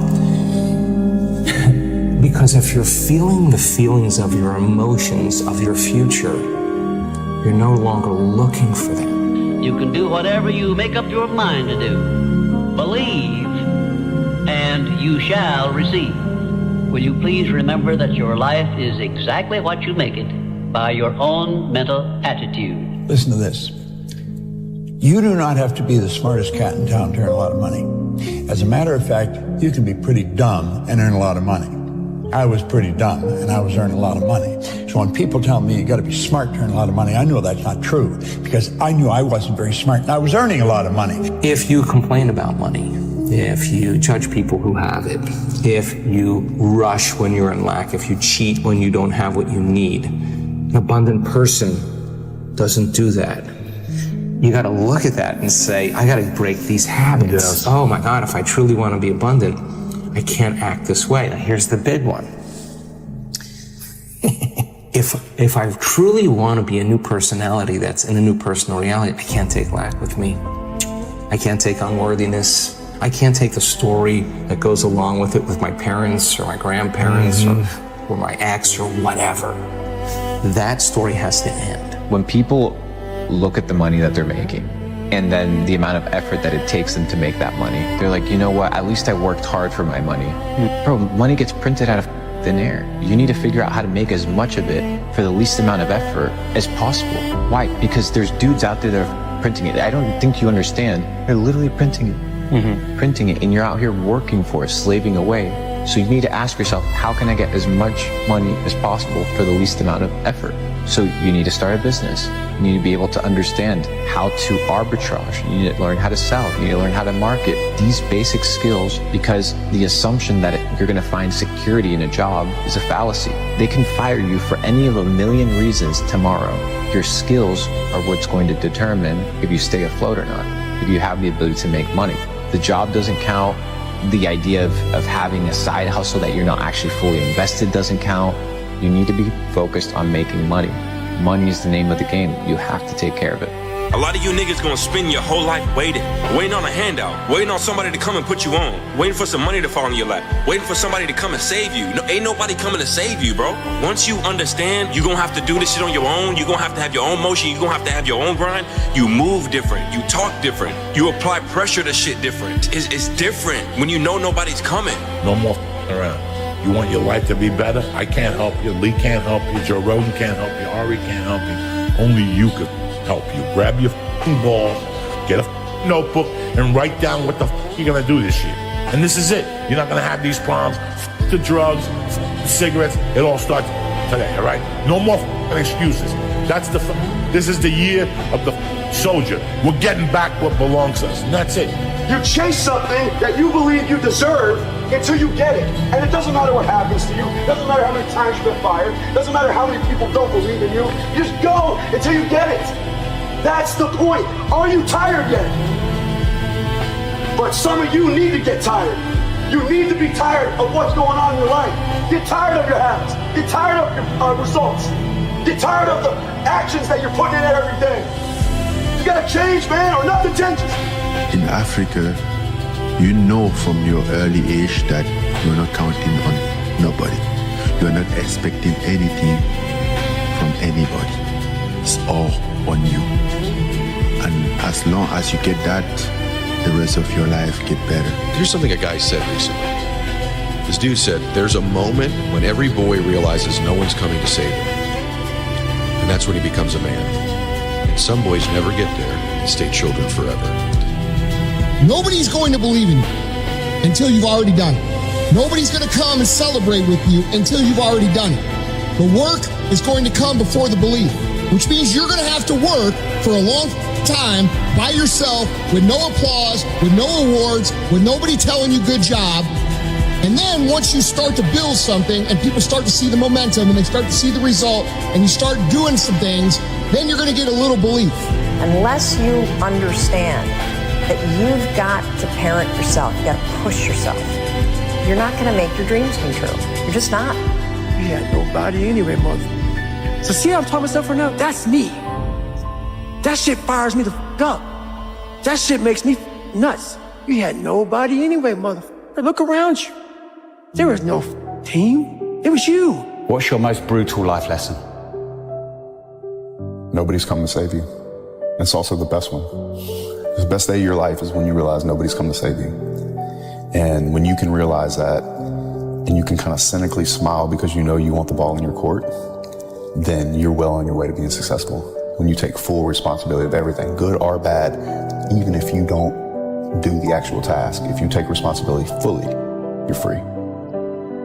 Because if you're feeling the feelings of your emotions, of your future, you're no longer looking for them. You can do whatever you make up your mind to do. Believe, and you shall receive. Will you please remember that your life is exactly what you make it by your own mental attitude. Listen to this. You do not have to be the smartest cat in town to earn a lot of money. As a matter of fact, you can be pretty dumb and earn a lot of money. I was pretty dumb and I was earning a lot of money. So when people tell me you got to be smart to earn a lot of money, I know that's not true because I knew I wasn't very smart and I was earning a lot of money. If you complain about money, if you judge people who have it, if you rush when you're in lack, if you cheat when you don't have what you need, an abundant person doesn't do that. You got to look at that and say, I got to break these habits. Yes. Oh my God, if I truly want to be abundant, I can't act this way. Now here's the big one. If I truly want to be a new personality that's in a new personal reality, I can't take lack with me. I can't take unworthiness. I can't take the story that goes along with it with my parents or my grandparents or my ex or whatever. That story has to end. When people look at the money that they're making and then the amount of effort that it takes them to make that money, they're like, you know what, at least I worked hard for my money. Bro, money gets printed out of thin air. You need to figure out how to make as much of it for the least amount of effort as possible. Why? Because there's dudes out there that are printing it. I don't think you understand. They're literally printing it. Printing it, and you're out here working for it, slaving away. So you need to ask yourself, how can I get as much money as possible for the least amount of effort? So you need to start a business. You need to be able to understand how to arbitrage. You need to learn how to sell. You need to learn how to market. These basic skills, because the assumption that you're going to find security in a job is a fallacy. They can fire you for any of a million reasons tomorrow. Your skills are what's going to determine if you stay afloat or not, if you have the ability to make money. The job doesn't count. The idea of having a side hustle that you're not actually fully invested doesn't count. You need to be focused on making money. Money is the name of the game. You have to take care of it. A lot of you niggas gonna spend your whole life waiting on a handout, waiting on somebody to come and put you on, waiting for some money to fall in your lap, waiting for somebody to come and save you. No, ain't nobody coming to save you, bro. Once you understand you're gonna have to do this shit on your own, you're gonna have to have your own motion, you're gonna have to have your own grind, you move different, you talk different, you apply pressure to shit different. It's different when you know nobody's coming. No more around. You want your life to be better? I can't help you. Lee can't help you. Joe Rogan can't help you. Ari can't help you. Only you can help you. Grab your balls, get a notebook, and write down what the you're gonna do this year. And this is it. You're not gonna have these problems. The drugs, the cigarettes. It all starts today. All right. No more excuses. This is the year of the soldier. We're getting back what belongs to us, and that's it. You chase something that you believe you deserve until you get it. And it doesn't matter what happens to you. It doesn't matter how many times you've been fired. It doesn't matter how many people don't believe in you. You just go until you get it. That's the point. Are you tired yet? But some of you need to get tired. You need to be tired of what's going on in your life. Get tired of your habits. Get tired of your results. Get tired of the actions that you're putting in every day. You gotta change, man, or nothing changes. In Africa, you know from your early age that you're not counting on nobody. You're not expecting anything from anybody. It's all on you. And as long as you get that, the rest of your life get better. Here's something a guy said recently. This dude said, there's a moment when every boy realizes no one's coming to save him. And that's when he becomes a man. And some boys never get there and stay children forever. Nobody's going to believe in you until you've already done it. Nobody's going to come and celebrate with you until you've already done it. The work is going to come before the belief, which means you're going to have to work for a long time by yourself with no applause, with no awards, with nobody telling you good job. And then once you start to build something and people start to see the momentum and they start to see the result and you start doing some things, then you're going to get a little belief. Unless you understand that you've got to parent yourself, you got to push yourself, you're not going to make your dreams come true. You're just not. You had nobody anyway, mother. So see how I'm talking myself right now? That's me. That shit fires me the f*** up. That shit makes me nuts. You had nobody anyway, motherfucker. Look around you. There was no team. It was you. What's your most brutal life lesson? Nobody's coming to save you. It's also the best one. The best day of your life is when you realize nobody's coming to save you. And when you can realize that, and you can kind of cynically smile because you know you want the ball in your court, then you're well on your way to being successful. When you take full responsibility of everything, good or bad, even if you don't do the actual task, if you take responsibility fully, you're free.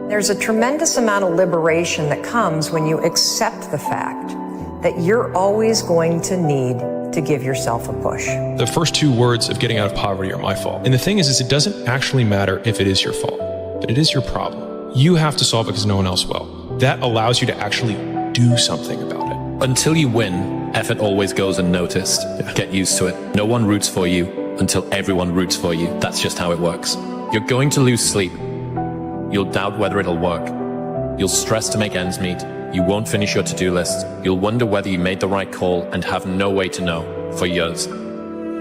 There's a tremendous amount of liberation that comes when you accept the fact that you're always going to need to give yourself a push. The first two words of getting out of poverty are my fault. And the thing is it doesn't actually matter if it is your fault, but it is your problem. You have to solve it because no one else will. That allows you to actually do something about it. Until you win, effort always goes unnoticed. Get used to it. No one roots for you until everyone roots for you. That's just how it works. You're going to lose sleep. You'll doubt whether it'll work. You'll stress to make ends meet. You won't finish your to-do list. You'll wonder whether you made the right call and have no way to know for years.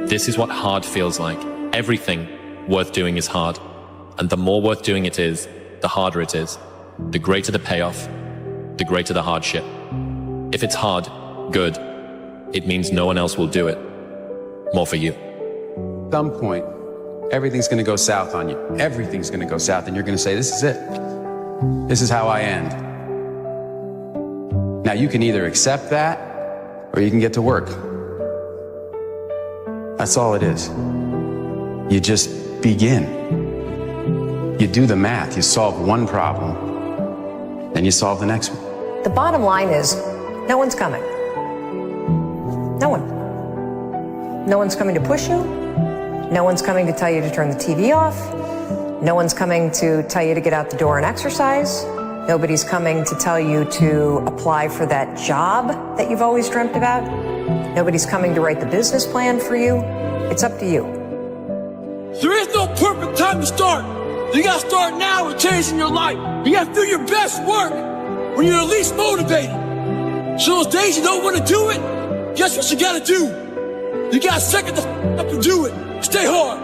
This is what hard feels like. Everything worth doing is hard. And the more worth doing it is, the harder it is. The greater the payoff, the greater the hardship. If it's hard, good. It means no one else will do it. More for you. At some point, everything's going to go south on you. Everything's going to go south, and you're going to say, this is it. This is how I end. Now, you can either accept that, or you can get to work. That's all it is. You just begin. You do the math. You solve one problem, then you solve the next one. The bottom line is, no one's coming. No one. No one's coming to push you. No one's coming to tell you to turn the TV off. No one's coming to tell you to get out the door and exercise. Nobody's coming to tell you to apply for that job that you've always dreamt about. Nobody's coming to write the business plan for you. It's up to you. There is no perfect time to start. You gotta start now with changing your life. You gotta do your best work when you're least motivated. So those days you don't want to do it, guess what you gotta do? You gotta suck it the up and do it. Stay hard.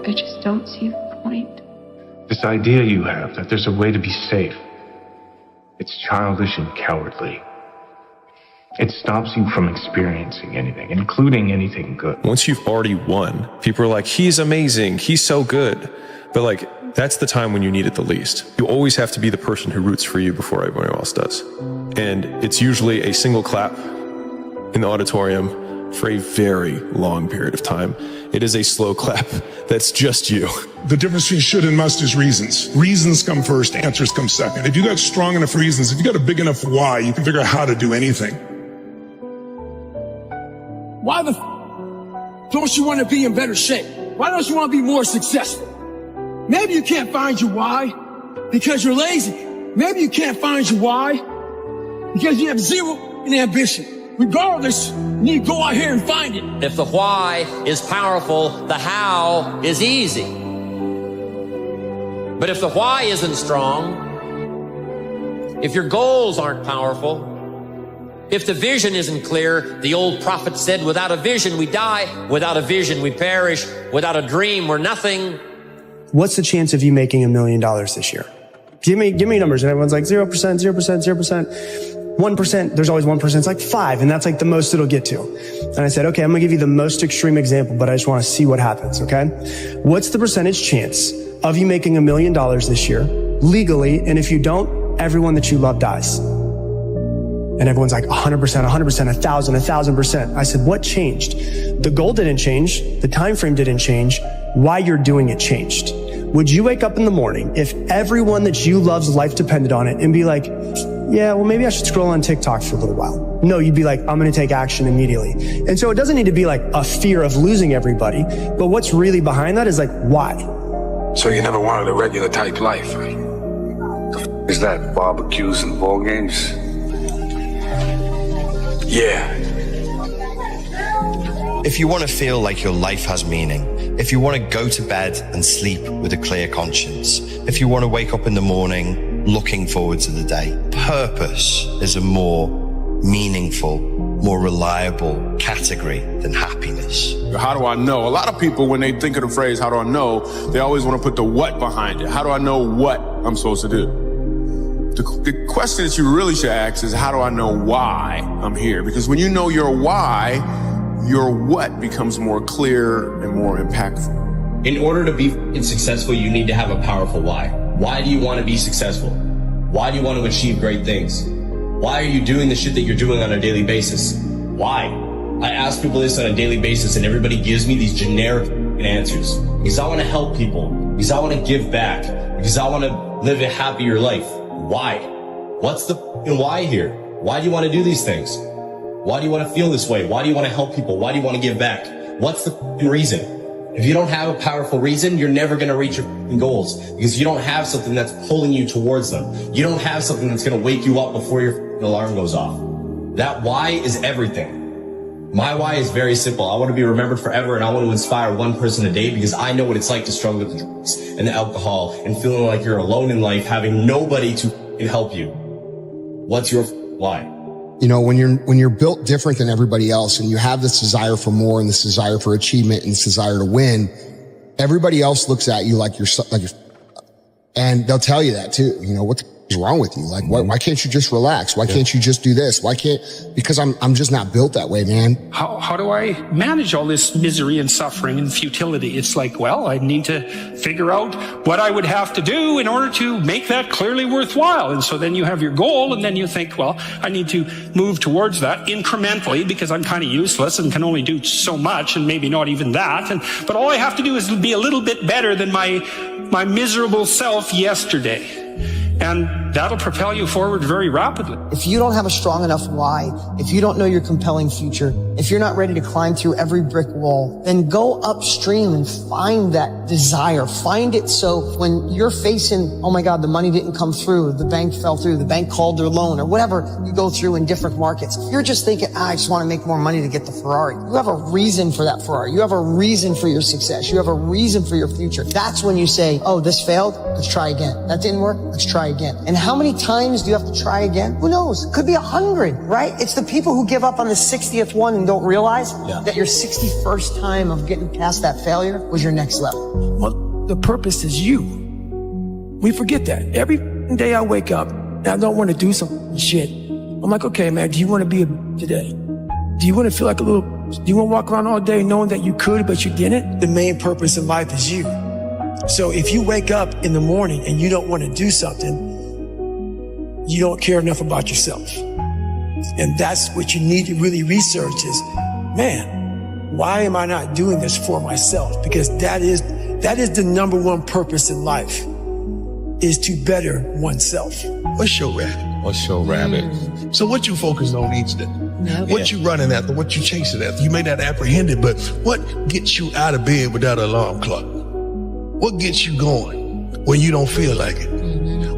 I just don't see the point. This idea you have that there's a way to be safe, it's childish and cowardly. It stops you from experiencing anything, including anything good. Once you've already won, people are like, he's amazing, he's so good. But like, that's the time when you need it the least. You always have to be the person who roots for you before everyone else does. And it's usually a single clap in the auditorium for a very long period of time. It is a slow clap that's just you. The difference between should and must is reasons. Reasons come first, answers come second. If you got strong enough reasons, if you got a big enough why, you can figure out how to do anything. Why the don't you want to be in better shape? Why don't you want to be more successful? Maybe you can't find your why because you're lazy. Maybe you can't find your why because you have zero in ambition. Regardless, you need to go out here and find it. If the why is powerful, the how is easy. But if the why isn't strong, if your goals aren't powerful, if the vision isn't clear, the old prophet said, without a vision we die, without a vision we perish, without a dream we're nothing. What's the chance of you making $1 million this year? Give me numbers. And everyone's like 0%, 0%, 0%, 1%. There's always 1%. It's like 5. And that's like the most it'll get to. And I said, okay, I'm going to give you the most extreme example, but I just want to see what happens. Okay. What's the percentage chance of you making $1 million this year legally? And if you don't, everyone that you love dies. And everyone's like 100%, 1,000%, 1,000%. I said, what changed? The goal didn't change. The time frame didn't change. Why you're doing it changed. Would you wake up in the morning if everyone that you love's life depended on it and be like, yeah, well, maybe I should scroll on TikTok for a little while? No, you'd be like, I'm going to take action immediately. And so it doesn't need to be like a fear of losing everybody, but what's really behind that is like, why? So you never wanted a regular type life, right? Is that barbecues and ball games? Yeah. If you want to feel like your life has meaning, if you want to go to bed and sleep with a clear conscience, if you want to wake up in the morning looking forward to the day, purpose is a more meaningful, more reliable category than happiness. How do I know? A lot of people, when they think of the phrase, how do I know, they always want to put the what behind it. How do I know what I'm supposed to do? The question that you really should ask is, how do I know why I'm here? Because when you know your why, your what becomes more clear and more impactful. In order to be successful, you need to have a powerful why. Why do you want to be successful? Why do you want to achieve great things? Why are you doing the shit that you're doing on a daily basis? Why? I ask people this on a daily basis and everybody gives me these generic answers. Because I want to help people. Because I want to give back. Because I want to live a happier life. Why? What's the why here? Why do you want to do these things? Why do you want to feel this way? Why do you want to help people? Why do you want to give back? What's the reason? If you don't have a powerful reason, you're never going to reach your goals because you don't have something that's pulling you towards them. You don't have something that's going to wake you up before your alarm goes off. That why is everything. My why is very simple. I want to be remembered forever and I want to inspire one person a day because I know what it's like to struggle with the drugs and the alcohol and feeling like you're alone in life, having nobody to help you. What's your why? You know, when you're built different than everybody else and you have this desire for more and this desire for achievement and this desire to win, everybody else looks at you like you're, and they'll tell you that too. You know, what's wrong with you? Like, why can't you just relax? Why can't you just do this? Because I'm just not built that way, man. How do I manage all this misery and suffering and futility? It's like, well, I need to figure out what I would have to do in order to make that clearly worthwhile. And so then you have your goal and then you think, well, I need to move towards that incrementally because I'm kind of useless and can only do so much and maybe not even that. But all I have to do is be a little bit better than my miserable self yesterday. And that'll propel you forward very rapidly. If you don't have a strong enough why, if you don't know your compelling future, if you're not ready to climb through every brick wall, then go upstream and find that desire. Find it so when you're facing, oh my God, the money didn't come through, the bank fell through, the bank called their loan, or whatever you go through in different markets. If you're just thinking, I just want to make more money to get the Ferrari. You have a reason for that Ferrari. You have a reason for your success. You have a reason for your future. That's when you say, oh, this failed. Let's try again. That didn't work. Let's try again. And how many times do you have to try again? Who knows? Could be 100, right? It's the people who give up on the 60th one and don't realize that your 61st time of getting past that failure was your next level. Well, the purpose is you. We forget that. Every day I wake up and I don't want to do some shit. I'm like, okay, man, do you want to be a today? Do you want to feel like a little, do you want to walk around all day knowing that you could, but you didn't? The main purpose in life is you. So if you wake up in the morning and you don't want to do something, you don't care enough about yourself. And that's what you need to really research is, man, why am I not doing this for myself? Because that is the number one purpose in life, is to better oneself. What's your rabbit? What's your rabbit? So what you focused on each day? What you running after, what you chasing after. You may not apprehend it, but what gets you out of bed without an alarm clock? What gets you going when you don't feel like it?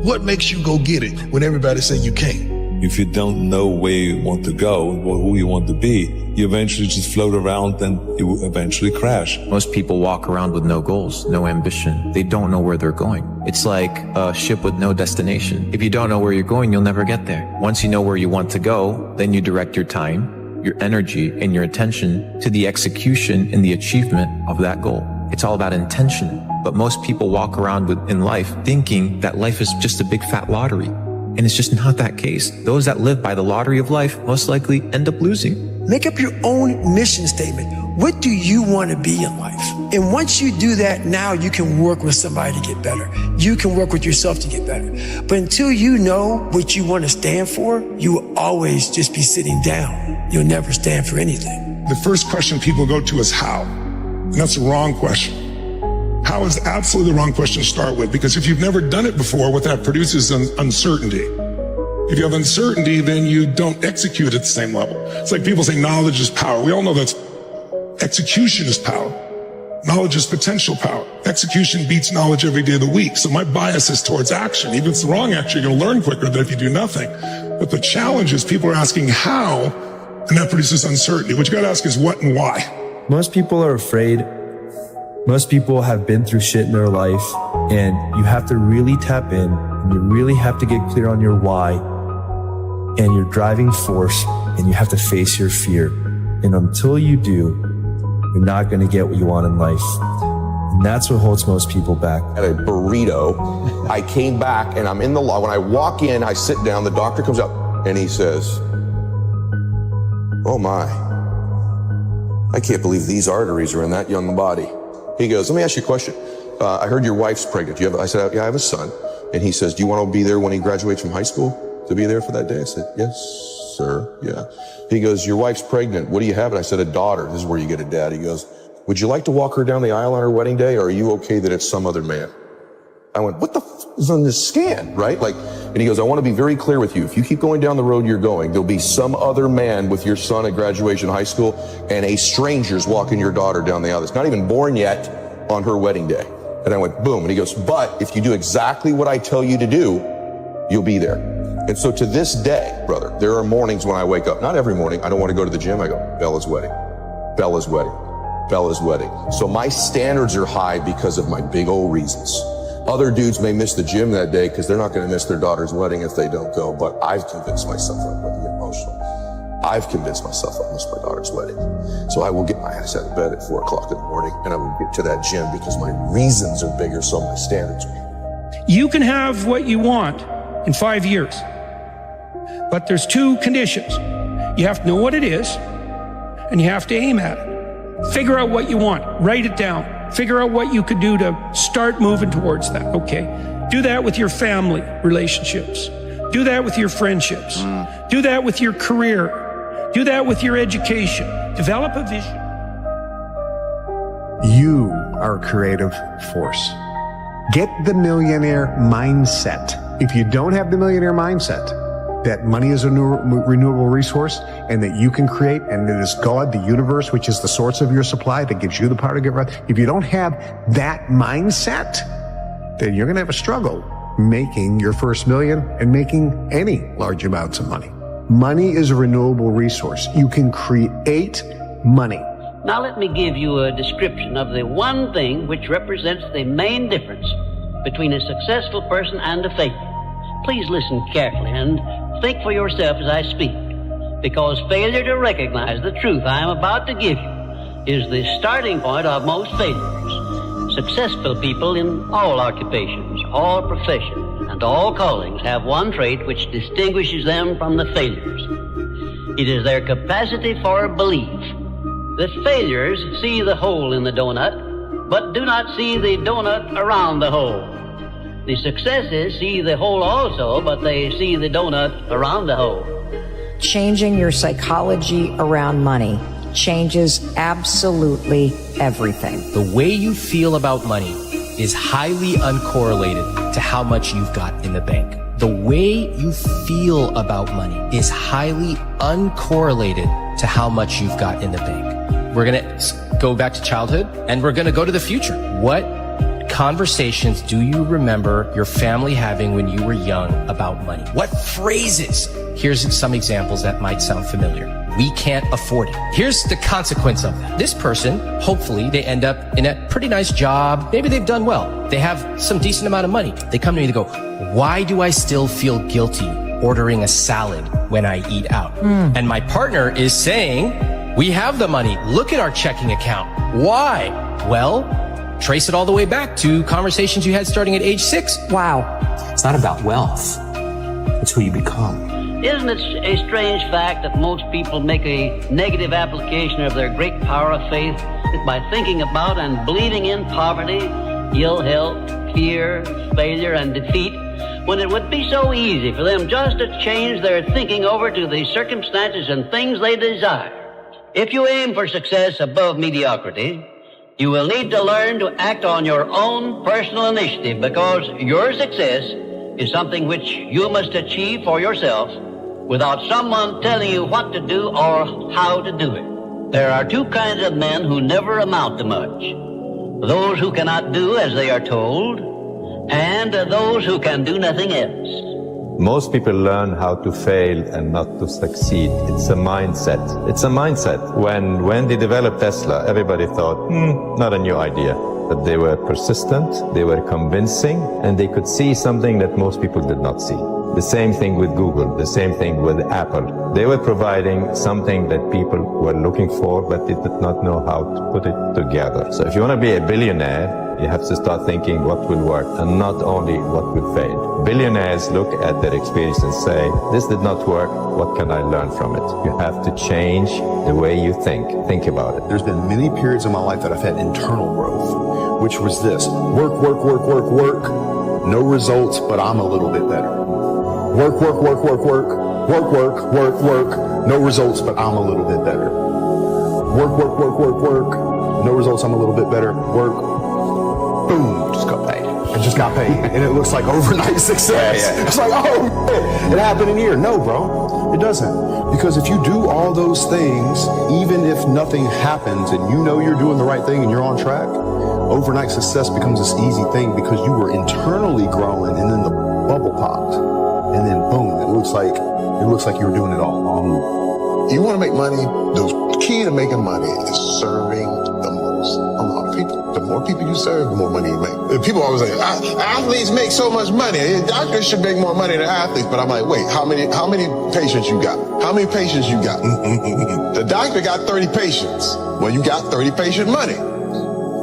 What makes you go get it when everybody say you can't? If you don't know where you want to go or who you want to be, you eventually just float around and you will eventually crash. Most people walk around with no goals, no ambition. They don't know where they're going. It's like a ship with no destination. If you don't know where you're going, you'll never get there. Once you know where you want to go, then you direct your time, your energy, and your attention to the execution and the achievement of that goal. It's all about intention. But most people walk around in life thinking that life is just a big fat lottery. And it's just not that case. Those that live by the lottery of life most likely end up losing. Make up your own mission statement. What do you want to be in life? And once you do that, now you can work with somebody to get better. You can work with yourself to get better. But until you know what you want to stand for, you will always just be sitting down. You'll never stand for anything. The first question people go to is how? And that's the wrong question. How is absolutely the wrong question to start with, because if you've never done it before, what that produces is uncertainty. If you have uncertainty, then you don't execute at the same level. It's like people say knowledge is power. We all know that execution is power. Knowledge is potential power. Execution beats knowledge every day of the week. So my bias is towards action. Even if it's the wrong action, you're going to learn quicker than if you do nothing. But the challenge is people are asking how, and that produces uncertainty. What you got to ask is what and why. Most people are afraid. Most people have been through shit in their life, and you have to really tap in, and you really have to get clear on your why and your driving force, and you have to face your fear. And until you do, you're not going to get what you want in life. And that's what holds most people back. At a burrito, I came back and I'm in the when I walk in, I sit down, the doctor comes up and he says, "Oh my, I can't believe these arteries are in that young body." He goes, "Let me ask you a question. I heard your wife's pregnant. I said, "Yeah, I have a son." And he says, "Do you want to be there when he graduates from high school? To be there for that day?" I said, "Yes, sir. Yeah." He goes, "Your wife's pregnant. What do you have?" And I said, "A daughter." This is where you get a dad. He goes, "Would you like to walk her down the aisle on her wedding day, or are you okay that it's some other man?" I went, "What the f is on this scan?" Right? And he goes, "I want to be very clear with you. If you keep going down the road you're going, there'll be some other man with your son at graduation high school, and a stranger's walking your daughter down the aisle that's not even born yet on her wedding day." And I went, boom. And he goes, "But if you do exactly what I tell you to do, you'll be there." And so to this day, brother, there are mornings when I wake up, not every morning, I don't want to go to the gym. I go, Bella's wedding, Bella's wedding, Bella's wedding. So my standards are high because of my big old reasons. Other dudes may miss the gym that day because they're not going to miss their daughter's wedding if they don't go. But I've convinced myself I'm going to get emotional. I've convinced myself I'll miss my daughter's wedding. So I will get my ass out of bed at 4 o'clock in the morning and I will get to that gym because my reasons are bigger, so my standards are. You can have what you want in 5 years. But there's 2 conditions. You have to know what it is, and you have to aim at it. Figure out what you want. Write it down. Figure out what you could do to start moving towards that, okay? Do that with your family relationships. Do that with your friendships. Do that with your career. Do that with your education. Develop a vision. You are a creative force. Get the millionaire mindset. If you don't have the millionaire mindset, that money is a renewable resource and that you can create, and it is God, the universe, which is the source of your supply that gives you the power to get right. If you don't have that mindset, then you're going to have a struggle making your first million and making any large amounts of money. Money is a renewable resource. You can create money. Now let me give you a description of the one thing which represents the main difference between a successful person and a failure. Please listen carefully and think for yourself as I speak, because failure to recognize the truth I am about to give you is the starting point of most failures. Successful people in all occupations, all professions, and all callings have one trait which distinguishes them from the failures. It is their capacity for belief. The failures see the hole in the donut, but do not see the donut around the hole. The successes see the hole also, but they see the donut around the hole. Changing your psychology around money changes absolutely everything. The way you feel about money is highly uncorrelated to how much you've got in the bank. The way you feel about money is highly uncorrelated to how much you've got in the bank. We're going to go back to childhood and we're going to go to the future. What conversations do you remember your family having when you were young about money? What phrases? Here's some examples that might sound familiar. We can't afford it. Here's the consequence of that. This person, hopefully, they end up in a pretty nice job. Maybe they've done well. They have some decent amount of money. They come to me and they go, why do I still feel guilty ordering a salad when I eat out? And my partner is saying, we have the money. Look at our checking account. Why? Well, trace it all the way back to conversations you had starting at age 6. Wow. It's not about wealth. It's who you become. Isn't it a strange fact that most people make a negative application of their great power of faith by thinking about and believing in poverty, ill health, fear, failure, and defeat, when it would be so easy for them just to change their thinking over to the circumstances and things they desire? If you aim for success above mediocrity, you will need to learn to act on your own personal initiative, because your success is something which you must achieve for yourself without someone telling you what to do or how to do it. There are two kinds of men who never amount to much: those who cannot do as they are told, and those who can do nothing else. Most people learn how to fail and not to succeed. It's a mindset. It's a mindset. When they developed Tesla, everybody thought, not a new idea. But they were persistent, they were convincing, and they could see something that most people did not see. The same thing with Google, the same thing with Apple. They were providing something that people were looking for, but they did not know how to put it together. So if you want to be a billionaire, you have to start thinking what will work and not only what will fail. Billionaires look at their experience and say, this did not work, what can I learn from it? You have to change the way you think. Think about it. There's been many periods in my life that I've had internal growth, which was this: work, work, work, work, work, no results, but I'm a little bit better. Work, work, work, work, work, work, work, work, work, no results, but I'm a little bit better. Work, work, work, work, work, no results, I'm a little bit better. Work, boom, just got paid. I just got paid. And it looks like overnight success. Yeah. It's like, oh, man, it happened in a year. No, bro, it doesn't. Because if you do all those things, even if nothing happens and you know you're doing the right thing and you're on track, overnight success becomes this easy thing because you were internally growing and then the bubble popped. And then boom, it looks like you were doing it all wrong. You want to make money, the key to making money is serving the most amount of people. The more people you serve, the more money you make. People always say, athletes make so much money. Doctors should make more money than athletes. But I'm like, wait, how many patients you got? How many patients you got? The doctor got 30 patients. Well, you got 30 patient money.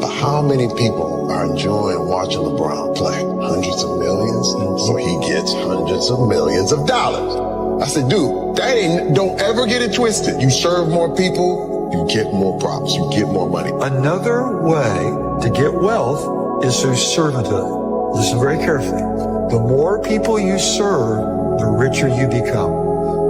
But how many people are enjoying watching LeBron play? Hundreds of millions? So he gets hundreds of millions of dollars. I said, dude, don't ever get it twisted. You serve more people, you get more props, you get more money. Another way to get wealth is through servanthood. Listen very carefully. The more people you serve, the richer you become.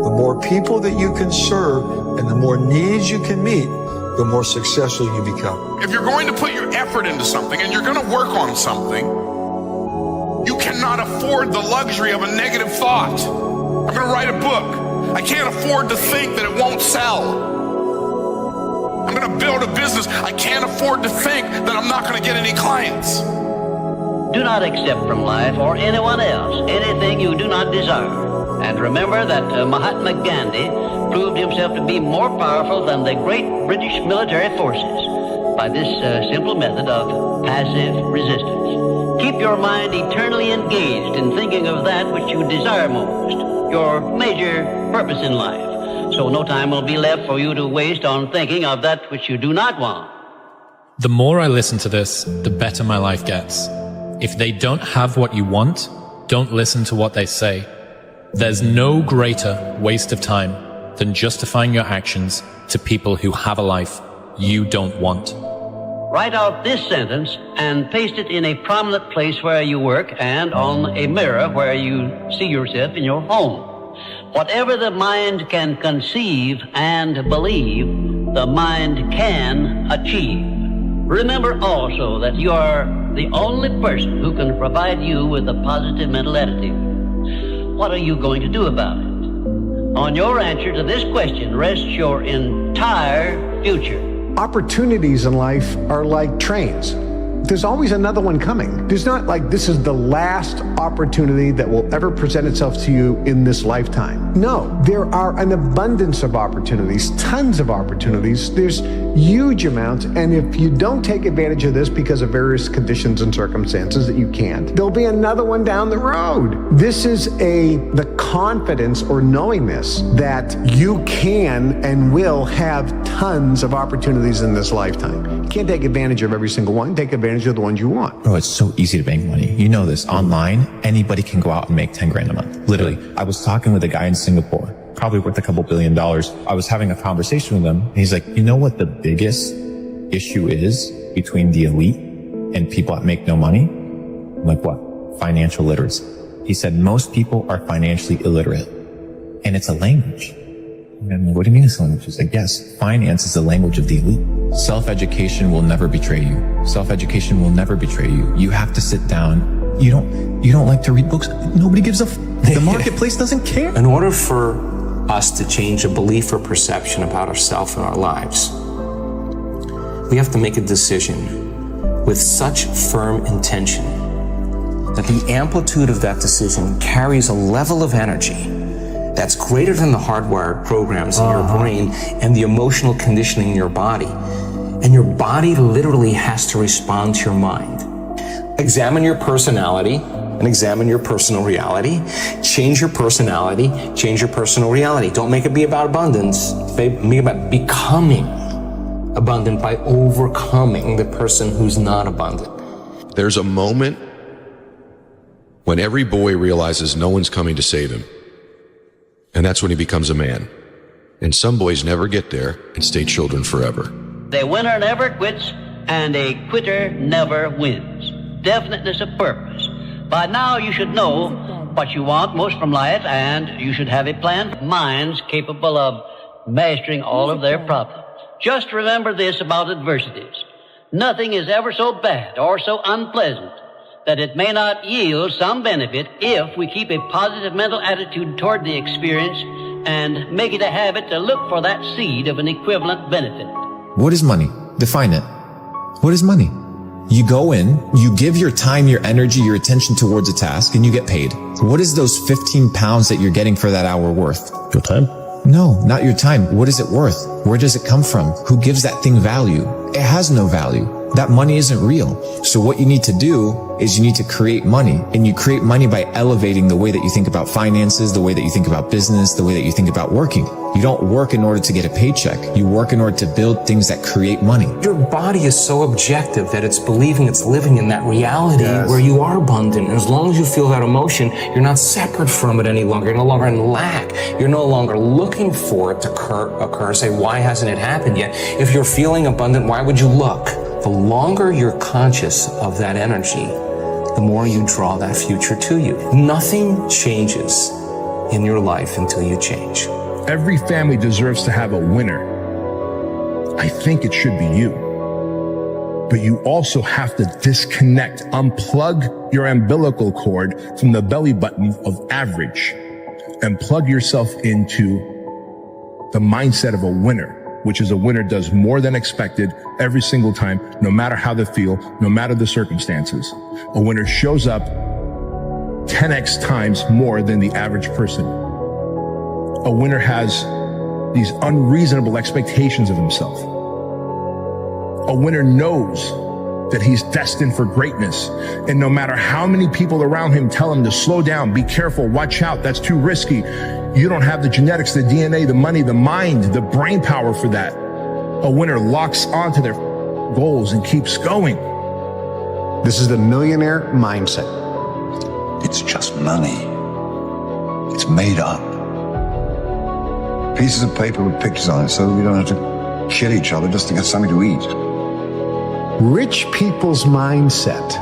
The more people that you can serve and the more needs you can meet, the more successful you become. If you're going to put your effort into something and you're going to work on something, you cannot afford the luxury of a negative thought. I'm going to write a book. I can't afford to think that it won't sell. I'm going to build a business. I can't afford to think that I'm not going to get any clients. Do not accept from life or anyone else anything you do not desire. And remember that Mahatma Gandhi proved himself to be more powerful than the great British military forces by this simple method of passive resistance. Keep your mind eternally engaged in thinking of that which you desire most, your major purpose in life, so no time will be left for you to waste on thinking of that which you do not want. The more I listen to this, the better my life gets. If they don't have what you want, don't listen to what they say. There's no greater waste of time than justifying your actions to people who have a life you don't want. Write out this sentence and paste it in a prominent place where you work and on a mirror where you see yourself in your home. Whatever the mind can conceive and believe, the mind can achieve. Remember also that you are the only person who can provide you with a positive mental attitude. what are you going to do about it? On your answer to this question rests your entire future. Opportunities in life are like trains. There's always another one coming. There's not like this is the last opportunity that will ever present itself to you in this lifetime. No, there are an abundance of opportunities, tons of opportunities. There's huge amounts. And if you don't take advantage of this because of various conditions and circumstances that you can't, there'll be another one down the road. This is the confidence or knowingness that you can and will have tons of opportunities in this lifetime. You can't take advantage of every single one. Take advantage of the ones you want. Bro, it's so easy to make money. You know this. Online, anybody can go out and make 10 grand a month. Literally. I was talking with a guy in Singapore, probably worth a couple $1 billion. I was having a conversation with him. And he's like, you know what the biggest issue is between the elite and people that make no money? I'm like, what? Financial literacy. He said, most people are financially illiterate. And it's a language. And what do you mean it's a language? He's like, yes, finance is the language of the elite. Self-education will never betray you. Self-education will never betray you. You have to sit down. You don't like to read books. Nobody gives a the marketplace doesn't care. In order for us to change a belief or perception about ourselves and our lives, we have to make a decision with such firm intention that the amplitude of that decision carries a level of energy that's greater than the hardwired programs in your brain and the emotional conditioning in your body. And your body literally has to respond to your mind. Examine your personality and examine your personal reality. Change your personality, change your personal reality. Don't make it be about abundance. Make it about becoming abundant by overcoming the person who's not abundant. There's a moment when every boy realizes no one's coming to save him. And that's when he becomes a man. And some boys never get there and stay children forever. The winner never quits, and a quitter never wins. Definiteness of purpose. By now you should know what you want most from life, and you should have a plan for minds capable of mastering all of their problems. Just remember this about adversities. Nothing is ever so bad or so unpleasant that it may not yield some benefit if we keep a positive mental attitude toward the experience and make it a habit to look for that seed of an equivalent benefit. What is money? Define it. What is money? You go in, you give your time, your energy, your attention towards a task, and you get paid. What is those 15 pounds that you're getting for that hour worth? Your time? No, not your time. What is it worth? Where does it come from? Who gives that thing value? It has no value. That money isn't real. So what you need to do is you need to create money, and you create money by elevating the way that you think about finances, the way that you think about business, the way that you think about working. You don't work in order to get a paycheck. You work in order to build things that create money. Your body is so objective that it's believing it's living in that reality where you are abundant. And as long as you feel that emotion, you're not separate from it any longer. You're no longer in lack. You're no longer looking for it to occur. Say, why hasn't it happened yet? If you're feeling abundant, why would you look? The longer you're conscious of that energy, the more you draw that future to you. Nothing changes in your life until you change. Every family deserves to have a winner. I think it should be you. But you also have to disconnect, unplug your umbilical cord from the belly button of average and plug yourself into the mindset of a winner, which is a winner does more than expected every single time, no matter how they feel, no matter the circumstances. A winner shows up 10x times more than the average person. A winner has these unreasonable expectations of himself. A winner knows that he's destined for greatness. And no matter how many people around him tell him to slow down, be careful, watch out, that's too risky. You don't have the genetics, the DNA, the money, the mind, the brain power for that. A winner locks onto their goals and keeps going. This is the millionaire mindset. It's just money. It's made up. Pieces of paper with pictures on it so we don't have to kill each other just to get something to eat. Rich people's mindset,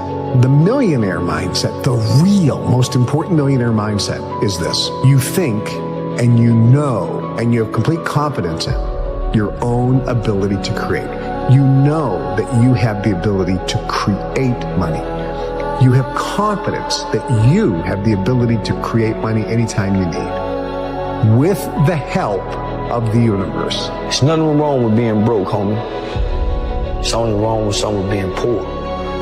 the millionaire mindset, the real, most important millionaire mindset is this. You think and you know and you have complete confidence in your own ability to create. You know that you have the ability to create money. you have confidence that you have the ability to create money anytime you need with the help of the universe. There's nothing wrong with being broke, homie. It's only wrong with someone being poor,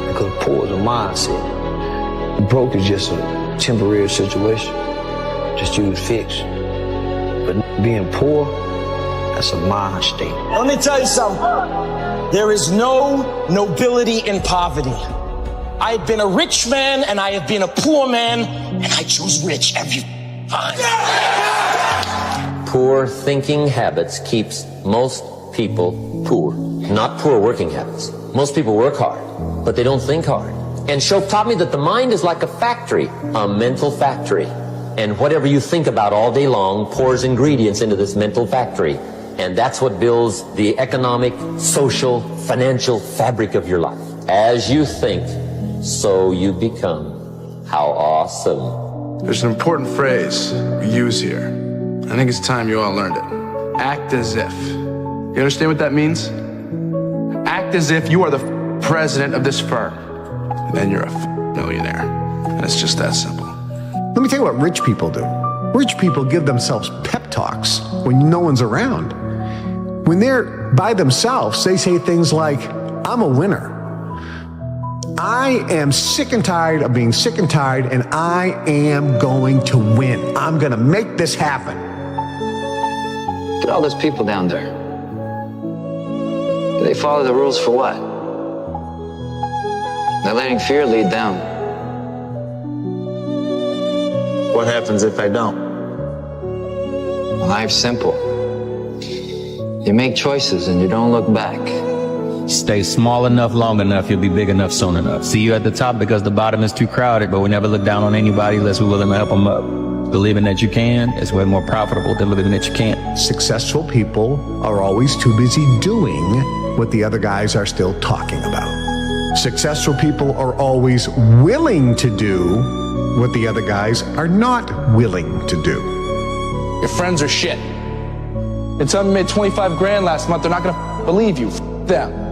because poor is a mindset. Broke is just a temporary situation, just use fix. But being poor, that's a mind state. Let me tell you something. There is no nobility in poverty. I have been a rich man and I have been a poor man, and I choose rich every time. Poor thinking habits keeps most people poor. Not poor working habits. Most people work hard, but they don't think hard. And Shope taught me that the mind is like a factory, a mental factory. And whatever you think about all day long pours ingredients into this mental factory. And that's what builds the economic, social, financial fabric of your life. As you think, so you become. How awesome. There's an important phrase we use here. I think it's time you all learned it. Act as if. You understand what that means? Act as if you are the president of this firm. And then you're a millionaire. And it's just that simple. Let me tell you what rich people do. Rich people give themselves pep talks when no one's around. When they're by themselves, they say things like, I'm a winner. I am sick and tired of being sick and tired, and I am going to win. I'm going to make this happen. Look at all those people down there. They follow the rules for what? They're letting fear lead them. What happens if I don't? Life's simple. You make choices and you don't look back. Stay small enough, long enough, you'll be big enough soon enough. See you at the top because the bottom is too crowded, but we never look down on anybody unless we're willing to help them up. Believing that you can is way more profitable than believing that you can't. Successful people are always too busy doing what the other guys are still talking about. Successful people are always willing to do what the other guys are not willing to do. Your friends are shit. They tell me you made 25 grand last month. They're not gonna believe you. F them.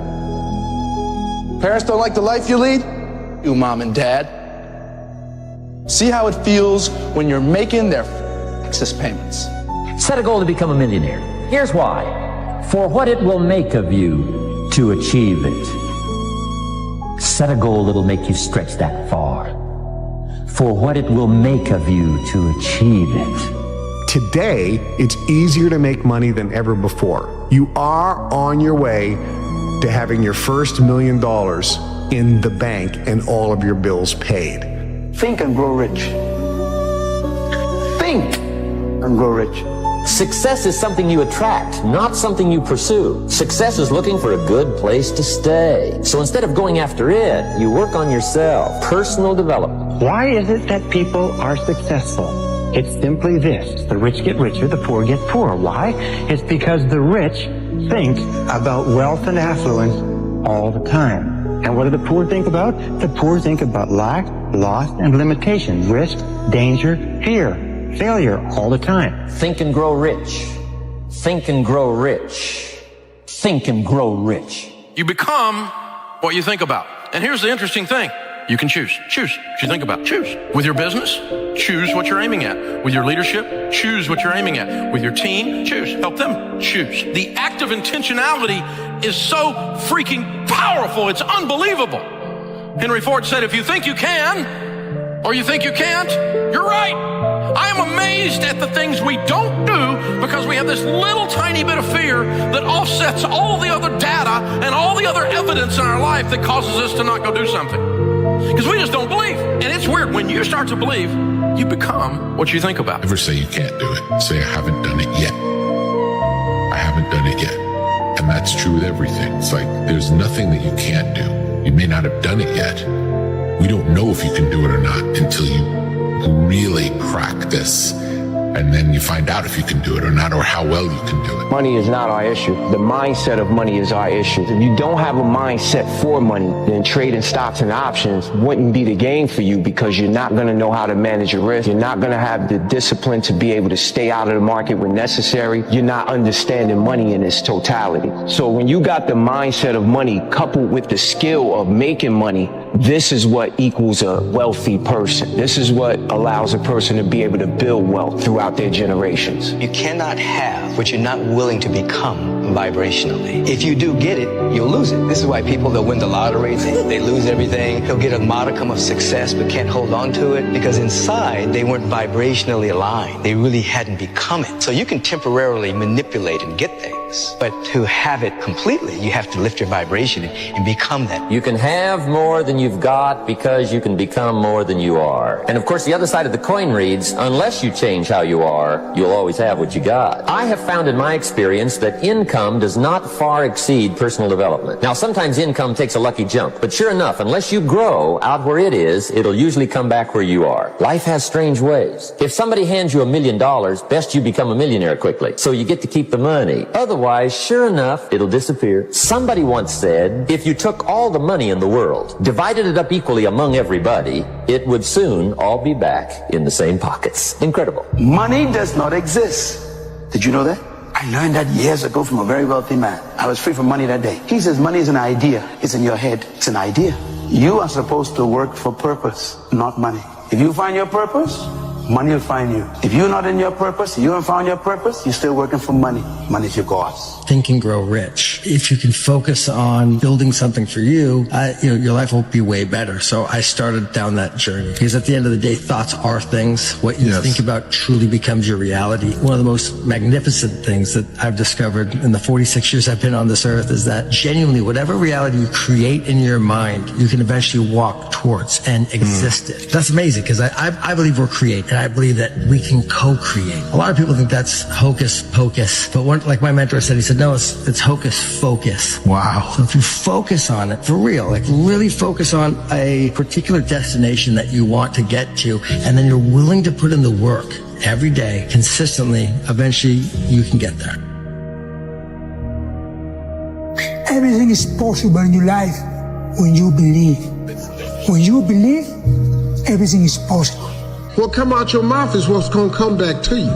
Parents don't like the life you lead? You, mom and dad. See how it feels when you're making their excess payments. Set a goal to become a millionaire. Here's why. For what it will make of you to achieve it. Set a goal that'll make you stretch that far. For what it will make of you to achieve it. Today, it's easier to make money than ever before. You are on your way to having your first $1 million in the bank and all of your bills paid. Think and grow rich. Think and grow rich. Success is something you attract, not something you pursue. Success is looking for a good place to stay. So instead of going after it, you work on yourself. Personal development. Why is it that people are successful? It's simply this. The rich get richer, the poor get poorer. Why? It's because the rich think about wealth and affluence all the time. And what do the poor think about? The poor think about lack, loss, and limitation, risk, danger, fear, failure all the time. Think and grow rich. Think and grow rich. Think and grow rich. You become what you think about. And here's the interesting thing. You can choose. Choose what you think about. Choose. With your business, choose what you're aiming at. With your leadership, choose what you're aiming at. With your team, choose. Help them choose. The act of intentionality is so freaking powerful. It's unbelievable. Henry Ford said, if you think you can, or you think you can't, you're right. I am amazed at the things we don't do because we have this little tiny bit of fear that offsets all the other data and all the other evidence in our life that causes us to not go do something. Because we just don't believe. And it's weird. When you start to believe, you become what you think about. Never say you can't do it. Say, I haven't done it yet. I haven't done it yet. And that's true with everything. It's like, there's nothing that you can't do. You may not have done it yet. We don't know if you can do it or not until you really practice. And then you find out if you can do it or not, or how well you can do it. Money is not our issue. The mindset of money is our issue. If you don't have a mindset for money, then trading stocks and options wouldn't be the game for you because you're not going to know how to manage your risk. You're not going to have the discipline to be able to stay out of the market when necessary. You're not understanding money in its totality. So when you got the mindset of money coupled with the skill of making money, This is what equals a wealthy person. This is what allows a person to be able to build wealth throughout their generations. You cannot have what you're not willing to become vibrationally. If you do get it, you'll lose it. This is why people that win the lottery, they lose everything. They'll get a modicum of success but can't hold on to it because inside they weren't vibrationally aligned. They really hadn't become it. So you can temporarily manipulate and get things, but to have it completely, you have to lift your vibration and become that. You can have more than you've got because you can become more than you are. And of course, the other side of the coin reads, unless you change how you are, you'll always have what you got. I have found in my experience that income does not far exceed personal development. Now, sometimes income takes a lucky jump, but sure enough, unless you grow out where it is, it'll usually come back where you are. Life has strange ways. If somebody hands you $1 million, best you become a millionaire quickly, so you get to keep the money. Otherwise, sure enough, it'll disappear. Somebody once said, if you took all the money in the world, divided it up equally among everybody, it would soon all be back in the same pockets. Incredible. Money does not exist. Did you know that? I learned that years ago from a very wealthy man. I was free from money that day. He says money is an idea. It's in your head. It's an idea. You are supposed to work for purpose, not money. If you find your purpose, money will find you. If you're not in your purpose, you haven't found your purpose, you're still working for money. Money's your gods. Think and grow rich. If you can focus on building something for you, your life will be way better. So I started down that journey because at the end of the day, thoughts are things. What you think about truly becomes your reality. One of the most magnificent things that I've discovered in the 46 years I've been on this earth is that genuinely whatever reality you create in your mind, you can eventually walk towards and exist it. That's amazing because I believe we're created. And I believe that we can co-create. A lot of people think that's hocus pocus, but like my mentor said, he said, no, it's hocus focus. Wow. So if you focus on it for real, like really focus on a particular destination that you want to get to, and then you're willing to put in the work every day, consistently, eventually you can get there. Everything is possible in your life when you believe. When you believe, everything is possible. What come out your mouth is what's gonna come back to you.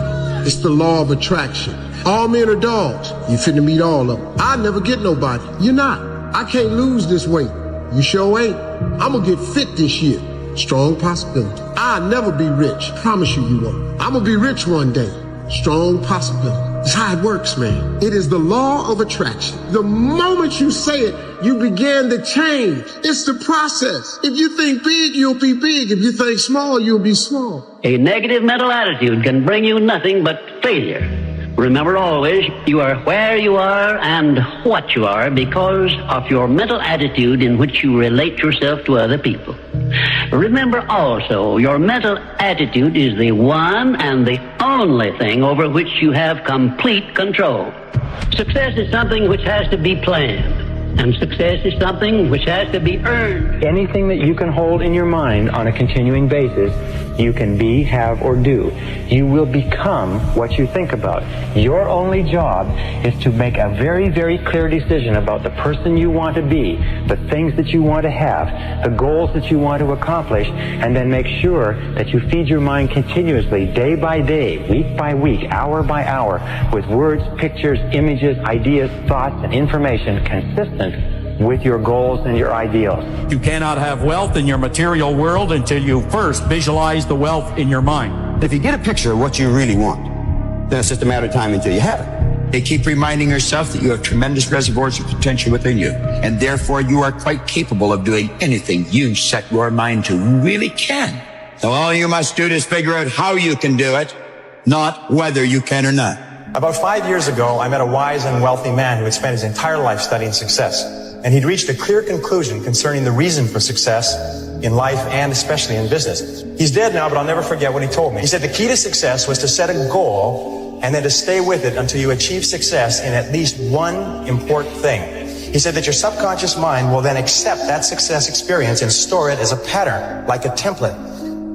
It's the law of attraction. All men are dogs. You finna meet all of them. I never get nobody. You're not. I can't lose this weight. You sure ain't. I'm gonna get fit this year. Strong possibility. I'll never be rich. Promise you won't. I'm gonna be rich one day. Strong possibility. It's how it works, man. It is the law of attraction. The moment you say it, you begin to change. It's the process. If you think big, you'll be big. If you think small, you'll be small. A negative mental attitude can bring you nothing but failure. Remember always, you are where you are and what you are because of your mental attitude in which you relate yourself to other people. Remember also, your mental attitude is the one and the only thing over which you have complete control. Success is something which has to be planned, and success is something which has to be earned. Anything that you can hold in your mind on a continuing basis, you can be, have, or do. You will become what you think about. Your only job is to make a very, very clear decision about the person you want to be, the things that you want to have, the goals that you want to accomplish, and then make sure that you feed your mind continuously, day by day, week by week, hour by hour, with words, pictures, images, ideas, thoughts, and information consistent with your goals and your ideals. You cannot have wealth in your material world until you first visualize the wealth in your mind. If you get a picture of what you really want, then it's just a matter of time until you have it. They keep reminding yourself that you have tremendous reservoirs of potential within you, and therefore you are quite capable of doing anything you set your mind to. You really can. So all you must do is figure out how you can do it, not whether you can or not. About 5 years ago, I met a wise and wealthy man who had spent his entire life studying success. And he'd reached a clear conclusion concerning the reason for success in life and especially in business. He's dead now, but I'll never forget what he told me. He said the key to success was to set a goal and then to stay with it until you achieve success in at least one important thing. He said that your subconscious mind will then accept that success experience and store it as a pattern, like a template.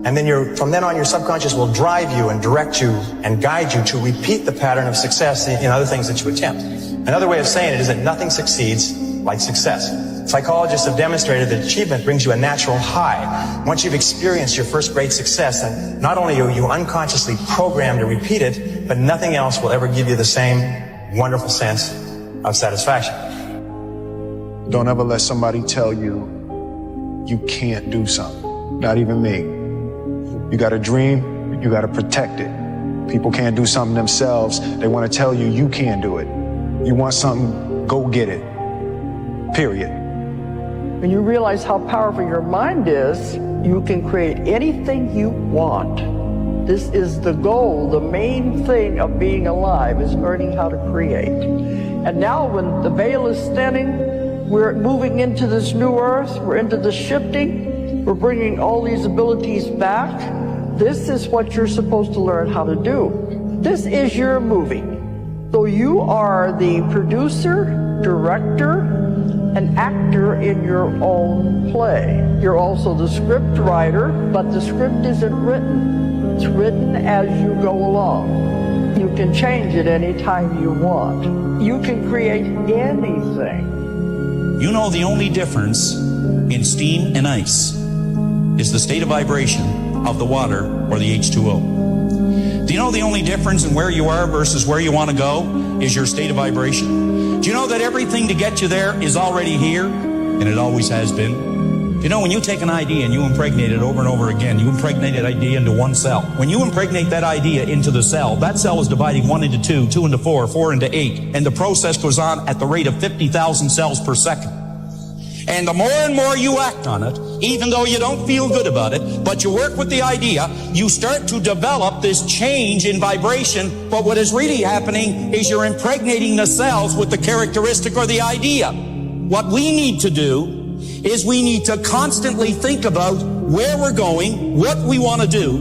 And then from then on, your subconscious will drive you and direct you and guide you to repeat the pattern of success in other things that you attempt. Another way of saying it is that nothing succeeds like success. Psychologists have demonstrated that achievement brings you a natural high. Once you've experienced your first great success, then not only are you unconsciously programmed to repeat it, but nothing else will ever give you the same wonderful sense of satisfaction. Don't ever let somebody tell you you can't do something. Not even me. You got a dream, you got to protect it. People can't do something themselves. They want to tell you you can't do it. You want something, go get it. Period. When you realize how powerful your mind is, you can create anything you want. This is the goal, the main thing of being alive is learning how to create. And now when the veil is thinning, we're moving into this new earth, we're into the shifting, we're bringing all these abilities back. This is what you're supposed to learn how to do. This is your movie. So you are the producer, director, and actor in your own play. You're also the script writer, but the script isn't written. It's written as you go along. You can change it any time you want. You can create anything. You know the only difference in steam and ice is the state of vibration of the water or the H2O. Do you know the only difference in where you are versus where you want to go is your state of vibration? Do you know that everything to get you there is already here and it always has been? You know, when you take an idea and you impregnate it over and over again, you impregnate that idea into one cell. When you impregnate that idea into the cell, that cell is dividing 1 into 2, 2 into 4, 4 into 8, and the process goes on at the rate of 50,000 cells per second. And the more and more you act on it, even though you don't feel good about it, but you work with the idea, you start to develop this change in vibration. But what is really happening is you're impregnating the cells with the characteristic or the idea. What we need to do is we need to constantly think about where we're going, what we want to do,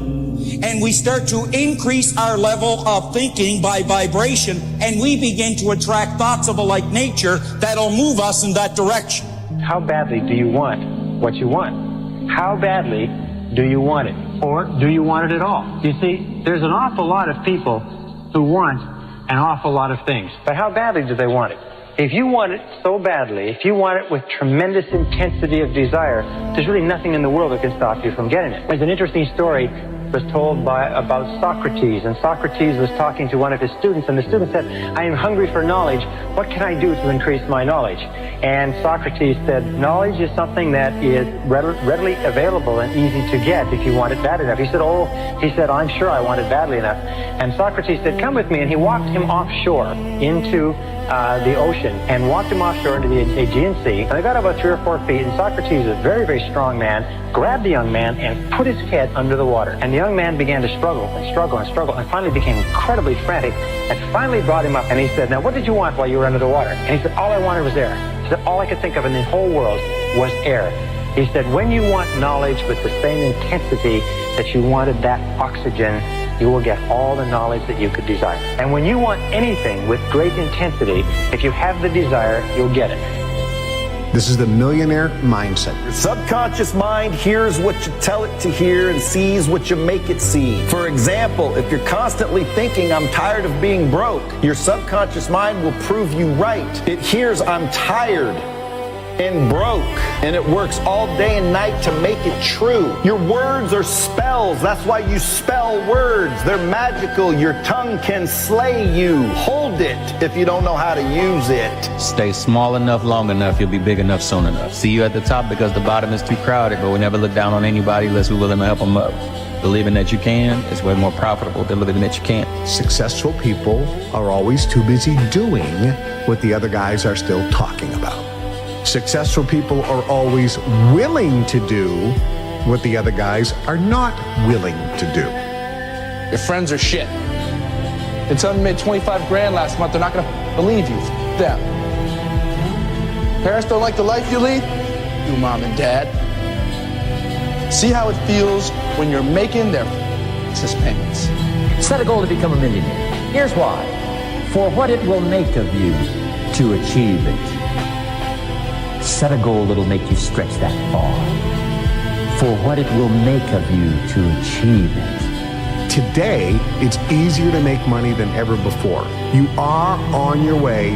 and we start to increase our level of thinking by vibration, and we begin to attract thoughts of a like nature that'll move us in that direction. How badly do you want what you want? How badly do you want it? Or do you want it at all? You see, there's an awful lot of people who want an awful lot of things. But how badly do they want it? If you want it so badly, if you want it with tremendous intensity of desire, there's really nothing in the world that can stop you from getting it. There's an interesting story was told about Socrates, and Socrates was talking to one of his students, and the student said, I am hungry for knowledge. What can I do to increase my knowledge? And Socrates said, knowledge is something that is readily available and easy to get if you want it bad enough. He said, I'm sure I want it badly enough. And Socrates said, come with me, and he walked him offshore into the ocean and walked him offshore into the Aegean Sea. And they got about 3 or 4 feet, and Socrates, a very, very strong man, grabbed the young man and put his head under the water. And the young man began to struggle and struggle and struggle, and finally became incredibly frantic, and finally brought him up. And he said, now what did you want while you were under the water? And he said, all I wanted was air. He said, all I could think of in the whole world was air. He said, when you want knowledge with the same intensity that you wanted that oxygen, you will get all the knowledge that you could desire. And when you want anything with great intensity, if you have the desire, you'll get it. This is the millionaire mindset. Your subconscious mind hears what you tell it to hear and sees what you make it see. For example, if you're constantly thinking, I'm tired of being broke, your subconscious mind will prove you right. It hears, I'm tired and broke, and it works all day and night to make it true. Your words are spells. That's why you spell words. They're magical. Your tongue can slay you. Hold it if you don't know how to use it. Stay small enough, long enough, you'll be big enough soon enough. See you at the top because the bottom is too crowded, but we never look down on anybody unless we're willing to help them up. Believing that you can is way more profitable than believing that you can't. Successful people are always too busy doing what the other guys are still talking about. Successful people are always willing to do what the other guys are not willing to do. Your friends are shit. They tell me you made 25 grand last month. They're not going to believe you. Them. Parents don't like the life you lead? You, mom and dad. See how it feels when you're making their excess payments. Set a goal to become a millionaire. Here's why. For what it will make of you to achieve it. Set a goal that'll make you stretch that far. For what it will make of you to achieve it. Today, it's easier to make money than ever before. You are on your way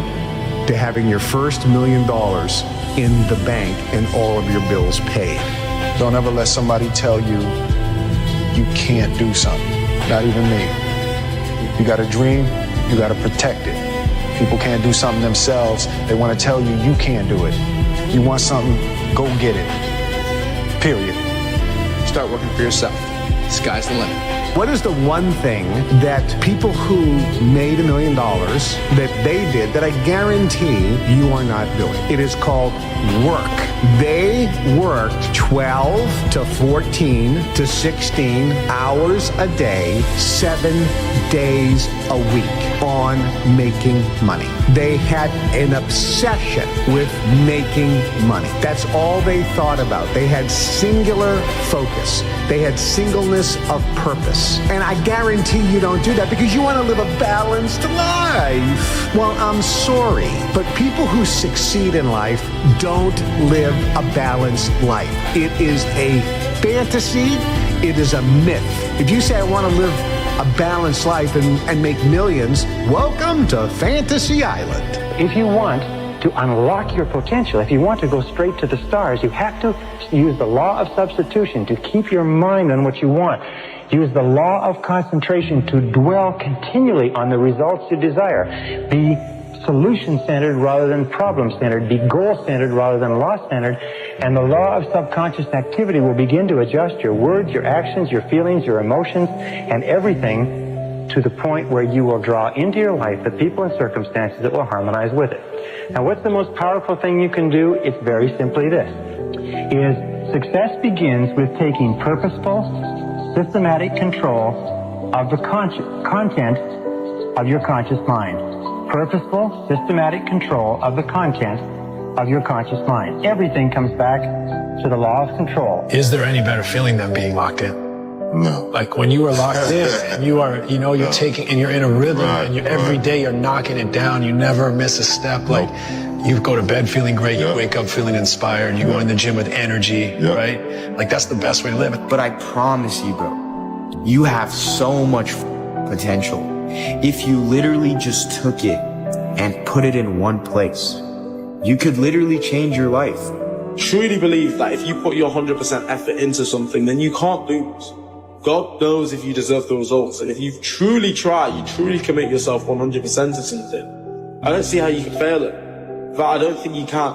to having your first $1 million in the bank and all of your bills paid. Don't ever let somebody tell you you can't do something. Not even me. You got a dream, you got to protect it. People can't do something themselves. They want to tell you you can't do it. You want something, go get it. Period. Start working for yourself. Sky's the limit. What is the one thing that people who made $1 million that they did that I guarantee you are not doing? It is called work. They worked 12 to 14 to 16 hours a day, 7 days a week on making money. They had an obsession with making money. That's all they thought about. They had singular focus. They had singleness of purpose. And I guarantee you don't do that because you want to live a balanced life. Well, I'm sorry, but people who succeed in life don't live a balanced life. It is a fantasy. It is a myth. If you say I want to live a balanced life and make millions, welcome to Fantasy Island. If you want to unlock your potential, if you want to go straight to the stars, you have to use the law of substitution to keep your mind on what you want. Use the law of concentration to dwell continually on the results you desire. Be solution-centered rather than problem-centered. Be goal-centered rather than loss-centered. And the law of subconscious activity will begin to adjust your words, your actions, your feelings, your emotions, and everything to the point where you will draw into your life the people and circumstances that will harmonize with it. Now, what's the most powerful thing you can do? It's very simply this, is success begins with taking purposeful, systematic control of the content of your conscious mind. Purposeful, systematic control of the content of your conscious mind. Everything comes back to the law of control. Is there any better feeling than being locked in? No. Like when you are locked in and you are, you know, you're taking, and you're in a rhythm and every day you're knocking it down. You never miss a step. Like you go to bed feeling great. You wake up feeling inspired. You go in the gym with energy, right? Like that's the best way to live it. But I promise you, bro, you have so much potential. If you literally just took it and put it in one place, you could literally change your life. Truly believe that if you put your 100% effort into something, then you can't lose. God knows if you deserve the results. And if you truly try, you truly commit yourself 100% to something, I don't see how you can fail it. In fact, I don't think you can.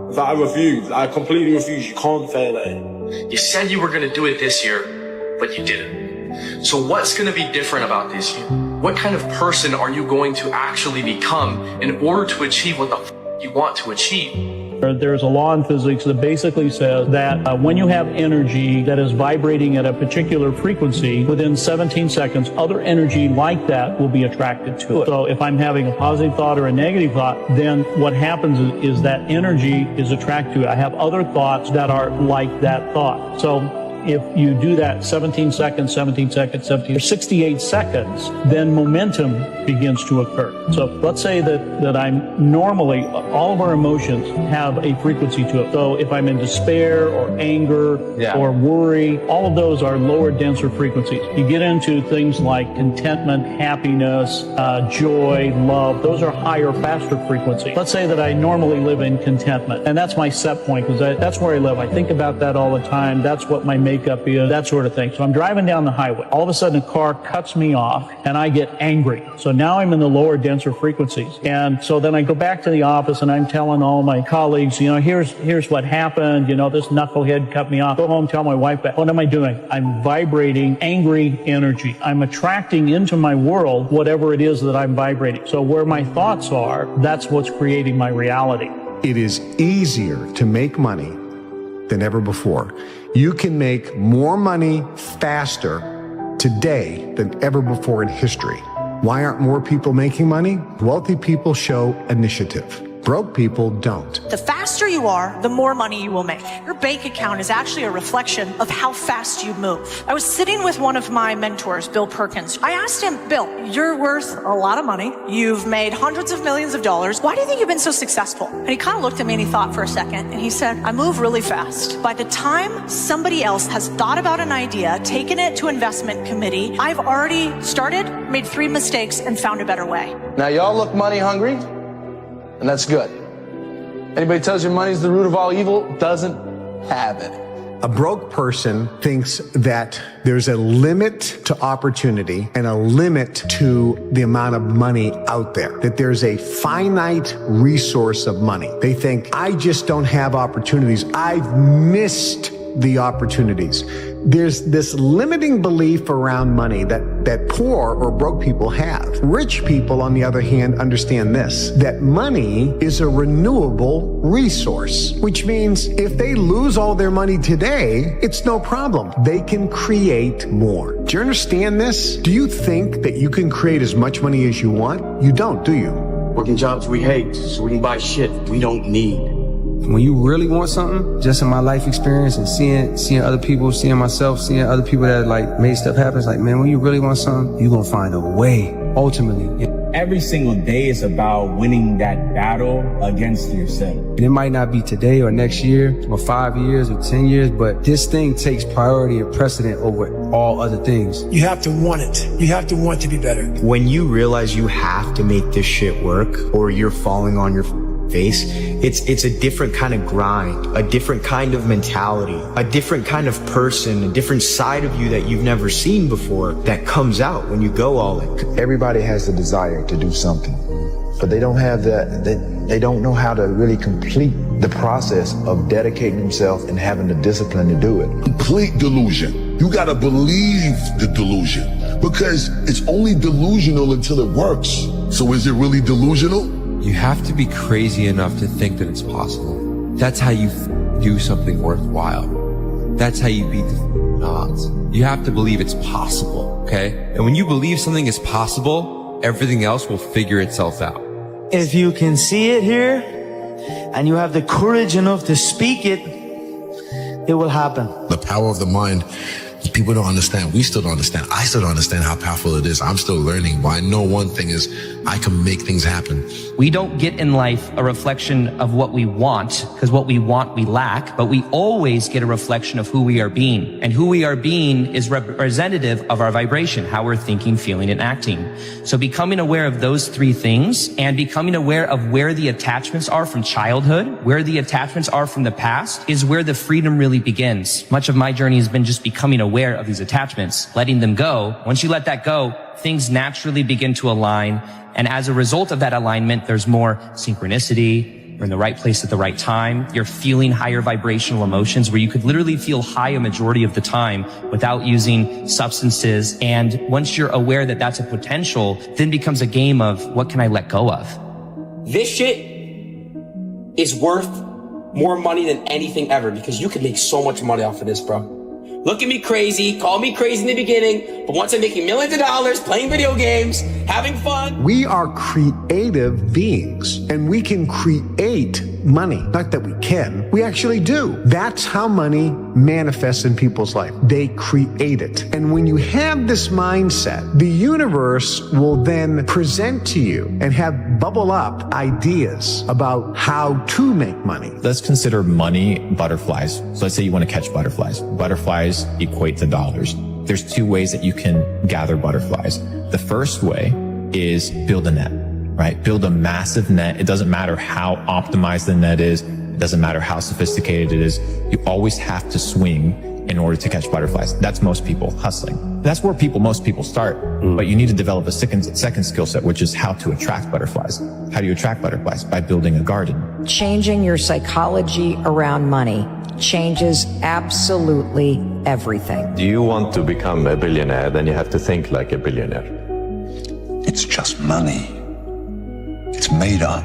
In fact, I refuse. I completely refuse. You can't fail at it. You said you were going to do it this year, but you didn't. So what's going to be different about this year? What kind of person are you going to actually become in order to achieve what the you want to achieve? There's a law in physics that basically says that when you have energy that is vibrating at a particular frequency, within 17 seconds, other energy like that will be attracted to it. So if I'm having a positive thought or a negative thought, then what happens is that energy is attracted to it. I have other thoughts that are like that thought. So if you do that 17 seconds, 68 seconds, then momentum begins to occur. So let's say that I'm normally, all of our emotions have a frequency to it. So if I'm in despair or anger or worry, all of those are lower, denser frequencies. You get into things like contentment, happiness, joy, love. Those are higher, faster frequencies. Let's say that I normally live in contentment, and that's my set point because that's where I live. I think about that all the time. That's what my makeup is, that sort of thing. So I'm driving down the highway. All of a sudden a car cuts me off and I get angry. So now I'm in the lower, denser frequencies. And so then I go back to the office and I'm telling all my colleagues, you know, here's what happened. You know, this knucklehead cut me off. Go home, tell my wife that. What am I doing? I'm vibrating angry energy. I'm attracting into my world whatever it is that I'm vibrating. So where my thoughts are, that's what's creating my reality. It is easier to make money than ever before. You can make more money faster today than ever before in history. Why aren't more people making money? Wealthy people show initiative. Broke people don't. The faster you are, the more money you will make. Your bank account is actually a reflection of how fast you move. I was sitting with one of my mentors, Bill Perkins. I asked him, Bill, you're worth a lot of money. You've made hundreds of millions of dollars. Why do you think you've been so successful? And he kind of looked at me and he thought for a second. And he said, I move really fast. By the time somebody else has thought about an idea, taken it to investment committee, I've already started, made 3 mistakes, and found a better way. Now y'all look money hungry, and that's good. Anybody tells you money's the root of all evil doesn't have it. A broke person thinks that there's a limit to opportunity and a limit to the amount of money out there, that there's a finite resource of money. They think, I just don't have opportunities. I've missed the opportunities. There's this limiting belief around money that poor or broke people have. Rich people, on the other hand, understand this, that money is a renewable resource, which means if they lose all their money today, it's no problem. They can create more. Do you understand this? Do you think that you can create as much money as you want? You don't, do you? Working jobs we hate so we can buy shit we don't need. When you really want something, just in my life experience and seeing other people, seeing myself, seeing other people that like made stuff happen, it's like, man, when you really want something, you're gonna find a way, ultimately. Every single day is about winning that battle against yourself. And it might not be today or next year or 5 years or 10 years, but this thing takes priority and precedent over all other things. You have to want it. You have to want to be better. When you realize you have to make this shit work or you're falling on your face, it's a different kind of grind, a different kind of mentality, a different kind of person, a different side of you that you've never seen before that comes out when you go all in. Everybody has the desire to do something, but they don't have that, they don't know how to really complete the process of dedicating themselves and having the discipline to do it. Complete delusion. You gotta believe the delusion because it's only delusional until it works. So is it really delusional? You have to be crazy enough to think that it's possible. That's how you do something worthwhile. That's how you beat the odds. You have to believe it's possible, okay? And when you believe something is possible, everything else will figure itself out. If you can see it here, and you have the courage enough to speak it, it will happen. The power of the mind, people don't understand. We still don't understand. I still don't understand how powerful it is. I'm still learning. But I know one thing is I can make things happen. We don't get in life a reflection of what we want, because what we want we lack, but we always get a reflection of who we are being. And who we are being is representative of our vibration, how we're thinking, feeling, and acting. So becoming aware of those three things and becoming aware of where the attachments are from childhood, where the attachments are from the past, is where the freedom really begins. Much of my journey has been just becoming aware of these attachments, letting them go. Once you let that go, things naturally begin to align. And as a result of that alignment, there's more synchronicity. You're in the right place at the right time. You're feeling higher vibrational emotions where you could literally feel high a majority of the time without using substances. And once you're aware that that's a potential, then becomes a game of what can I let go of? This shit is worth more money than anything ever because you can make so much money off of this, bro. Look at me crazy, call me crazy in the beginning, but once I'm making millions of dollars, playing video games, having fun. We are creative beings, and we can create money. Not that we can, we actually do. That's how money manifests in people's life. They create it. And when you have this mindset, the universe will then present to you and have bubble up ideas about how to make money. Let's consider money butterflies. So let's say you want to catch butterflies. Butterflies equate to dollars. There's two ways that you can gather butterflies. The first way is build a net, right? Build a massive net. It doesn't matter how optimized the net is. It doesn't matter how sophisticated it is. You always have to swing in order to catch butterflies. That's most people hustling. That's where most people start. But you need to develop a second skill set, which is how to attract butterflies. How do you attract butterflies? By building a garden. Changing your psychology around money changes absolutely everything. Do you want to become a billionaire, then you have to think like a billionaire. It's just money. It's made up.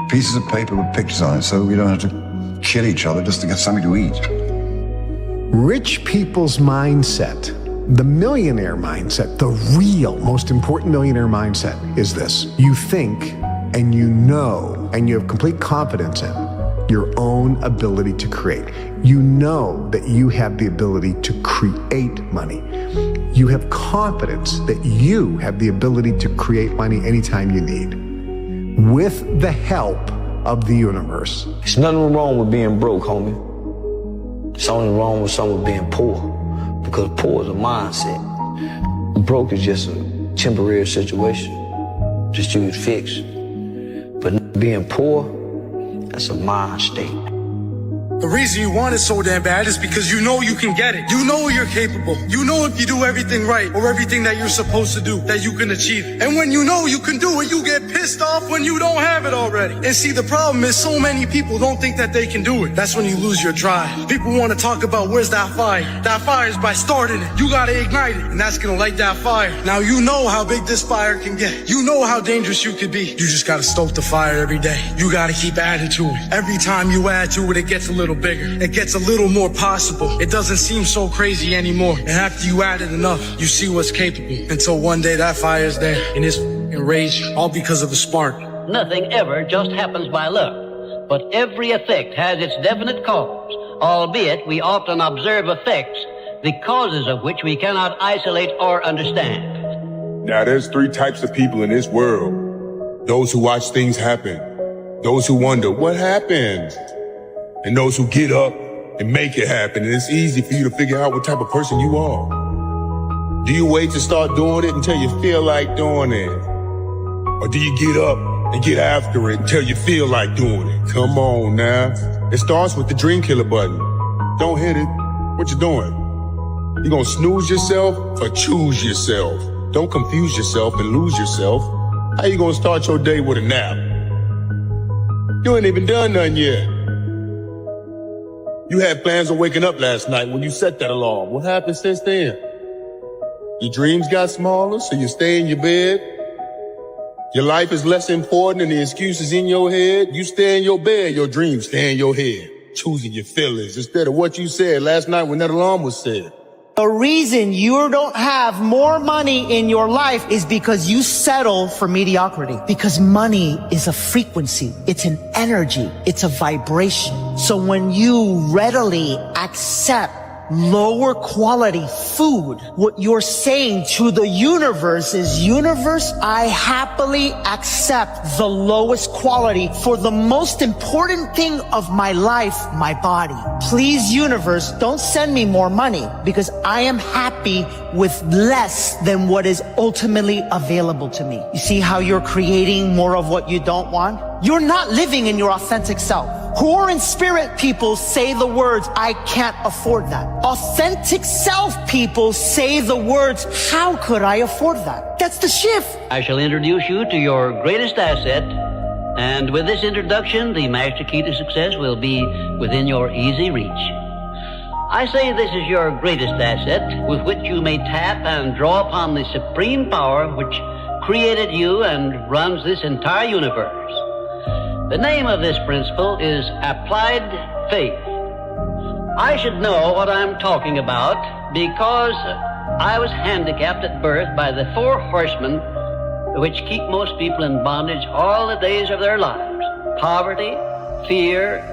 Pieces of paper with pictures on it so we don't have to kill each other just to get something to eat. Rich people's mindset, the millionaire mindset, the real most important millionaire mindset is this. You think and you know and you have complete confidence in your own ability to create. You know that you have the ability to create money. You have confidence that you have the ability to create money anytime you need, with the help of the universe. There's nothing wrong with being broke, homie. It's only wrong with someone being poor, because poor is a mindset. Broke is just a temporary situation, just you fix. But being poor, that's a mind state. The reason you want it so damn bad is because you know you can get it. You know you're capable. You know if you do everything right or everything that you're supposed to do, that you can achieve it. And when you know you can do it, you get pissed off when you don't have it already. And see, the problem is so many people don't think that they can do it. That's when you lose your drive. People want to talk about where's that fire. That fire is by starting it. You got to ignite it, and that's going to light that fire. Now you know how big this fire can get. You know how dangerous you could be. You just got to stoke the fire every day. You got to keep adding to it. Every time you add to it, it gets a little bigger. It gets a little more possible. It doesn't seem so crazy anymore. And after you add it enough, you see what's capable. Until one day that fire's there and it's raging, all because of a spark. Nothing ever just happens by luck, but every effect has its definite cause, albeit we often observe effects, the causes of which we cannot isolate or understand. Now, there's three types of people in this world. Those who watch things happen, those who wonder what happened, and those who get up and make it happen. And it's easy for you to figure out what type of person you are. Do you wait to start doing it until you feel like doing it? Or do you get up and get after it until you feel like doing it? Come on now. It starts with the dream killer button. Don't hit it. What you doing? You gonna snooze yourself or choose yourself? Don't confuse yourself and lose yourself. How you gonna start your day with a nap? You ain't even done nothing yet. You had plans on waking up last night when you set that alarm. What happened since then? Your dreams got smaller, so you stay in your bed. Your life is less important than the excuses in your head. You stay in your bed, your dreams stay in your head. Choosing your feelings instead of what you said last night when that alarm was set. The reason you don't have more money in your life is because you settle for mediocrity. Because money is a frequency. It's an energy. It's a vibration. So when you readily accept lower quality food, what you're saying to the universe is, universe, I happily accept the lowest quality for the most important thing of my life, my body. Please, universe, don't send me more money because I am happy with less than what is ultimately available to me. You see how you're creating more of what you don't want? You're not living in your authentic self. Poor in spirit people say the words, I can't afford that. Authentic self people say the words, how could I afford that? That's the shift. I shall introduce you to your greatest asset, and with this introduction, the master key to success will be within your easy reach. I say this is your greatest asset with which you may tap and draw upon the supreme power which created you and runs this entire universe. The name of this principle is applied faith. I should know what I'm talking about because I was handicapped at birth by the four horsemen which keep most people in bondage all the days of their lives: poverty, fear,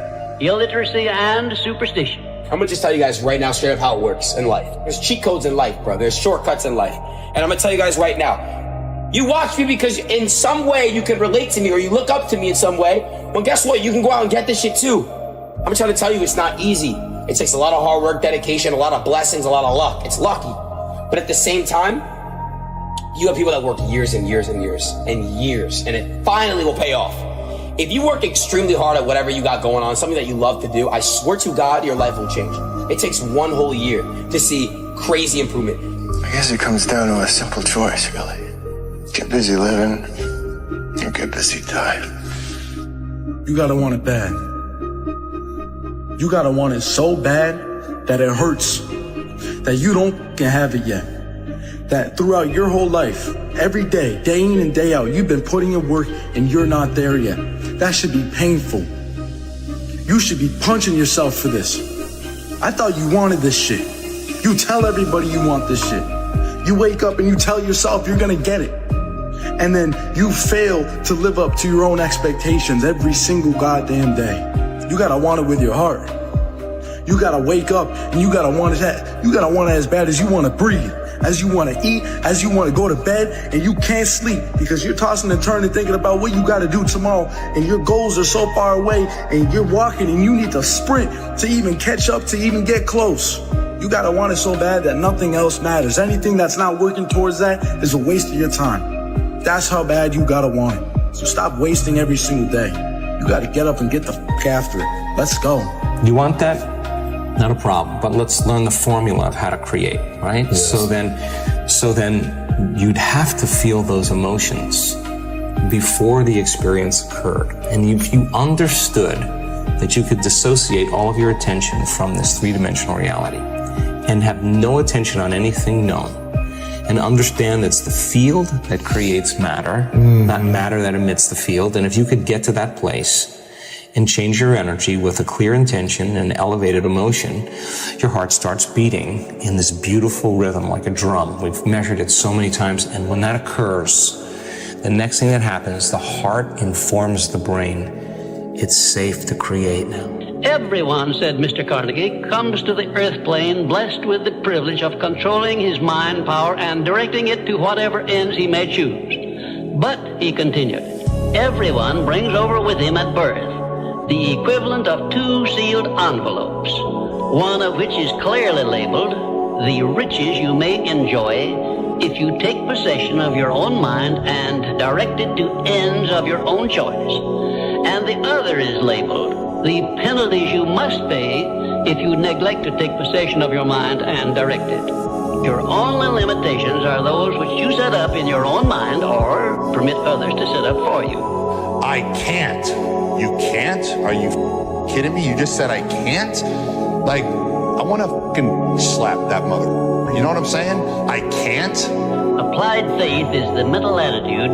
illiteracy, and superstition. I'm gonna just tell you guys right now straight up how it works in life. There's cheat codes in life, bro. There's shortcuts in life. And I'm gonna tell you guys right now, you watch me because in some way you can relate to me or you look up to me in some way. Well, guess what? You can go out and get this shit too. I'm trying to tell you it's not easy. It takes a lot of hard work, dedication, a lot of blessings, a lot of luck. It's lucky. But at the same time, you have people that work years and years and years and years, and it finally will pay off. If you work extremely hard at whatever you got going on, something that you love to do, I swear to God, your life will change. It takes one whole year to see crazy improvement. I guess it comes down to a simple choice, really. Get busy living, or get busy dying. You gotta want it bad. You gotta want it so bad that it hurts. That you don't have it yet. That throughout your whole life, every day, day in and day out, you've been putting in work and you're not there yet. That should be painful. You should be punching yourself for this. I thought you wanted this shit. You tell everybody you want this shit. You wake up and you tell yourself you're gonna get it. And then you fail to live up to your own expectations every single goddamn day. You gotta want it with your heart. You gotta wake up and you gotta want it. You gotta want it as bad as you wanna breathe, as you wanna eat, as you wanna go to bed, and you can't sleep because you're tossing and turning thinking about what you gotta do tomorrow, and your goals are so far away, and you're walking and you need to sprint to even catch up, to even get close. You gotta want it so bad that nothing else matters. Anything that's not working towards that is a waste of your time. That's how bad you gotta want it. So stop wasting every single day. You gotta get up and get the fuck after it. Let's go. You want that? Not a problem. But let's learn the formula of how to create, right? Yes. So then you'd have to feel those emotions before the experience occurred. And if you understood that you could dissociate all of your attention from this three-dimensional reality and have no attention on anything known, and understand it's the field that creates matter, not matter that emits the field. And if you could get to that place and change your energy with a clear intention and elevated emotion, your heart starts beating in this beautiful rhythm like a drum. We've measured it so many times. And when that occurs, the next thing that happens, the heart informs the brain. It's safe to create now. Everyone, said Mr. Carnegie, comes to the earth plane blessed with the privilege of controlling his mind power and directing it to whatever ends he may choose. But, he continued, everyone brings over with him at birth the equivalent of 2 sealed envelopes, one of which is clearly labeled, the riches you may enjoy if you take possession of your own mind and direct it to ends of your own choice. And the other is labeled, the penalties you must pay if you neglect to take possession of your mind and direct it. Your only limitations are those which you set up in your own mind or permit others to set up for you. I can't. You can't? Are you kidding me? You just said I can't? Like, I want to fucking slap that mother. You know what I'm saying? I can't? Applied faith is the mental attitude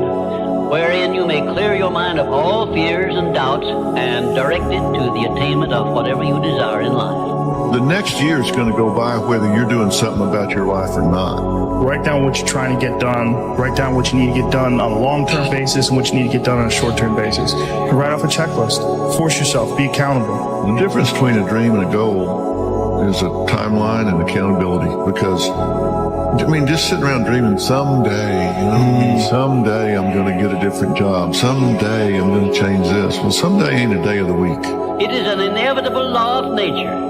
wherein you may clear your mind of all fears and doubts and direct it to the attainment of whatever you desire in life. The next year is going to go by whether you're doing something about your life or not. Write down what you're trying to get done. Write down what you need to get done on a long-term basis and what you need to get done on a short-term basis. And write off a checklist. Force yourself. Be accountable. The difference between a dream and a goal is a timeline and accountability. Because, I mean, just sitting around dreaming someday, someday I'm going to get a different job. Someday I'm going to change this. Well, someday ain't a day of the week. It is an inevitable law of nature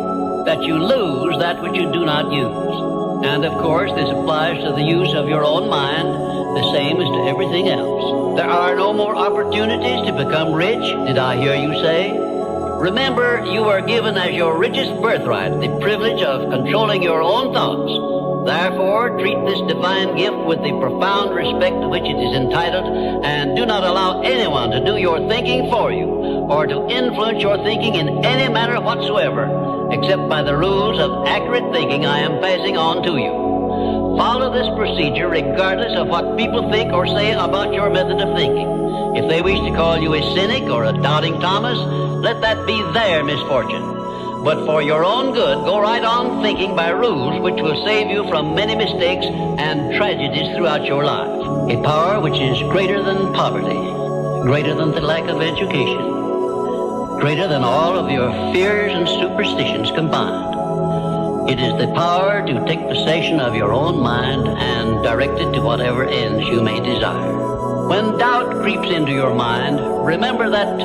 that you lose that which you do not use. And of course, this applies to the use of your own mind, the same as to everything else. There are no more opportunities to become rich, did I hear you say? Remember, you are given as your richest birthright the privilege of controlling your own thoughts. Therefore, treat this divine gift with the profound respect to which it is entitled, and do not allow anyone to do your thinking for you, or to influence your thinking in any manner whatsoever, except by the rules of accurate thinking I am passing on to you. Follow this procedure regardless of what people think or say about your method of thinking. If they wish to call you a cynic or a doubting Thomas, let that be their misfortune. But for your own good, go right on thinking by rules which will save you from many mistakes and tragedies throughout your life. A power which is greater than poverty, greater than the lack of education, greater than all of your fears and superstitions combined. It is the power to take possession of your own mind and direct it to whatever ends you may desire. When doubt creeps into your mind, remember that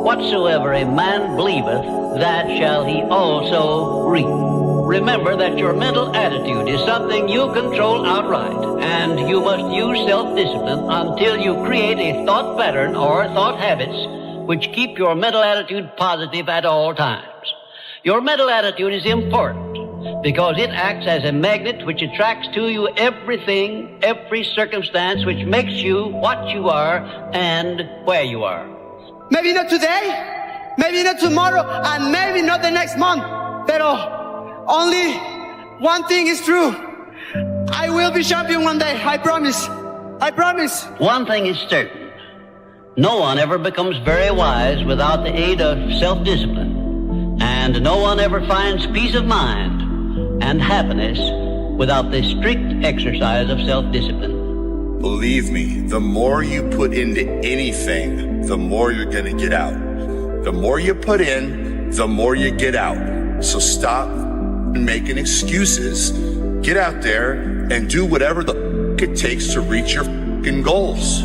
whatsoever a man believeth, that shall he also reap. Remember that your mental attitude is something you control outright, and you must use self-discipline until you create a thought pattern or thought habits which keep your mental attitude positive at all times. Your mental attitude is important because it acts as a magnet which attracts to you everything, every circumstance which makes you what you are and where you are. Maybe not today, maybe not tomorrow, and maybe not the next month. But only one thing is true. I will be champion one day. I promise. I promise. One thing is certain. No one ever becomes very wise without the aid of self-discipline. And no one ever finds peace of mind and happiness without the strict exercise of self-discipline. Believe me, the more you put into anything, the more you're going to get out. The more you put in, the more you get out. So stop making excuses. Get out there and do whatever the it takes to reach your goals.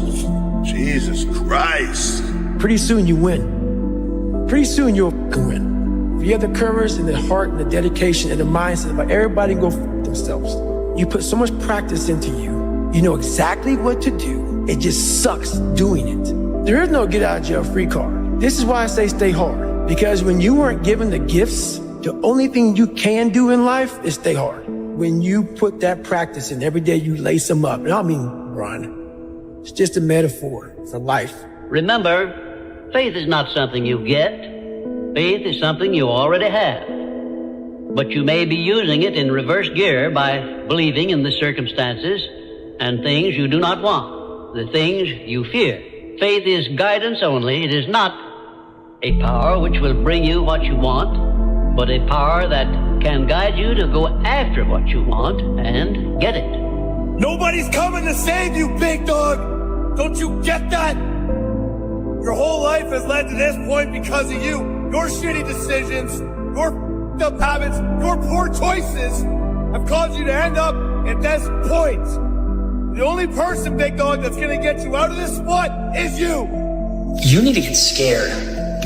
Jesus Christ. Pretty soon you win. Pretty soon you'll win. If you have the courage and the heart and the dedication and the mindset of everybody go themselves, you put so much practice into you. You know exactly what to do. It just sucks doing it. There is no get out of jail free card. This is why I say stay hard. Because when you weren't given the gifts, the only thing you can do in life is stay hard. When you put that practice in, every day you lace them up. And I don't mean run. It's just a metaphor for life. Remember, faith is not something you get. Faith is something you already have. But you may be using it in reverse gear by believing in the circumstances and things you do not want, the things you fear. Faith is guidance only. It is not a power which will bring you what you want, but a power that can guide you to go after what you want and get it. Nobody's coming to save you, big dog. Don't you get that? Your whole life has led to this point because of you. Your shitty decisions, your up habits, your poor choices have caused you to end up at this point. The only person, big dog, that's gonna get you out of this spot is you. You need to get scared.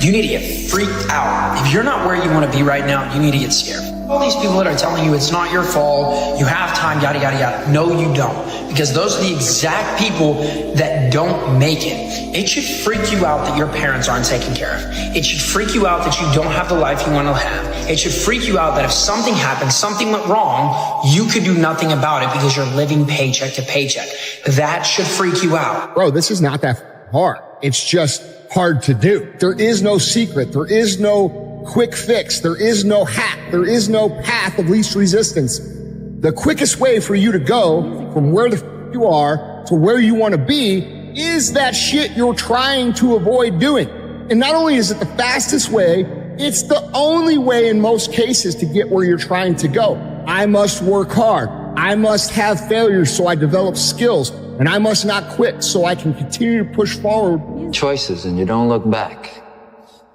You need to get freaked out. If you're not where you want to be right now, you need to get scared. All these people that are telling you it's not your fault, you have time, yada, yada, yada. No, you don't. Because those are the exact people that don't make it. It should freak you out that your parents aren't taken care of. It should freak you out that you don't have the life you want to have. It should freak you out that if something happened, something went wrong, you could do nothing about it because you're living paycheck to paycheck. That should freak you out. Bro, this is not that hard. It's just hard to do. There is no secret. There is no quick fix. There is no hack. There is no path of least resistance. The quickest way for you to go from where you are to where you want to be is that shit you're trying to avoid doing. And not only is it the fastest way, it's the only way in most cases to get where you're trying to go. I must work hard. I must have failures so I develop skills. And I must not quit so I can continue to push forward. Choices and you don't look back.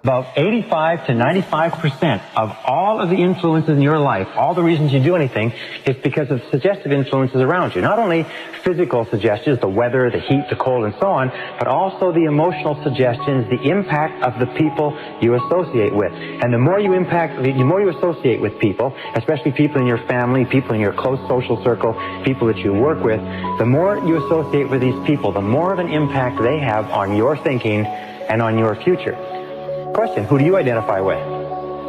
About 85 to 95% of all of the influences in your life, all the reasons you do anything, is because of suggestive influences around you. Not only physical suggestions, the weather, the heat, the cold, and so on, but also the emotional suggestions, the impact of the people you associate with. And the more you associate with people, especially people in your family, people in your close social circle, people that you work with, the more you associate with these people, the more of an impact they have on your thinking and on your future. Question, who do you identify with?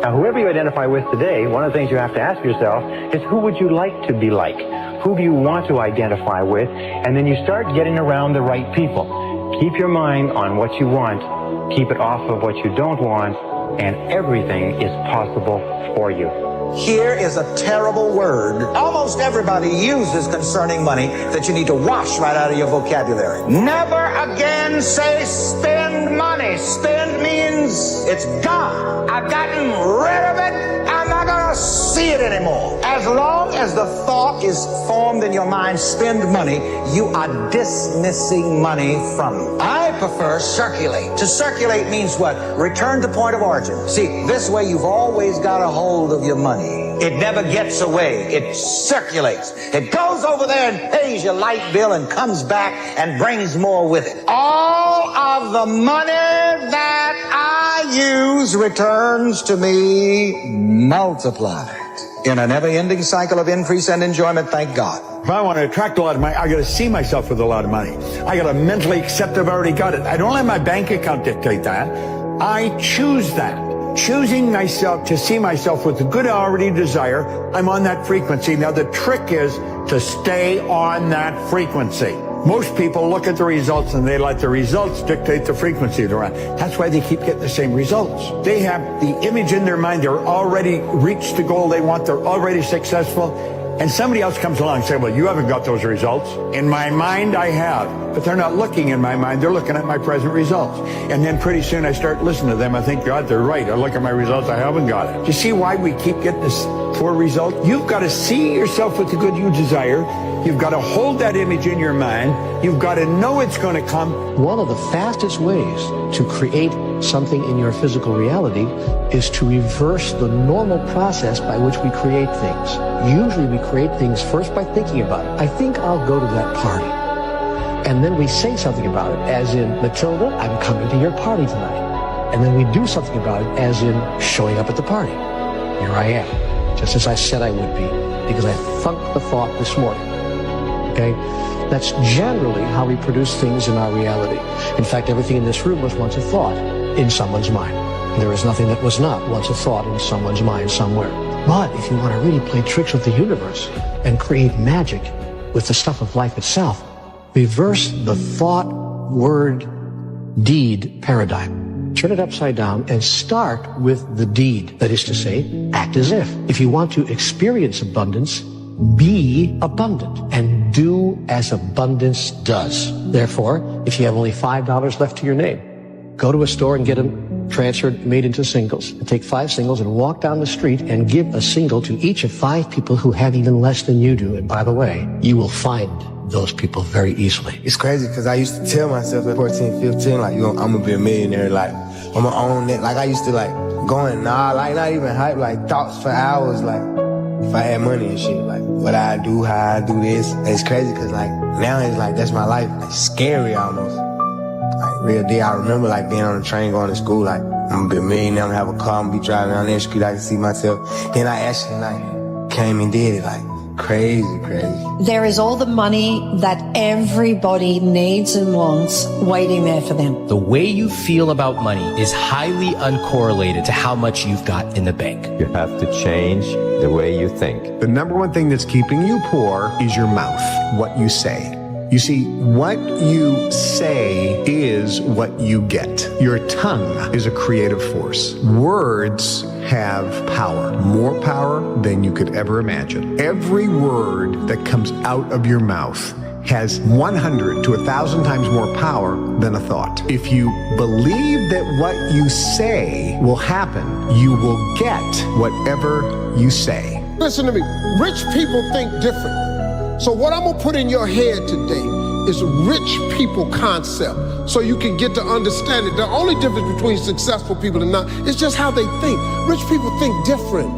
Now, whoever you identify with today, one of the things you have to ask yourself is who would you like to be like? Who do you want to identify with? And then you start getting around the right people. Keep your mind on what you want, keep it off of what you don't want, and everything is possible for you. Here is a terrible word almost everybody uses concerning money that you need to wash right out of your vocabulary. Never again say spend money. Spend means it's gone. I've gotten rid of it. I'm not going to see it anymore. As long as the thought is formed in your mind, spend money, you are dismissing money from it. I prefer circulate. To circulate means what? Return to point of origin. See, this way you've always got a hold of your money. It never gets away. It circulates. It goes over there and pays your light bill and comes back and brings more with it. All of the money that I use returns to me multiplied in a never-ending cycle of increase and enjoyment, thank God. If I want to attract a lot of money, I got to see myself with a lot of money. I got to mentally accept I've already got it. I don't let my bank account dictate that. I choose that. Choosing myself to see myself with the good I already desire, I'm on that frequency. Now the trick is to stay on that frequency. Most people look at the results and they let the results dictate the frequency they're on. That's why they keep getting the same results. They have the image in their mind, they're already reached the goal they want, they're already successful. And somebody else comes along and says, well, you haven't got those results. In my mind, I have. But they're not looking in my mind. They're looking at my present results. And then pretty soon I start listening to them. I think, God, they're right. I look at my results. I haven't got it. Do you see why we keep getting this poor result? You've got to see yourself with the good you desire. You've got to hold that image in your mind. You've got to know it's going to come. One of the fastest ways to create something in your physical reality is to reverse the normal process by which we create things. Usually we create things first by thinking about it. I think I'll go to that party. And then we say something about it, as in, Matilda, I'm coming to your party tonight. And then we do something about it, as in showing up at the party. Here I am, just as I said I would be, because I thunked the thought this morning. Okay? That's generally how we produce things in our reality. In fact, everything in this room was once a thought in someone's mind. There is nothing that was not once a thought in someone's mind somewhere. But if you want to really play tricks with the universe and create magic with the stuff of life itself, reverse the thought, word, deed paradigm. Turn it upside down and start with the deed. That is to say, act as if. If you want to experience abundance, be abundant and do as abundance does. Therefore, if you have only $5 left to your name, go to a store and get them transferred, made into singles. And take 5 singles and walk down the street and give a single to each of 5 people who have even less than you do. And by the way, you will find those people very easily. It's crazy because I used to tell myself at 14, 15, like, I'm gonna be a millionaire, like, I'm gonna own it. Like, I used to, like, going, like, not even hype, like, thoughts for hours, like, if I had money and shit, like, what I do, how I do this. And it's crazy because, like, now it's like, that's my life. It's scary almost. Like, real deal. I remember, like, being on the train going to school, like, I'm gonna be a millionaire, I'm gonna have a car, I'm gonna be driving down that street, I can see myself. Then I actually, like, came and did it, like, crazy. There is all the money that everybody needs and wants waiting there for them. The way you feel about money is highly uncorrelated to how much you've got in the bank. You have to change the way you think. The number one thing that's keeping you poor is your mouth, what you say. You see, what you say is what you get. Your tongue is a creative force. Words have power, more power than you could ever imagine. Every word that comes out of your mouth has 100 to 1,000 times more power than a thought. If you believe that what you say will happen, you will get whatever you say. Listen to me. Rich people think different. So what I'm gonna put in your head today is a rich people concept so you can get to understand it. The only difference between successful people and not is just how they think. Rich people think different.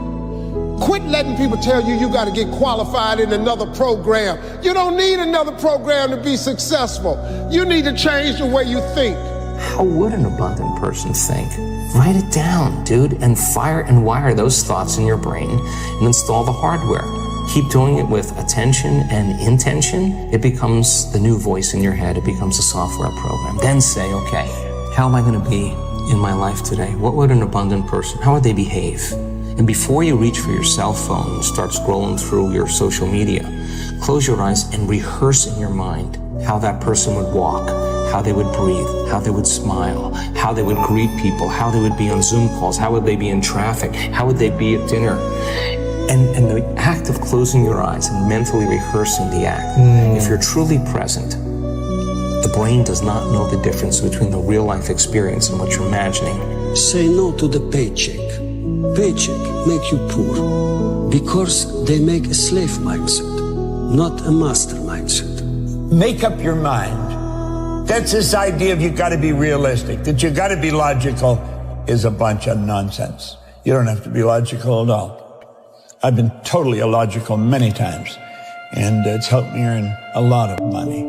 Quit letting people tell you you gotta get qualified in another program. You don't need another program to be successful. You need to change the way you think. How would an abundant person think? Write it down, dude, and fire and wire those thoughts in your brain and install the hardware. Keep doing it with attention and intention. It becomes the new voice in your head. It becomes a software program. Then say, okay, how am I going to be in my life today? What would an abundant person, how would they behave? And before you reach for your cell phone and start scrolling through your social media, close your eyes and rehearse in your mind how that person would walk, how they would breathe, how they would smile, how they would greet people, how they would be on Zoom calls, how would they be in traffic, how would they be at dinner. And the act of closing your eyes and mentally rehearsing the act, if you're truly present, the brain does not know the difference between the real life experience and what you're imagining. Say no to the paycheck. Paycheck make you poor because they make a slave mindset, not a master mindset. Make up your mind. That's this idea of you got to be realistic, that you got to be logical is a bunch of nonsense. You don't have to be logical at all. I've been totally illogical many times, and it's helped me earn a lot of money.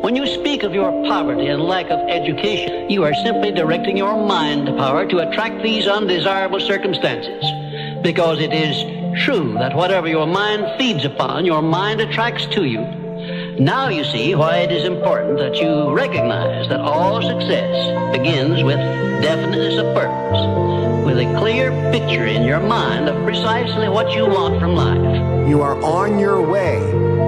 When you speak of your poverty and lack of education, you are simply directing your mind power to attract these undesirable circumstances. Because it is true that whatever your mind feeds upon, your mind attracts to you. Now you see why it is important that you recognize that all success begins with definiteness of purpose, with a clear picture in your mind of precisely what you want from life. You are on your way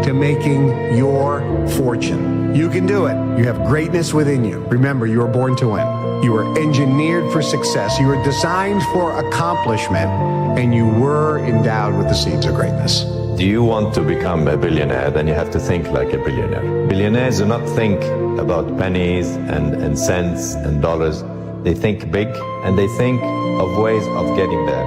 to making your fortune. You can do it. You have greatness within you. Remember, you were born to win. You were engineered for success. You were designed for accomplishment, and you were endowed with the seeds of greatness. Do you want to become a billionaire? Then you have to think like a billionaire. Billionaires do not think about pennies and cents and dollars. They think big, and they think of ways of getting there,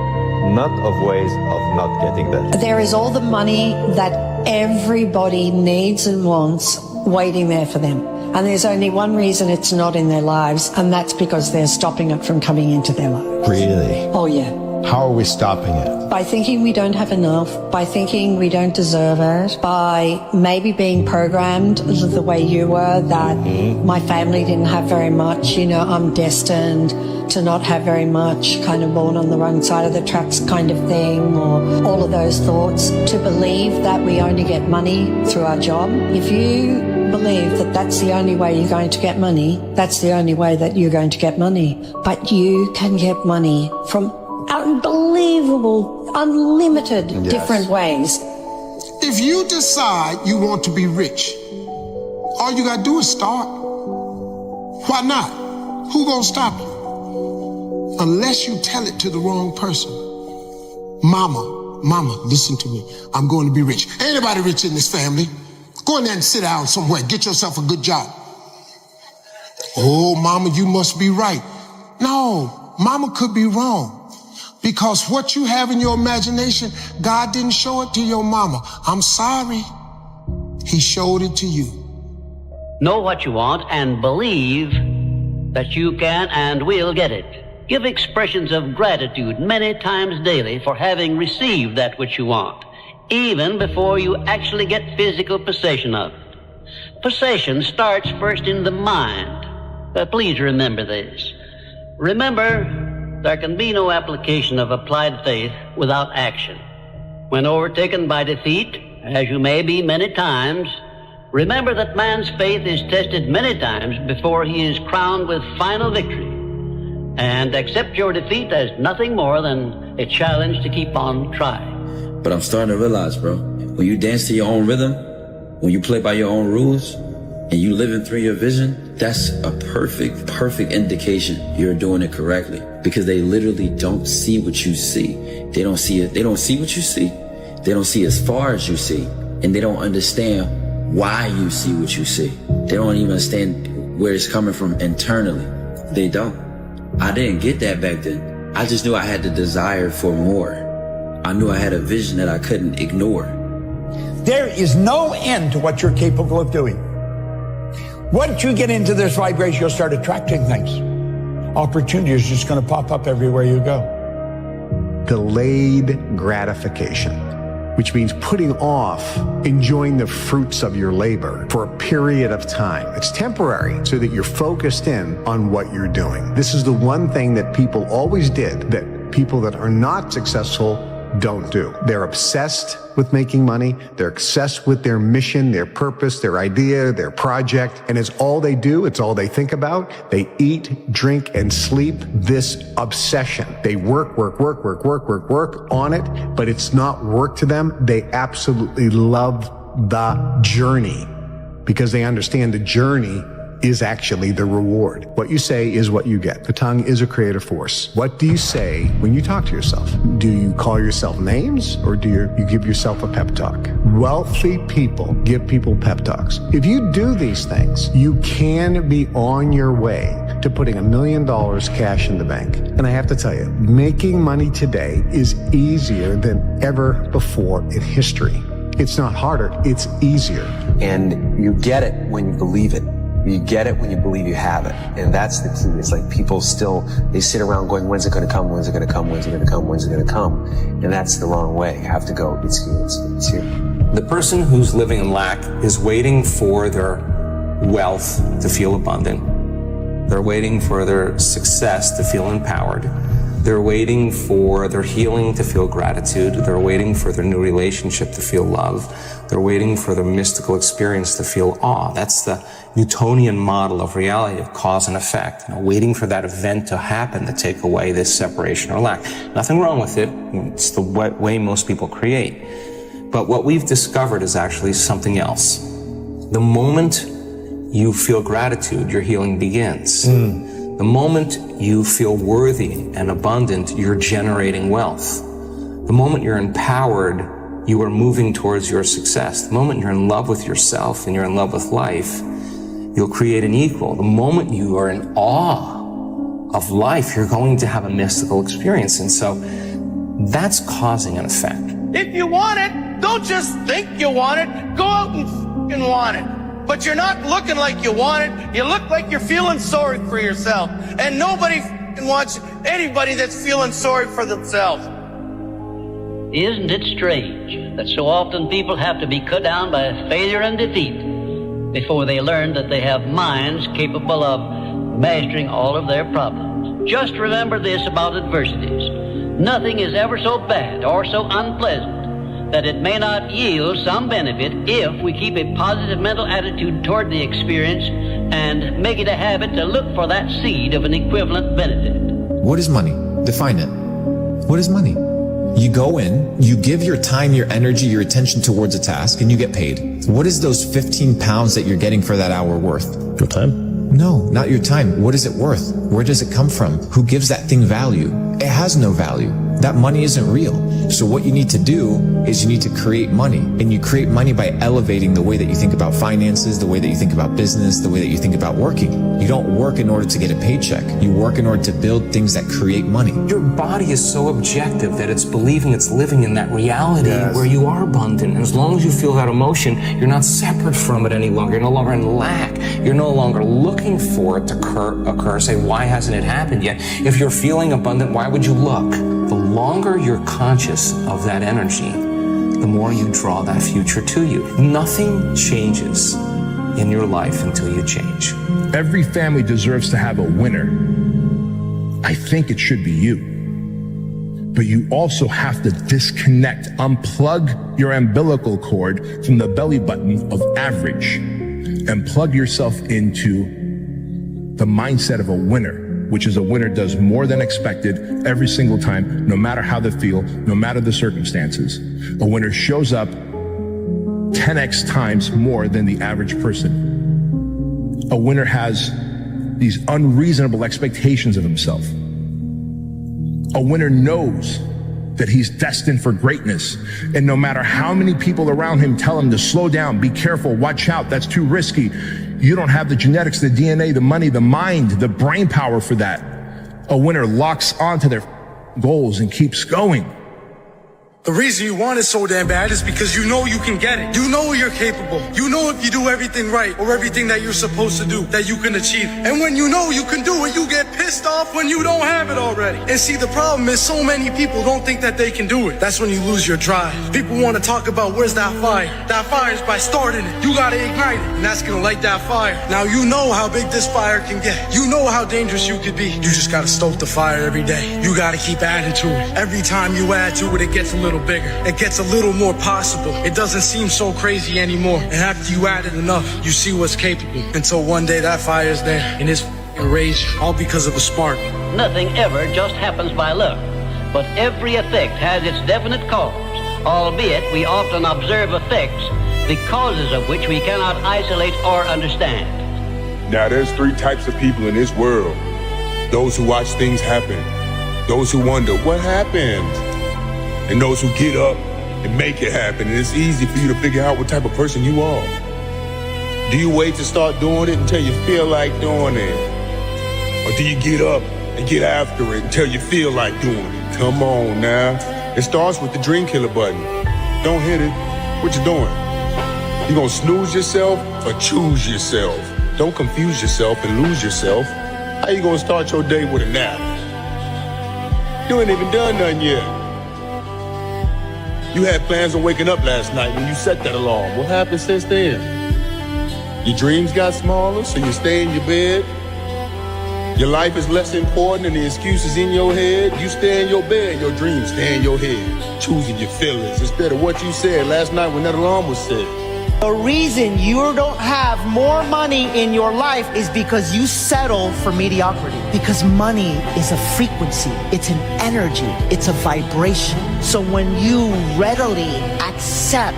not of ways of not getting there. There is all the money that everybody needs and wants waiting there for them. And there's only one reason it's not in their lives, and that's because they're stopping it from coming into their lives. Really? Oh, yeah. How are we stopping it? By thinking we don't have enough, by thinking we don't deserve it, by maybe being programmed the way you were, that my family didn't have very much, you know, I'm destined to not have very much, kind of born on the wrong side of the tracks kind of thing, or all of those thoughts. To believe that we only get money through our job. If you believe that that's the only way you're going to get money, that's the only way that you're going to get money. But you can get money from unbelievable, unlimited different ways. If you decide you want to be rich, all you gotta do is start. Why not? Who gonna stop you? Unless you tell it to the wrong person. Mama, listen to me. I'm going to be rich. Ain't anybody rich in this family. Go in there and sit down somewhere. Get yourself a good job. Oh, mama, you must be right. No, mama could be wrong. Because what you have in your imagination, God didn't show it to your mama. I'm sorry. He showed it to you. Know what you want and believe that you can and will get it. Give expressions of gratitude many times daily for having received that which you want, even before you actually get physical possession of it. Possession starts first in the mind. But please remember this. Remember, there can be no application of applied faith without action. When overtaken by defeat, as you may be many times, remember that man's faith is tested many times before he is crowned with final victory. And accept your defeat as nothing more than a challenge to keep on trying. But I'm starting to realize, bro, when you dance to your own rhythm, when you play by your own rules, and you living through your vision, that's a perfect indication you're doing it correctly. Because they literally don't see what you see. They don't see it. They don't see what you see. They don't see as far as you see. And they don't understand why you see what you see. They don't even understand where it's coming from internally. They don't. I didn't get that back then. I just knew I had the desire for more. I knew I had a vision that I couldn't ignore. There is no end to what you're capable of doing. Once you get into this vibration, you'll start attracting things. Opportunity is just going to pop up everywhere you go. Delayed gratification, which means putting off enjoying the fruits of your labor for a period of time. It's temporary so that you're focused in on what you're doing. This is the one thing that people always did that people that are not successful don't do. They're obsessed with making money. They're obsessed with their mission, their purpose, their idea, their project. And it's all they do. It's all they think about. They eat, drink, and sleep this obsession. They work on it, but it's not work to them. They absolutely love the journey because they understand the journey is actually the reward. What you say is what you get. The tongue is a creative force. What do you say when you talk to yourself? Do you call yourself names or do you give yourself a pep talk? Wealthy people give people pep talks. If you do these things, you can be on your way to putting $1 million cash in the bank. And I have to tell you, making money today is easier than ever before in history. It's not harder, it's easier. And you get it when you believe it. You get it when you believe you have it. And that's the key. It's like people still, they sit around going, when's it going to come? When's it going to come? When's it going to come? When's it going to come? And that's the wrong way. You have to go, it's here, it's here. The person who's living in lack is waiting for their wealth to feel abundant. They're waiting for their success to feel empowered. They're waiting for their healing to feel gratitude. They're waiting for their new relationship to feel love. They're waiting for their mystical experience to feel awe. That's the Newtonian model of reality of cause and effect. Waiting for that event to happen to take away this separation or lack. Nothing wrong with it. It's the way most people create. But what we've discovered is actually something else. The moment you feel gratitude, your healing begins. The moment you feel worthy and abundant, you're generating wealth. The moment you're empowered, you are moving towards your success. The moment you're in love with yourself and you're in love with life, you'll create an equal. The moment you are in awe of life, you're going to have a mystical experience. And so that's causing an effect. If you want it, don't just think you want it. Go out and f***ing want it. But you're not looking like you want it. You look like you're feeling sorry for yourself. And nobody f***ing wants anybody that's feeling sorry for themselves. Isn't it strange that so often people have to be cut down by failure and defeat before they learn that they have minds capable of mastering all of their problems? Just remember this about adversities. Nothing is ever so bad or so unpleasant that it may not yield some benefit if we keep a positive mental attitude toward the experience and make it a habit to look for that seed of an equivalent benefit. What is money? Define it. What is money? You go in, you give your time, your energy, your attention towards a task, and you get paid. What is those 15 pounds that you're getting for that hour worth? Your time? No, not your time. What is it worth? Where does it come from? Who gives that thing value? It has no value. That money isn't real. So what you need to do is you need to create money. And you create money by elevating the way that you think about finances, the way that you think about business, the way that you think about working. You don't work in order to get a paycheck. You work in order to build things that create money. Your body is so objective that it's believing it's living in that reality where you are abundant. And as long as you feel that emotion, you're not separate from it any longer. You're no longer in lack. You're no longer looking for it to occur. Say, why hasn't it happened yet? If you're feeling abundant, why would you look? The longer you're conscious of that energy, the more you draw that future to you. Nothing changes in your life until you change. Every family deserves to have a winner. I think it should be you. But you also have to disconnect, unplug your umbilical cord from the belly button of average and plug yourself into the mindset of a winner, which is a winner does more than expected every single time, no matter how they feel, no matter the circumstances. A winner shows up 10x times more than the average person. A winner has these unreasonable expectations of himself. A winner knows that he's destined for greatness. And no matter how many people around him tell him to slow down, be careful, watch out, that's too risky, you don't have the genetics, the DNA, the money, the mind, the brain power for that. A winner locks onto their goals and keeps going. The reason you want it so damn bad is because you know you can get it. You know you're capable. You know if you do everything right or everything that you're supposed to do, that you can achieve. And when you know you can do it, you get pissed off when you don't have it already. And see, the problem is so many people don't think that they can do it. That's when you lose your drive. People want to talk about where's that fire. That fire is by starting it. You gotta ignite it, and that's gonna light that fire. Now you know how big this fire can get. You know how dangerous you could be. You just gotta stoke the fire every day. You gotta keep adding to it. Every time you add to it, it gets a little bigger. It gets a little more possible. It doesn't seem so crazy anymore. And after you add it enough, you see what's capable. Until one day that fire's there and it's raging, all because of a spark. Nothing ever just happens by luck, but every effect has its definite cause, albeit we often observe effects, the causes of which we cannot isolate or understand. Now there's three types of people in this world. Those who watch things happen, those who wonder what happened, and those who get up and make it happen. And it's easy for you to figure out what type of person you are. Do you wait to start doing it until you feel like doing it? Or do you get up and get after it until you feel like doing it? Come on now. It starts with the dream killer button. Don't hit it. What you doing? You gonna snooze yourself or choose yourself? Don't confuse yourself and lose yourself. How you gonna start your day with a nap? You ain't even done nothing yet. You had plans on waking up last night when you set that alarm. What happened since then? Your dreams got smaller, so you stay in your bed. Your life is less important and the excuses in your head. You stay in your bed, your dreams stay in your head. Choosing your feelings instead of what you said last night when that alarm was set. The reason you don't have more money in your life is because you settle for mediocrity. Because money is a frequency, it's an energy, it's a vibration. So when you readily accept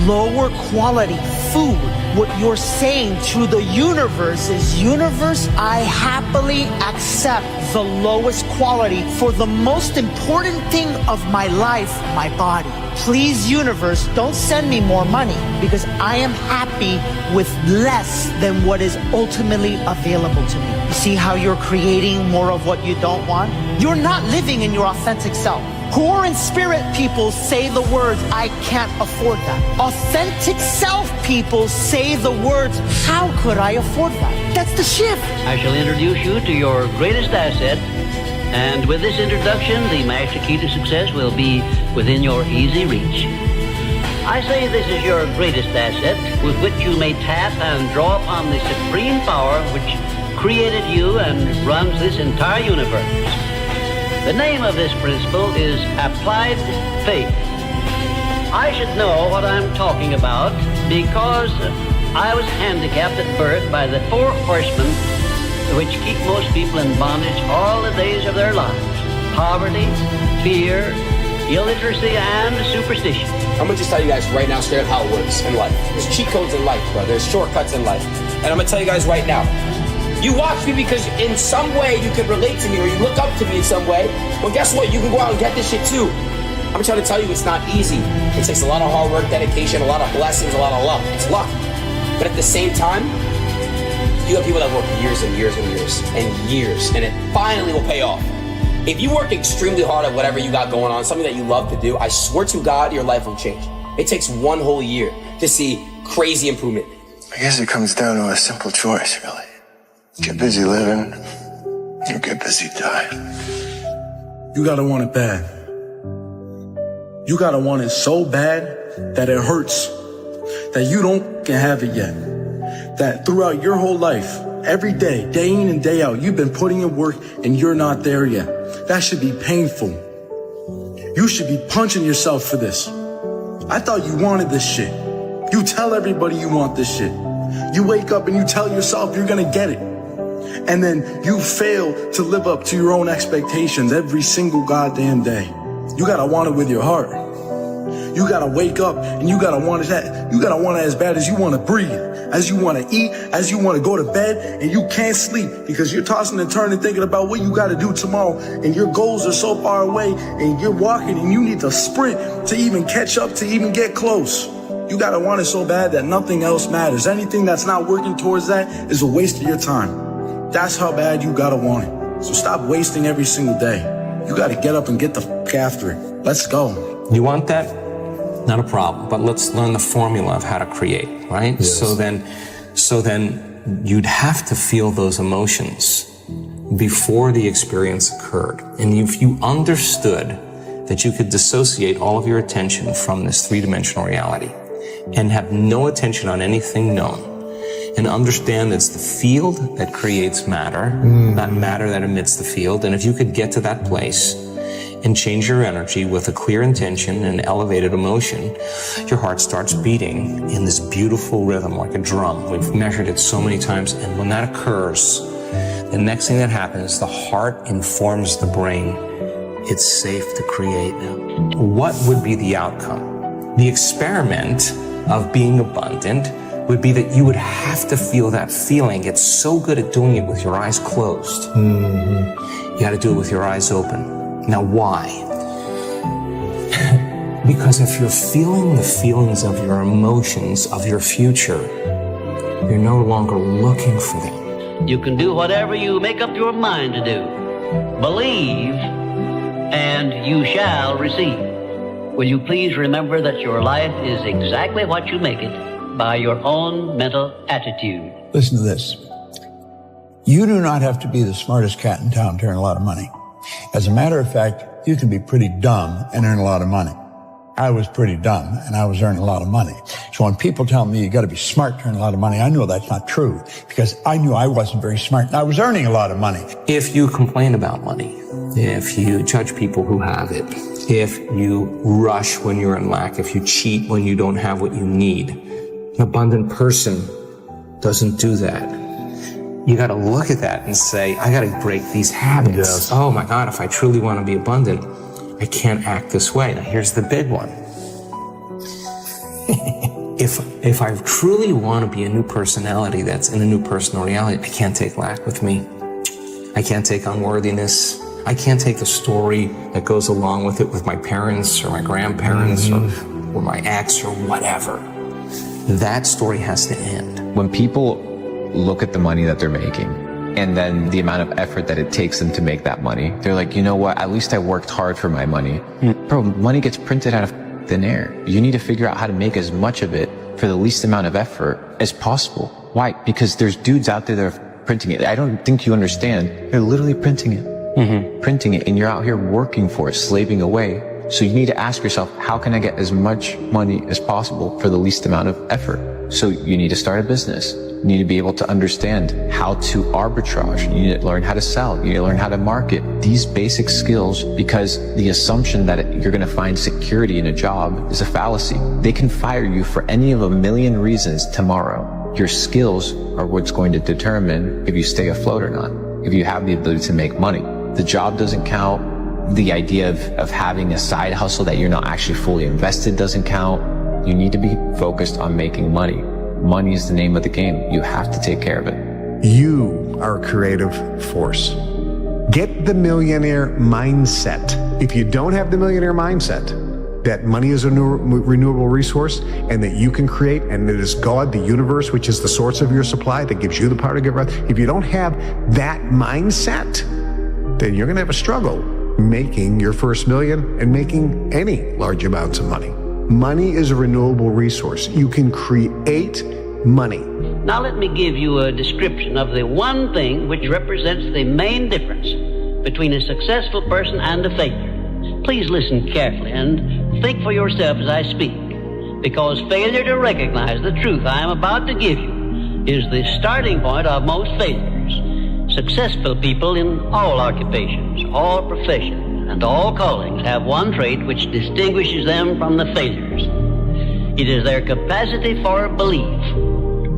lower quality food, what you're saying to the universe is, universe, I happily accept the lowest quality for the most important thing of my life, my body. Please, universe, don't send me more money because I am happy with less than what is ultimately available to me. You see how you're creating more of what you don't want? You're not living in your authentic self. Poor in spirit people say the words, I can't afford that. Authentic self people say the words, how could I afford that? That's the shift. I shall introduce you to your greatest asset, and with this introduction, the master key to success will be within your easy reach. I say this is your greatest asset with which you may tap and draw upon the supreme power which created you and runs this entire universe. The name of this principle is applied faith. I should know what I'm talking about because I was handicapped at birth by the 4 horsemen which keep most people in bondage all the days of their lives: poverty, fear, illiteracy, and superstition. I'm gonna just tell you guys right now straight up how it works in life. There's cheat codes in life, bro. There's shortcuts in life. And I'm gonna tell you guys right now. You watch me because in some way you can relate to me or you look up to me in some way. Well, guess what? You can go out and get this shit too. I'm trying to tell you it's not easy. It takes a lot of hard work, dedication, a lot of blessings, a lot of luck. It's luck. But at the same time, you have people that work years and years and years and years, and it finally will pay off. If you work extremely hard at whatever you got going on, something that you love to do, I swear to God, your life will change. It takes 1 whole year to see crazy improvement. I guess it comes down to a simple choice, really. Get busy living, or get busy dying. You gotta want it bad. You gotta want it so bad that it hurts, that you don't have it yet. That throughout your whole life, every day, day in and day out, you've been putting in work and you're not there yet. That should be painful. You should be punching yourself for this. I thought you wanted this shit. You tell everybody you want this shit. You wake up and you tell yourself you're gonna get it. And then you fail to live up to your own expectations every single goddamn day. You gotta want it with your heart. You gotta wake up and you gotta want it. You gotta want it as bad as you wanna breathe, as you wanna eat, as you wanna go to bed, and you can't sleep because you're tossing and turning thinking about what you gotta do tomorrow, and your goals are so far away, and you're walking and you need to sprint to even catch up, to even get close. You gotta want it so bad that nothing else matters. Anything that's not working towards that is a waste of your time. That's how bad you gotta want it. So stop wasting every single day. You gotta get up and get the fuck after it. Let's go. You want that? Not a problem, but let's learn the formula of how to create, right? Yes. So then you'd have to feel those emotions before the experience occurred. And if you understood that you could dissociate all of your attention from this 3-dimensional reality and have no attention on anything known, and understand it's the field that creates matter, not matter that emits the field. And if you could get to that place and change your energy with a clear intention and elevated emotion, your heart starts beating in this beautiful rhythm like a drum. We've measured it so many times. And when that occurs, the next thing that happens, the heart informs the brain, it's safe to create now. What would be the outcome? The experiment of being abundant would be that you would have to feel that feeling. Get so good at doing it with your eyes closed. You got to do it with your eyes open. Now, why? Because if you're feeling the feelings of your emotions, of your future, you're no longer looking for them. You can do whatever you make up your mind to do. Believe, and you shall receive. Will you please remember that your life is exactly what you make it by your own mental attitude. Listen to this. You do not have to be the smartest cat in town to earn a lot of money. As a matter of fact, you can be pretty dumb and earn a lot of money. I was pretty dumb and I was earning a lot of money. So when people tell me you got to be smart to earn a lot of money, I know that's not true because I knew I wasn't very smart and I was earning a lot of money. If you complain about money, if you judge people who have it, if you rush when you're in lack, if you cheat when you don't have what you need, an abundant person doesn't do that. You got to look at that and say, I got to break these habits. Yes. Oh my God, if I truly want to be abundant, I can't act this way. Now here's the big one. If I truly want to be a new personality that's in a new personal reality, I can't take lack with me. I can't take unworthiness. I can't take the story that goes along with it with my parents or my grandparents or my ex or whatever. That story has to end. When people look at the money that they're making and then the amount of effort that it takes them to make that money, they're like, you know what, at least I worked hard for my money. Bro, money gets printed out of thin air. You need to figure out how to make as much of it for the least amount of effort as possible. Why? Because there's dudes out there that are printing it. I don't think you understand. They're literally printing it. Printing it, and you're out here working for it, slaving away. So you need to ask yourself, how can I get as much money as possible for the least amount of effort? So you need to start a business. You need to be able to understand how to arbitrage. You need to learn how to sell. You need to learn how to market. These basic skills, because the assumption that you're going to find security in a job is a fallacy. They can fire you for any of a million reasons tomorrow. Your skills are what's going to determine if you stay afloat or not, if you have the ability to make money. The job doesn't count. The idea of having a side hustle that you're not actually fully invested doesn't count. You need to be focused on making money. Money is the name of the game. You have to take care of it. You are a creative force. Get the millionaire mindset. If you don't have the millionaire mindset, that money is a renewable resource and that you can create, and it is God, the universe, which is the source of your supply that gives you the power to get right. If you don't have that mindset, then you're going to have a struggle making your first million and making any large amounts of money. Money is a renewable resource. You can create money. Now let me give you a description of the one thing which represents the main difference between a successful person and a failure. Please listen carefully and think for yourself as I speak, because failure to recognize the truth I am about to give you is the starting point of most failures. Successful people in all occupations, all professions, and all callings have one trait which distinguishes them from the failures. It is their capacity for belief.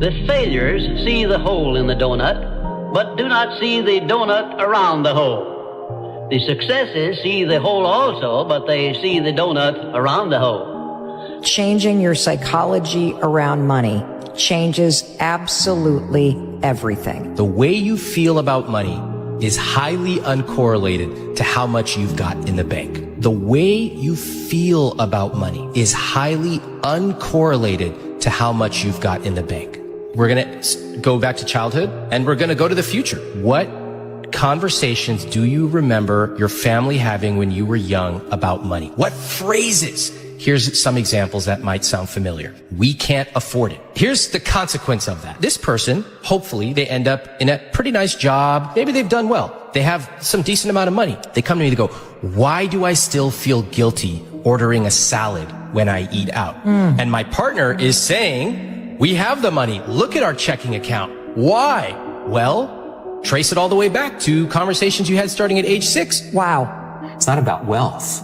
The failures see the hole in the donut, but do not see the donut around the hole. The successes see the hole also, but they see the donut around the hole. Changing your psychology around money changes absolutely everything. The way you feel about money is highly uncorrelated to how much you've got in the bank. The way you feel about money is highly uncorrelated to how much you've got in the bank. We're going to go back to childhood and we're going to go to the future. What conversations do you remember your family having when you were young about money? What phrases? Here's some examples that might sound familiar. We can't afford it. Here's the consequence of that. This person, hopefully, they end up in a pretty nice job. Maybe they've done well. They have some decent amount of money. They come to me, they go, why do I still feel guilty ordering a salad when I eat out? And my partner is saying, we have the money. Look at our checking account. Why? Well, trace it all the way back to conversations you had starting at age 6. Wow. It's not about wealth.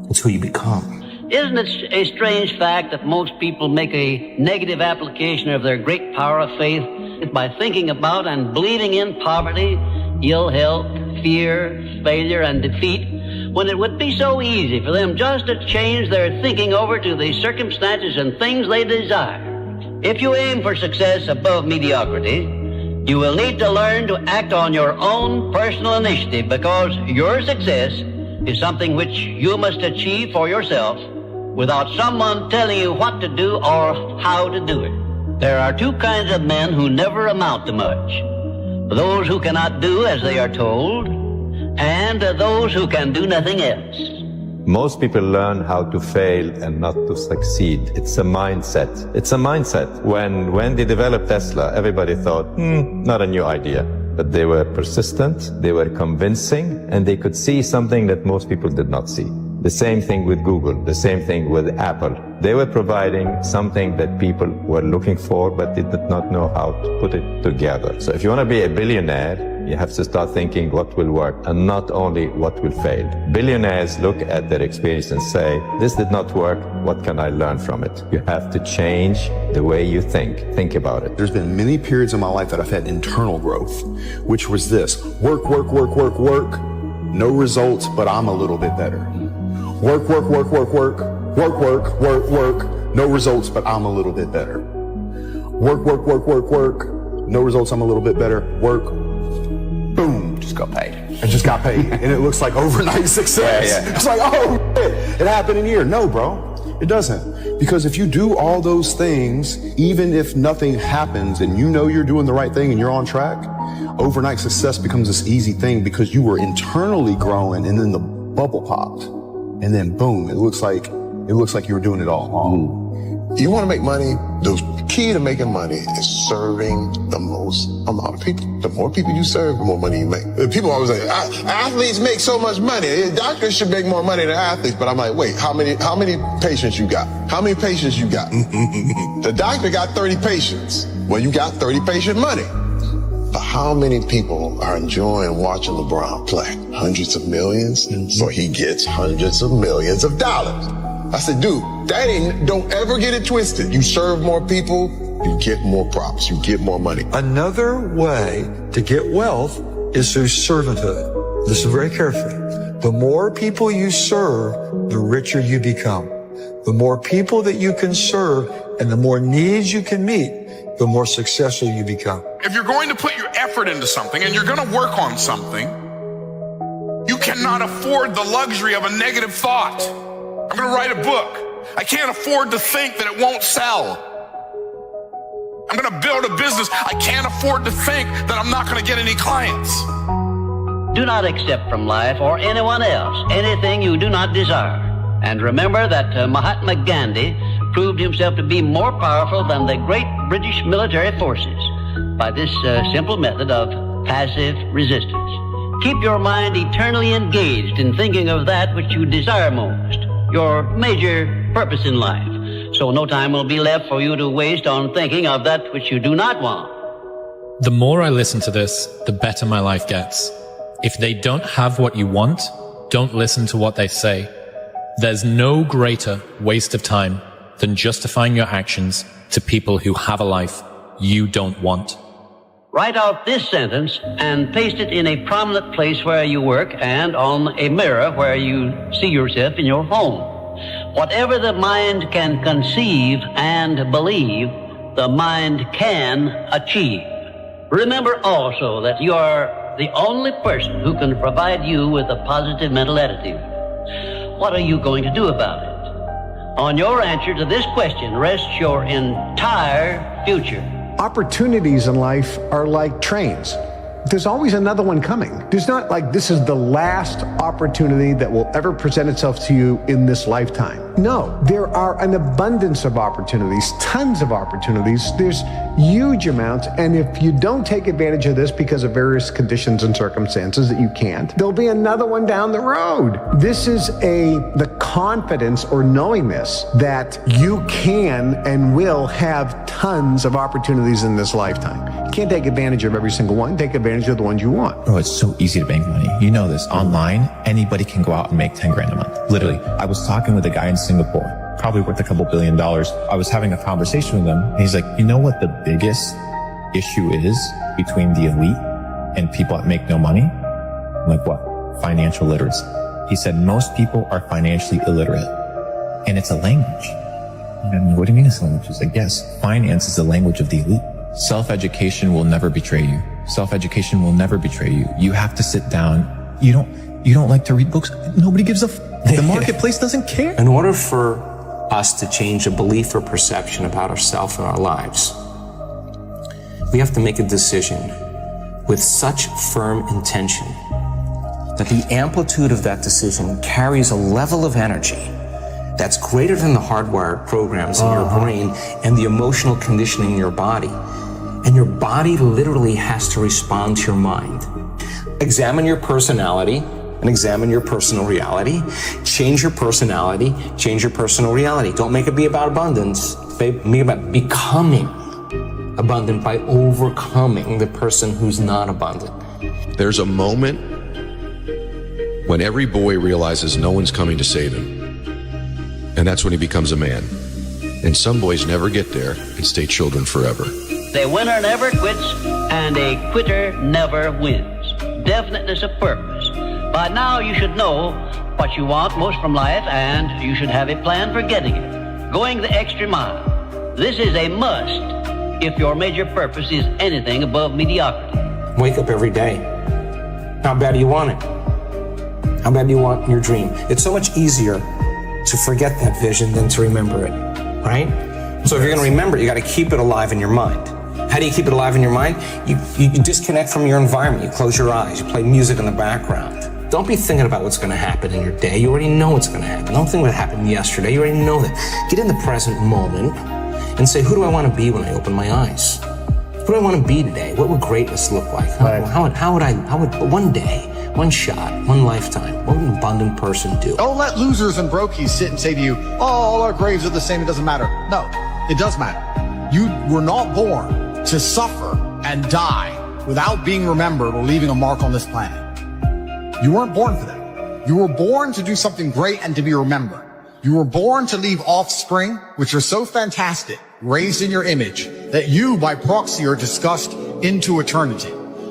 It's who you become. Isn't it a strange fact that most people make a negative application of their great power of faith by thinking about and believing in poverty, ill health, fear, failure, and defeat, when it would be so easy for them just to change their thinking over to the circumstances and things they desire? If you aim for success above mediocrity, you will need to learn to act on your own personal initiative, because your success is something which you must achieve for yourself without someone telling you what to do or how to do it. There are two kinds of men who never amount to much: those who cannot do as they are told, and those who can do nothing else. Most people learn how to fail and not to succeed. It's a mindset. It's a mindset. When they developed Tesla, everybody thought, not a new idea. But they were persistent, they were convincing, and they could see something that most people did not see. The same thing with Google, the same thing with Apple. They were providing something that people were looking for, but they did not know how to put it together. So if you want to be a billionaire, you have to start thinking what will work and not only what will fail. Billionaires look at their experience and say, this did not work, what can I learn from it? You have to change the way you think. Think about it. There's been many periods in my life that I've had internal growth, which was this: work, no results, but I'm a little bit better. Work, no results, but I'm a little bit better. Work, no results, I'm a little bit better. Work, boom, just got paid. I just got paid. And it looks like overnight success. Yeah. It's like, oh, it happened in a year. No, bro, it doesn't. Because if you do all those things, even if nothing happens and you know you're doing the right thing and you're on track, overnight success becomes this easy thing because you were internally growing and then the bubble popped. And then boom, it looks like you were doing it all wrong. You want to make money, the key to making money is serving the most amount of people. The more people you serve, the more money you make. People always say, athletes make so much money. Doctors should make more money than athletes. But I'm like, wait, how many patients you got? How many patients you got? The doctor got 30 patients. Well, you got 30 patient money. But how many people are enjoying watching LeBron play? Hundreds of millions? So he gets hundreds of millions of dollars. I said, dude, don't ever get it twisted. You serve more people, you get more props, you get more money. Another way to get wealth is through servanthood. Listen very carefully. The more people you serve, the richer you become. The more people that you can serve and the more needs you can meet, the more successful you become. If you're going to put your effort into something and you're going to work on something, you cannot afford the luxury of a negative thought. I'm going to write a book. I can't afford to think that it won't sell. I'm going to build a business. I can't afford to think that I'm not going to get any clients. Do not accept from life or anyone else anything you do not desire. And remember that Mahatma Gandhi proved himself to be more powerful than the great British military forces by this simple method of passive resistance. Keep your mind eternally engaged in thinking of that which you desire most, your major purpose in life, so no time will be left for you to waste on thinking of that which you do not want. The more I listen to this, the better my life gets. If they don't have what you want, don't listen to what they say. There's no greater waste of time than justifying your actions to people who have a life you don't want. Write out this sentence and paste it in a prominent place where you work and on a mirror where you see yourself in your home. Whatever the mind can conceive and believe, the mind can achieve. Remember also that you are the only person who can provide you with a positive mental attitude. What are you going to do about it? On your answer to this question rests your entire future. Opportunities in life are like trains. There's always another one coming. There's not like this is the last opportunity that will ever present itself to you in this lifetime. No, there are an abundance of opportunities, tons of opportunities. There's huge amounts. And if you don't take advantage of this because of various conditions and circumstances that you can't, there'll be another one down the road. This is the confidence or knowing this, that you can and will have tons of opportunities in this lifetime. You can't take advantage of every single one. Take advantage of the ones you want. Bro, it's so easy to bank money. You know this. Online, anybody can go out and make 10 grand a month. Literally. I was talking with a guy in Singapore, probably worth a couple $1 billion. I was having a conversation with him, and he's like, you know what the biggest issue is between the elite and people that make no money? I'm like, what? Financial literacy. He said, most people are financially illiterate, and it's a language. And what do you mean it's a language? He's like, yes, finance is the language of the elite. Self-education will never betray you. Self-education will never betray you. You have to sit down. You don't like to read books. Nobody gives a the marketplace doesn't care. In order for us to change a belief or perception about ourselves and our lives, we have to make a decision with such firm intention that the amplitude of that decision carries a level of energy that's greater than the hardwired programs in your brain and the emotional conditioning in your body. And your body literally has to respond to your mind. Examine your personality and examine your personal reality. Change your personality, change your personal reality. Don't make it be about abundance. Make it about becoming abundant by overcoming the person who's not abundant. There's a moment when every boy realizes no one's coming to save him. And that's when he becomes a man. And some boys never get there and stay children forever. A winner never quits, and a quitter never wins. Definiteness of purpose. By now you should know what you want most from life, and you should have a plan for getting it. Going the extra mile. This is a must if your major purpose is anything above mediocrity. Wake up every day. How bad do you want it? How bad do you want your dream? It's so much easier to forget that vision than to remember it, right? So if you're going to remember it, you got to keep it alive in your mind. How do you keep it alive in your mind? You disconnect from your environment. You close your eyes. You play music in the background. Don't be thinking about what's going to happen in your day. You already know what's going to happen. Don't think what happened yesterday. You already know that. Get in the present moment and say, who do I want to be when I open my eyes? Who do I want to be today? What would greatness look like? How would one day, one shot, one lifetime, what would an abundant person do? Don't let losers and brokies sit and say to you, oh, all our graves are the same, it doesn't matter. No, it does matter. You were not born to suffer and die without being remembered or leaving a mark on this planet. You weren't born for that. You were born to do something great and to be remembered. You were born to leave offspring, which are so fantastic, raised in your image, that you, by proxy, are discussed into eternity.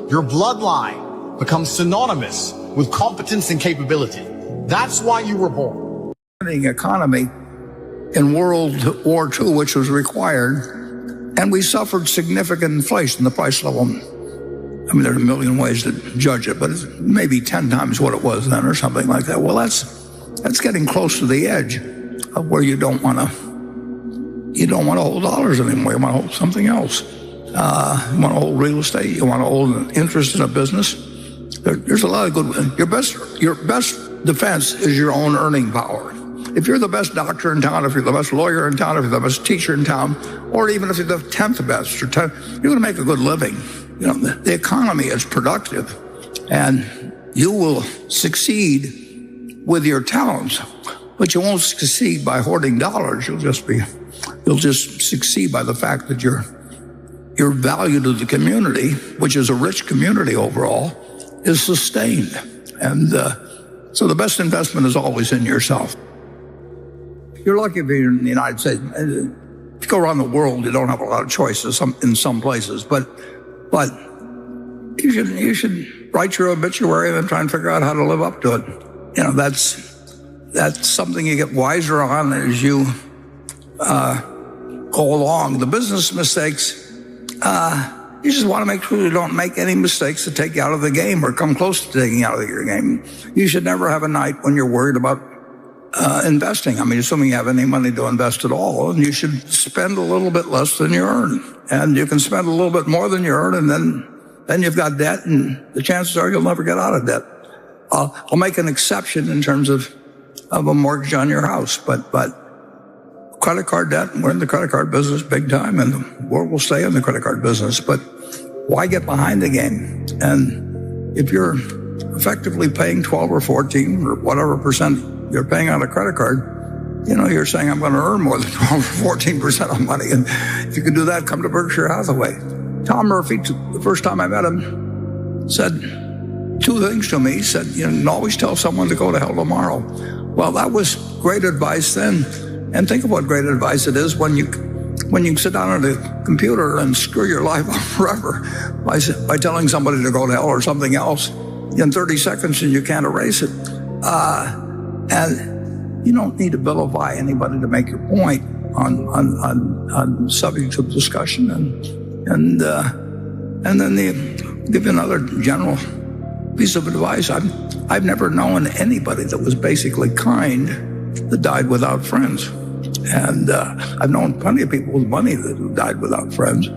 Your bloodline becomes synonymous with competence and capability. That's why you were born. Economy in World War II, which was required, and we suffered significant inflation, the price level. I mean, there are a million ways to judge it, but it's maybe 10 times what it was then or something like that. Well, that's getting close to the edge of where you don't want to hold dollars anymore. You want to hold something else. You want to hold real estate. You want to hold an interest in a business. There's a lot of good. Your best defense is your own earning power. If you're the best doctor in town, if you're the best lawyer in town, if you're the best teacher in town, or even if you're the 10th best, you're going to make a good living. You know, the economy is productive, and you will succeed with your talents, but you won't succeed by hoarding dollars. You'll just succeed by the fact that your value to the community, which is a rich community overall, is sustained. And so the best investment is always in yourself. You're lucky if you're in the United States. If you go around the world, you don't have a lot of choices in some places, but you should write your obituary and then try and figure out how to live up to it. You know, that's something you get wiser on as you go along. The business mistakes, you just want to make sure you don't make any mistakes that take you out of the game or come close to taking you out of your game. You should never have a night when you're worried about investing. I mean, assuming you have any money to invest at all, and you should spend a little bit less than you earn. And you can spend a little bit more than you earn, and then you've got debt, and the chances are you'll never get out of debt. I'll make an exception in terms of a mortgage on your house, but credit card debt, we're in the credit card business big time, and the world will stay in the credit card business. But why get behind the game? And if you're effectively paying 12 or 14 or whatever percent you're paying on a credit card, you know, you're saying I'm going to earn more than 12 or 14% of money. And if you can do that, come to Berkshire Hathaway. Tom Murphy, the first time I met him, said two things to me. He said, you know, always tell someone to go to hell tomorrow. Well, that was great advice then. And think of what great advice it is when you sit down at a computer and screw your life up forever by telling somebody to go to hell or something else in 30 seconds and you can't erase it. And you don't need to vilify anybody to make your point on subjects of discussion, and then they give you another general piece of advice. I've never known anybody that was basically kind that died without friends, and I've known plenty of people with money that died without friends,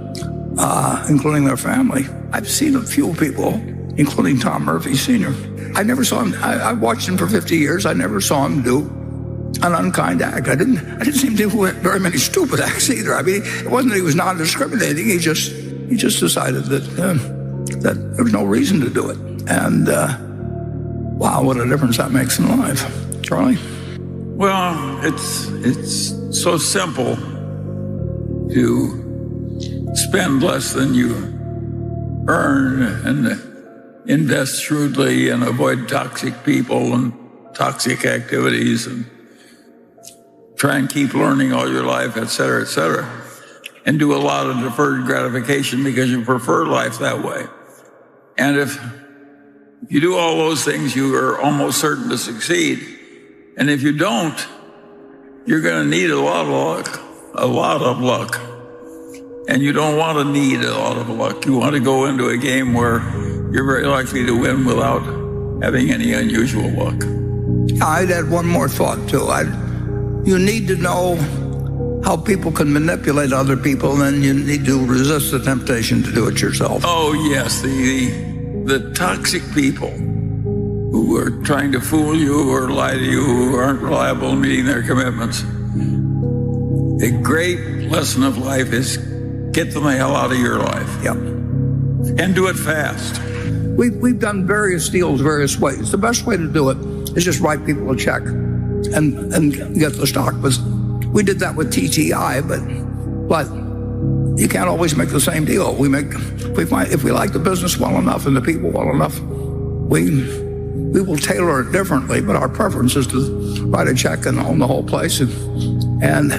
including their family. I've seen a few people, including Tom Murphy Sr. I never saw him. I watched him for 50 years. I never saw him do an unkind act. I didn't see him do very many stupid acts either. I mean, it wasn't that he was non-discriminating. He just decided that there was no reason to do it. And wow, what a difference that makes in life. Charlie? Well, it's so simple to spend less than you earn and invest shrewdly and avoid toxic people and toxic activities and try and keep learning all your life, et cetera, and do a lot of deferred gratification because you prefer life that way. And if you do all those things, you are almost certain to succeed. And if you don't, you're going to need a lot of luck. And you don't want to need a lot of luck. You want to go into a game where you're very likely to win without having any unusual luck. I'd add one more thought, too. You need to know how people can manipulate other people, and then you need to resist the temptation to do it yourself. Oh, yes, the toxic people who are trying to fool you or lie to you, who aren't reliable in meeting their commitments. The great lesson of life is get them the hell out of your life. Yep. And do it fast. We've done various deals various ways. The best way to do it is just write people a check and get the stock. We did that with TTI, but you can't always make the same deal. If we like the business well enough and the people well enough, we will tailor it differently, but our preference is to write a check and own the whole place and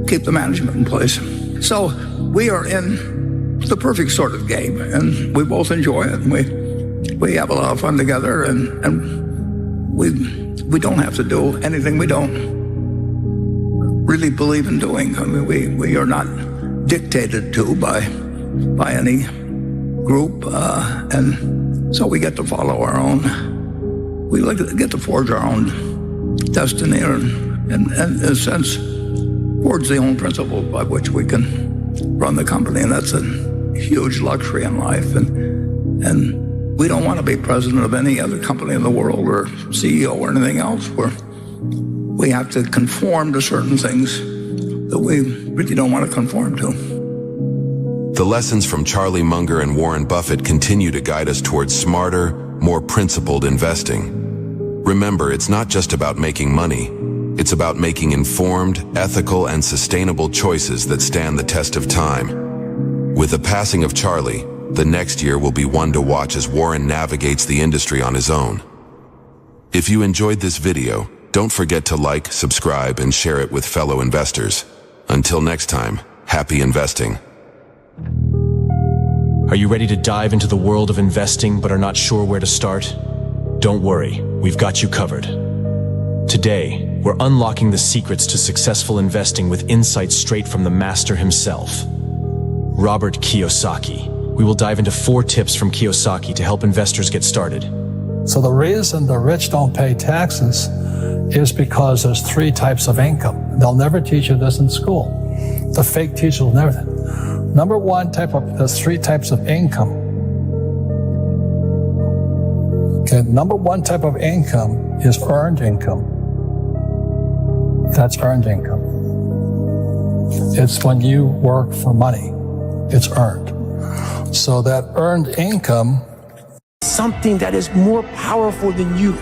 keep the management in place. So we are in the perfect sort of game, and we both enjoy it, and we have a lot of fun together, and we don't have to do anything we don't really believe in doing. I mean, we are not dictated to by any group, and so we get to follow our own. We get to forge our own destiny, and in a sense, forge the own principles by which we can run the company, and that's a huge luxury in life. And we don't want to be president of any other company in the world or CEO or anything else, where we have to conform to certain things that we really don't want to conform to. The lessons from Charlie Munger and Warren Buffett continue to guide us towards smarter, more principled investing. Remember, it's not just about making money. It's about making informed, ethical, and sustainable choices that stand the test of time. With the passing of Charlie, the next year will be one to watch as Warren navigates the industry on his own. If you enjoyed this video, don't forget to like, subscribe, and share it with fellow investors. Until next time, happy investing. Are you ready to dive into the world of investing but are not sure where to start? Don't worry, we've got you covered. Today, we're unlocking the secrets to successful investing with insights straight from the master himself, Robert Kiyosaki. We will dive into 4 tips from Kiyosaki to help investors get started. So the reason the rich don't pay taxes is because there's 3 types of income. They'll never teach you this in school. The fake teachers will never. Number 1 there's 3 types of income. Okay, number 1 type of income is earned income. That's earned income. It's when you work for money. It's earned. So that earned income, something that is more powerful than you.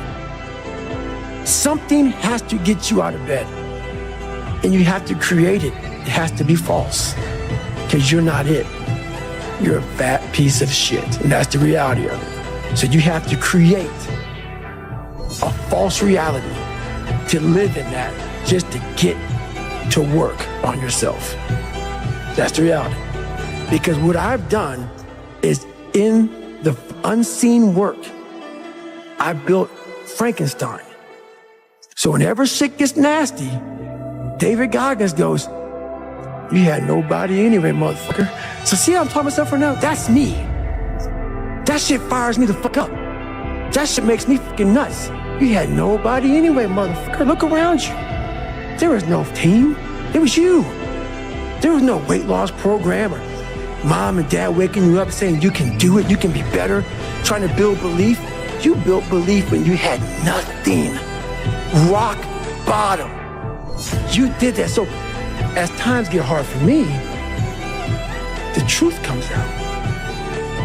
Something has to get you out of bed, and you have to create it. It has to be false, because you're not it. You're a fat piece of shit, and that's the reality of it. So you have to create a false reality to live in that, just to get to work on yourself. That's the reality. Because what I've done is, in the unseen work, I built Frankenstein. So whenever shit gets nasty, David Goggins goes, "You had nobody anyway, motherfucker." So see how I'm talking myself right now? That's me. That shit fires me the fuck up. That shit makes me fucking nuts. You had nobody anyway, motherfucker. Look around you. There was no team. It was you. There was no weight loss program or mom and dad waking you up saying you can do it, you can be better, trying to build belief. You built belief when you had nothing. Rock bottom. You did that. So as times get hard for me, the truth comes out.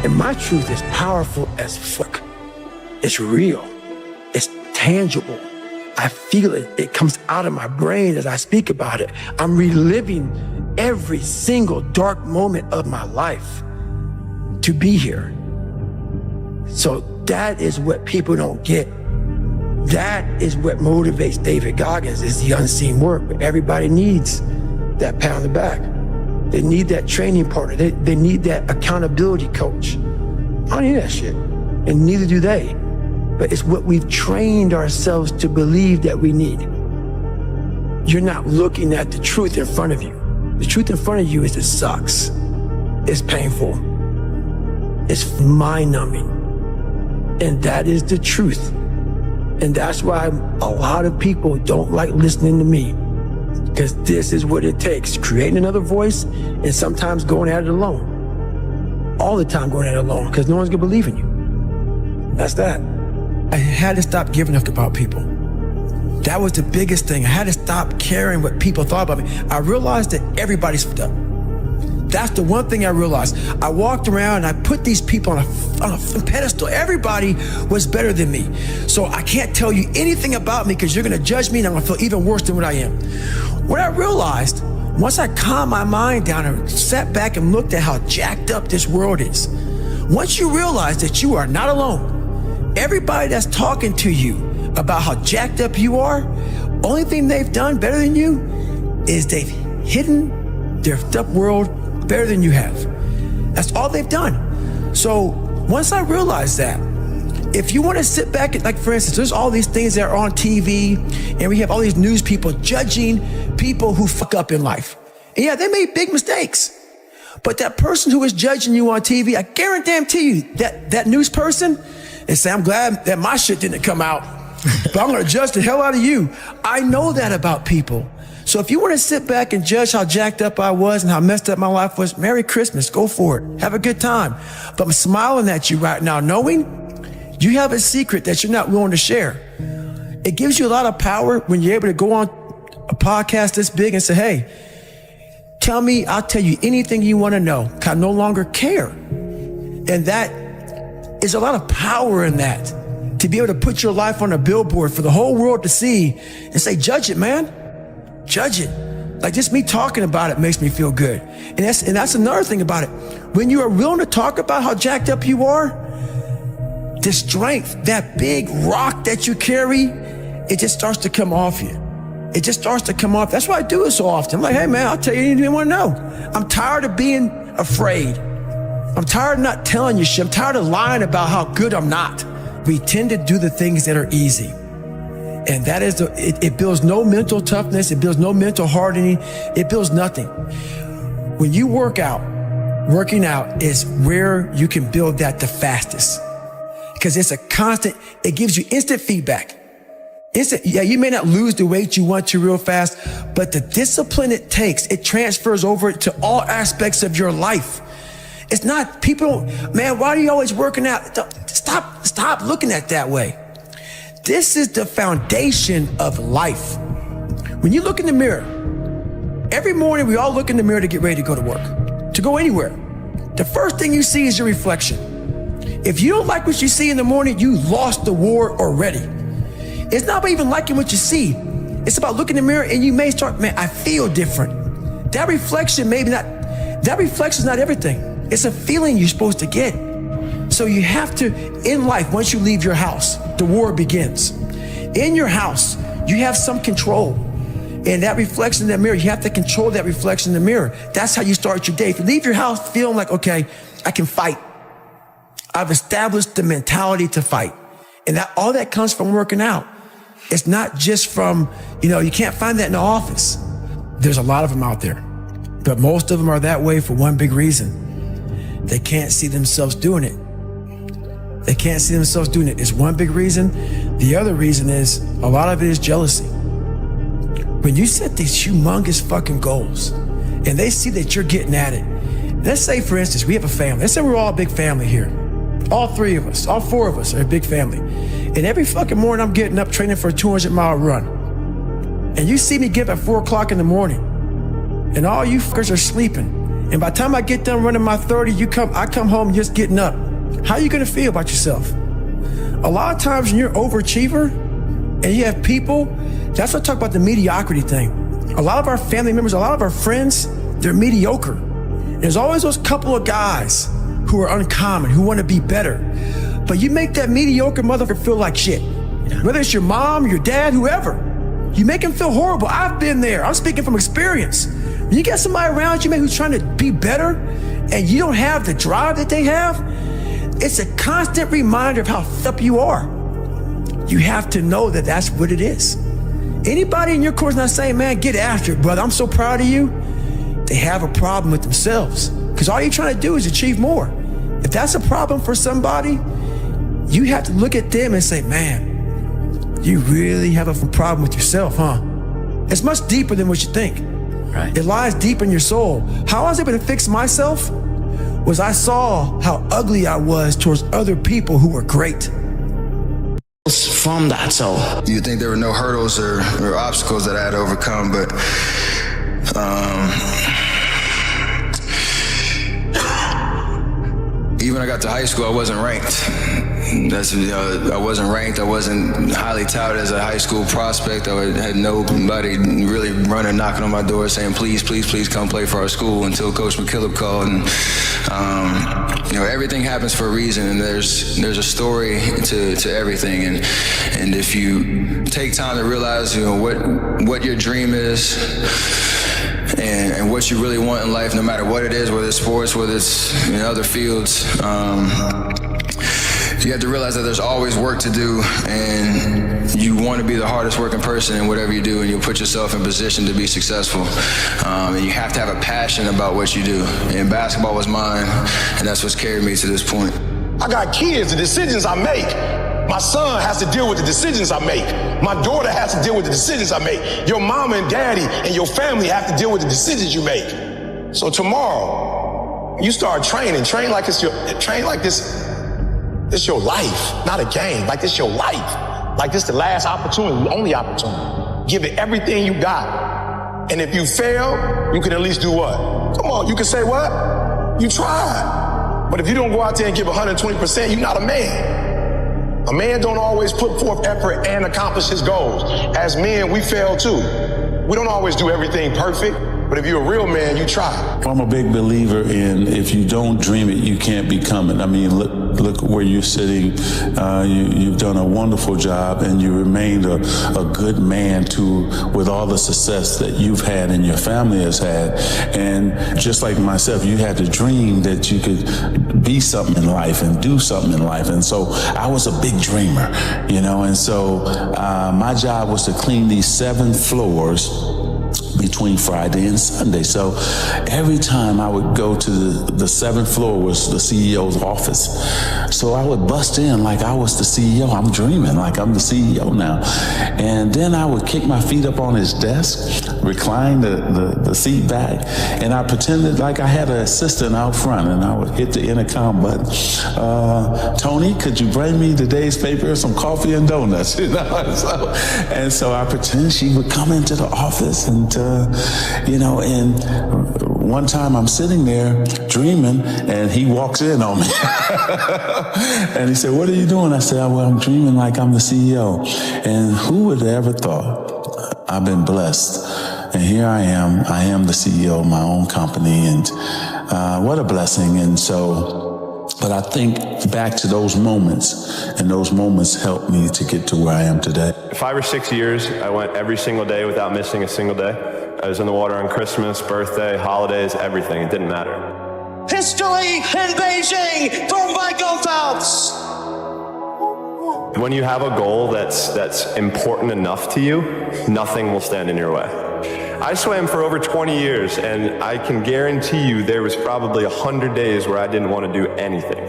And my truth is powerful as fuck. It's real. It's tangible. I feel it. It comes out of my brain as I speak about it. I'm reliving every single dark moment of my life to be here. So that is what people don't get. That is what motivates David Goggins, is the unseen work. But everybody needs that pat on the back. They need that training partner. They need that accountability coach. I don't need that shit. And neither do they. But it's what we've trained ourselves to believe that we need. You're not looking at the truth in front of you. The truth in front of you is it sucks. It's painful. It's mind-numbing. And that is the truth. And that's why a lot of people don't like listening to me. Because this is what it takes. Creating another voice and sometimes going at it alone. All the time going at it alone, because no one's gonna believe in you. That's that. I had to stop giving up about people. That was the biggest thing. I had to stop caring what people thought about me. I realized that everybody's fucked up. That's the one thing I realized. I walked around and I put these people on a pedestal. Everybody was better than me. So I can't tell you anything about me because you're gonna judge me and I'm gonna feel even worse than what I am. What I realized, once I calmed my mind down and sat back and looked at how jacked up this world is, once you realize that you are not alone, everybody that's talking to you about how jacked up you are, only thing they've done better than you is they've hidden their fucked up world better than you have. That's all they've done. So once I realized that, if you want to sit back, like for instance, there's all these things that are on TV and we have all these news people judging people who fuck up in life. And yeah, they made big mistakes. But that person who is judging you on TV, I guarantee you that news person and say, I'm glad that my shit didn't come out, but I'm going to judge the hell out of you. I know that about people. So if you want to sit back and judge how jacked up I was and how messed up my life was, Merry Christmas, go for it. Have a good time. But I'm smiling at you right now, knowing you have a secret that you're not willing to share. It gives you a lot of power when you're able to go on a podcast this big and say, hey, tell me, I'll tell you anything you want to know. I no longer care. And that is a lot of power in that, to be able to put your life on a billboard for the whole world to see and say, judge it, man. Judge it. Like just me talking about it makes me feel good. And that's another thing about it. When you are willing to talk about how jacked up you are, the strength, that big rock that you carry, it just starts to come off you. It just starts to come off. That's why I do it so often. I'm like, hey man, I'll tell you anything you want to know. I'm tired of being afraid. I'm tired of not telling you shit. I'm tired of lying about how good I'm not. We tend to do the things that are easy. And that is, it builds no mental toughness. It builds no mental hardening. It builds nothing. When you work out, working out is where you can build that the fastest. Because it's a constant, it gives you instant feedback. Yeah, you may not lose the weight you want to real fast, but the discipline it takes, it transfers over to all aspects of your life. It's not, people, man, why are you always working out? Stop looking at it that way. This is the foundation of life. When you look in the mirror, every morning we all look in the mirror to get ready to go to work, to go anywhere. The first thing you see is your reflection. If you don't like what you see in the morning, you lost the war already. It's not about even liking what you see. It's about looking in the mirror and you may start, man, I feel different. That reflection is not everything. It's a feeling you're supposed to get. So you have to, in life, once you leave your house, the war begins. In your house, you have some control. And that reflection in that mirror, you have to control that reflection in the mirror. That's how you start your day. If you leave your house feeling like, okay, I can fight. I've established the mentality to fight. And that all that comes from working out. It's not just from, you can't find that in the office. There's a lot of them out there. But most of them are that way for one big reason. They can't see themselves doing it. They can't see themselves doing it. It's one big reason. The other reason is, a lot of it is jealousy. When you set these humongous fucking goals and they see that you're getting at it, let's say, for instance, we have a family. Let's say we're all a big family here. All three of us, all four of us are a big family. And every fucking morning I'm getting up training for a 200-mile run. And you see me get up at 4 o'clock in the morning and all you fuckers are sleeping. And by the time I get done running my 30, I come home just getting up. How are you gonna feel about yourself? A lot of times when you're an overachiever and you have people, that's what I talk about the mediocrity thing. A lot of our family members, a lot of our friends, they're mediocre. There's always those couple of guys who are uncommon, who want to be better. But you make that mediocre motherfucker feel like shit. Whether it's your mom, your dad, whoever. You make him feel horrible. I've been there. I'm speaking from experience. When you get somebody around you, man, who's trying to be better, and you don't have the drive that they have, it's a constant reminder of how f***ed up you are. You have to know that that's what it is. Anybody in your course not saying, man, get after it, brother, I'm so proud of you, they have a problem with themselves. Because all you're trying to do is achieve more. If that's a problem for somebody, you have to look at them and say, man, you really have a problem with yourself, huh? It's much deeper than what you think. Right. It lies deep in your soul. How I was able to fix myself was I saw how ugly I was towards other people who were great. from that. So you think there were no hurdles or obstacles that I had to overcome, but even when I got to high school, I wasn't ranked. I wasn't ranked. I wasn't highly touted as a high school prospect. I had nobody really running, knocking on my door saying, please, please, please come play for our school, until Coach McKillop called. And, everything happens for a reason, and there's a story to everything. And if you take time to realize, what your dream is, and what you really want in life, no matter what it is, whether it's sports, whether it's other fields, you have to realize that there's always work to do, and you want to be the hardest working person in whatever you do, and you'll put yourself in position to be successful. And you have to have a passion about what you do. And basketball was mine, and that's what's carried me to this point. I got kids, the decisions I make. My son has to deal with the decisions I make. My daughter has to deal with the decisions I make. Your mama and daddy and your family have to deal with the decisions you make. So tomorrow, you start training. Train like this. It's your life, not a game. Like it's your life. Like this the last opportunity, the only opportunity. Give it everything you got. And if you fail, you can at least do what? Come on, you can say what? You tried. But if you don't go out there and give 120%, you're not a man. A man don't always put forth effort and accomplish his goals. As men, we fail too. We don't always do everything perfect. But if you're a real man, you try. I'm a big believer in if you don't dream it, you can't become it. I mean, look where you're sitting. You've done a wonderful job, and you remained a good man with all the success that you've had and your family has had. And just like myself, you had to dream that you could be something in life and do something in life. And so I was a big dreamer, and so my job was to clean these 7 floors between Friday and Sunday. So every time I would go to the 7th floor was the CEO's office. So I would bust in like I was the CEO. I'm dreaming like I'm the CEO now. And then I would kick my feet up on his desk, recline the seat back, and I pretended like I had an assistant out front, and I would hit the intercom button. Tony, could you bring me today's paper, some coffee and donuts? So I pretend she would come into the office, and and one time I'm sitting there dreaming, and he walks in on me. And he said, "What are you doing?" I said, "Well, I'm dreaming like I'm the CEO." And who would have ever thought? I've been blessed. And here I am the CEO of my own company, and what a blessing. And so, but I think back to those moments, and those moments helped me to get to where I am today. 5 or 6 years, I went every single day without missing a single day. I was in the water on Christmas, birthday, holidays, everything. It didn't matter. History in Beijing for Michael Phelps. When you have a goal that's important enough to you, nothing will stand in your way. I swam for over 20 years, and I can guarantee you there was probably 100 days where I didn't want to do anything.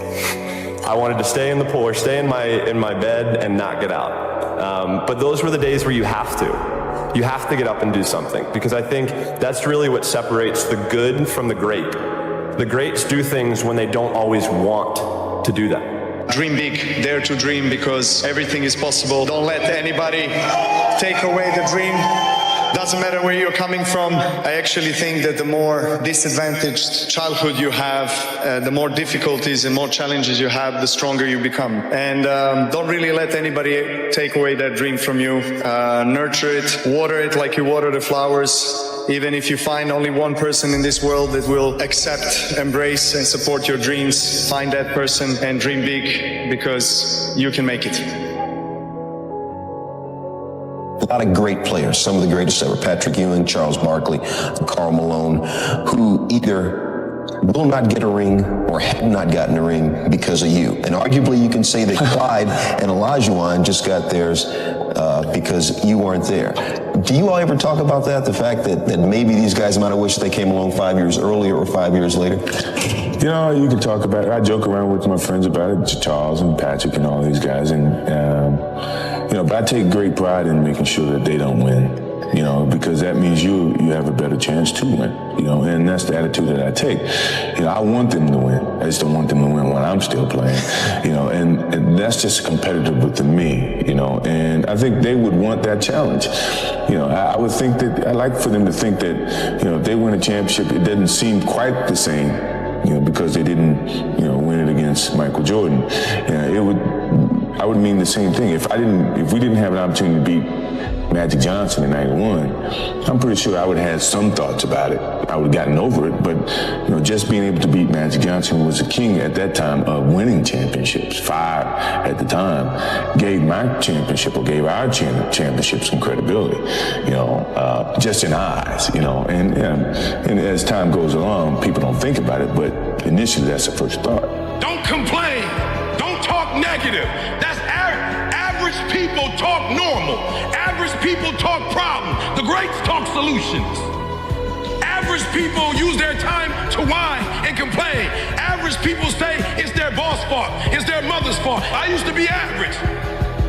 I wanted to stay in the pool or stay in my bed and not get out. But those were the days where you have to. You have to get up and do something, because I think that's really what separates the good from the great. The greats do things when they don't always want to do them. Dream big, dare to dream, because everything is possible. Don't let anybody take away the dream. Doesn't matter where you're coming from. I actually think that the more disadvantaged childhood you have, the more difficulties and more challenges you have, the stronger you become. And don't really let anybody take away that dream from you. Nurture it, water it like you water the flowers. Even if you find only one person in this world that will accept, embrace, and support your dreams, find that person and dream big, because you can make it. A lot of great players, some of the greatest ever, Patrick Ewing, Charles Barkley, Karl Malone, who either will not get a ring or have not gotten a ring because of you. And arguably you can say that Clyde and Olajuwon just got theirs because you weren't there. Do you all ever talk about that, the fact that maybe these guys might have wished they came along 5 years earlier or 5 years later? You can talk about it. I joke around with my friends about it, Charles and Patrick and all these guys, and but I take great pride in making sure that they don't win. you know, because that means you have a better chance to win, you know, and that's the attitude that I take. You know, I want them to win. I just don't want them to win when I'm still playing, you know, and that's just competitive within me, you know, and I think they would want that challenge. You know, I would think that, I like for them to think that, you know, if they win a championship, it doesn't seem quite the same, you know, because they didn't, you know, win it against Michael Jordan. I would mean the same thing. If we didn't have an opportunity to beat Magic Johnson in 91, I'm pretty sure I would have had some thoughts about it. I would have gotten over it, but you know, just being able to beat Magic Johnson, who was the king at that time of winning championships, 5 at the time, gave my championship or gave our championship some credibility, you know, just in eyes, you know, and as time goes along, people don't think about it, but initially that's the first thought. Don't complain. Don't talk negative. That's average people talk normal. Average people talk problem. The greats talk solutions. Average people use their time to whine and complain. Average people say it's their boss' fault. It's their mother's fault. I used to be average.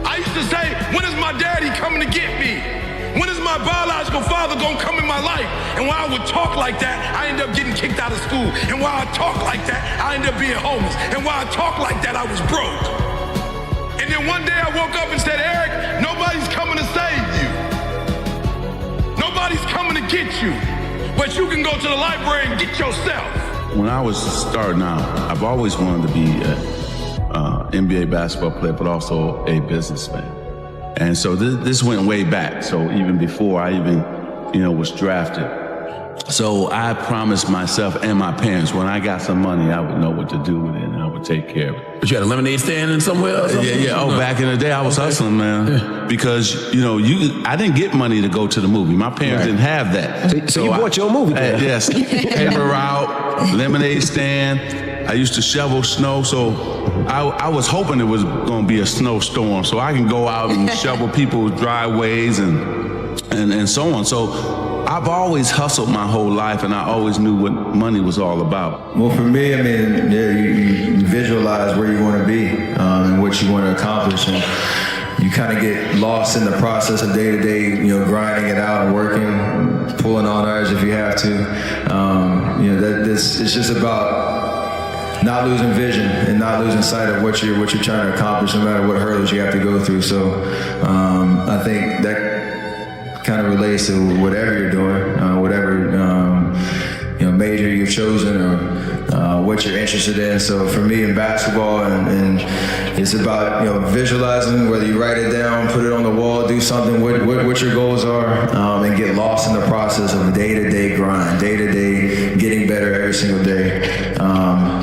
I used to say, when is my daddy coming to get me? When is my biological father gonna come in my life? And while I would talk like that, I ended up getting kicked out of school. And while I talk like that, I ended up being homeless. And while I talk like that, I was broke. And then one day I woke up and said, Eric, nobody's coming to save you. Nobody's coming to get you. But you can go to the library and get yourself. When I was starting out, I've always wanted to be an NBA basketball player, but also a businessman. And so this went way back. So even before I even, you know, was drafted. So I promised myself and my parents, when I got some money, I would know what to do with it and I would take care of it. But you had a lemonade stand in somewhere else? Yeah. Oh, back in the day, I was hustling, man. Yeah. Because, you know, I didn't get money to go to the movie. My parents didn't have that. So you bought your movie then? Yes. Paper route, lemonade stand. I used to shovel snow, so I was hoping it was going to be a snowstorm so I can go out and shovel people's driveways and so on. So I've always hustled my whole life, and I always knew what money was all about. Well, for me, I mean, you visualize where you want to be and what you want to accomplish, and you kind of get lost in the process of day-to-day, you know, grinding it out and working, pulling on ours if you have to. You know, it's just about not losing vision and not losing sight of what you're trying to accomplish, no matter what hurdles you have to go through. So I think that kind of relates to whatever you're doing, whatever you know, major you've chosen or what you're interested in. So for me in basketball, and it's about, you know, visualizing, whether you write it down, put it on the wall, do something, what your goals are, and get lost in the process of a day-to-day grind, day-to-day getting better every single day.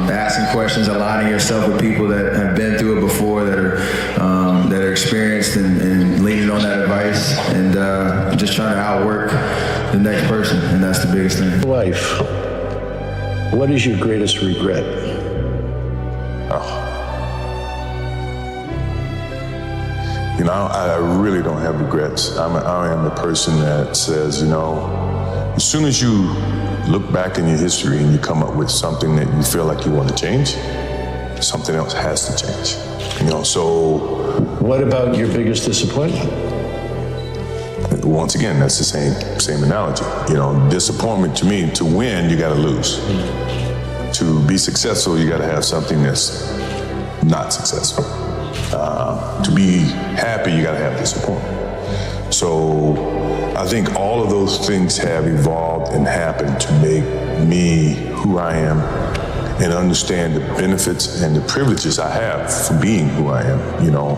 Asking questions, aligning yourself with people that have been through it before, that are experienced, and leaning on that advice, and just trying to outwork the next person, and that's the biggest thing. Life. What is your greatest regret? You know, I really don't have regrets. I am the person that says, you know, as soon as you look back in your history and you come up with something that you feel like you want to change, something else has to change. You know, so. What about your biggest disappointment? Once again, that's the same analogy. You know, disappointment to me, to win, you got to lose. To be successful, you got to have something that's not successful. To be happy, you got to have disappointment. So I think all of those things have evolved and happened to make me who I am, and understand the benefits and the privileges I have for being who I am, you know,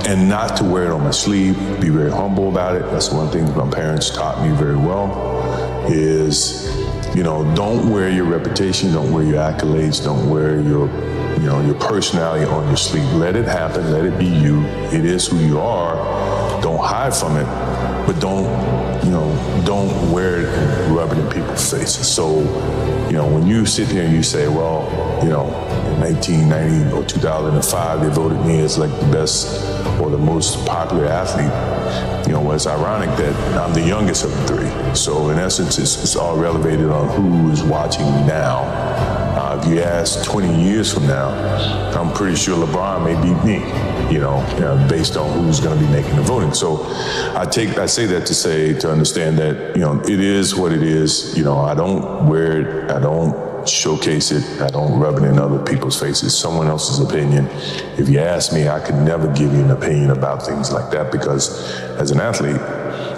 and not to wear it on my sleeve, be very humble about it. That's one thing my parents taught me very well, is, you know, don't wear your reputation, don't wear your accolades, don't wear your personality on your sleeve. Let it happen, let it be you. It is who you are. Don't hide from it, but don't wear it and rub it in people's faces. So, you know, when you sit here and you say, well, you know, in 1990 or 2005, they voted me as like the best or the most popular athlete. You know, it's ironic that I'm the youngest of the three. So in essence, it's all relevated on who is watching me now. If you ask 20 years from now, I'm pretty sure LeBron may beat me, based on who's going to be making the voting. So I say that to understand that, it is what it is. I don't wear it. I don't showcase it. I don't rub it in other people's faces. Someone else's opinion. If you ask me, I could never give you an opinion about things like that, because as an athlete,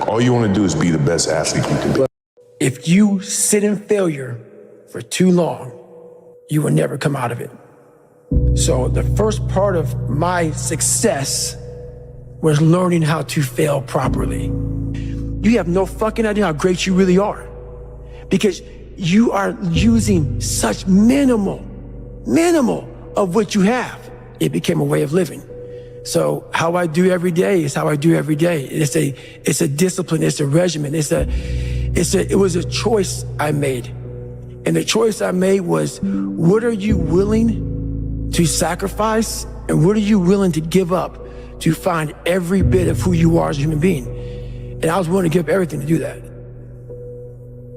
all you want to do is be the best athlete you can be. If you sit in failure for too long, you will never come out of it. So the first part of my success was learning how to fail properly. You have no fucking idea how great you really are, because you are using such minimal of what you have. It became a way of living. So how I do every day is how I do every day. It's a discipline. It's a regimen. It was a choice I made. And the choice I made was, what are you willing to sacrifice, and what are you willing to give up to find every bit of who you are as a human being? And I was willing to give up everything to do that.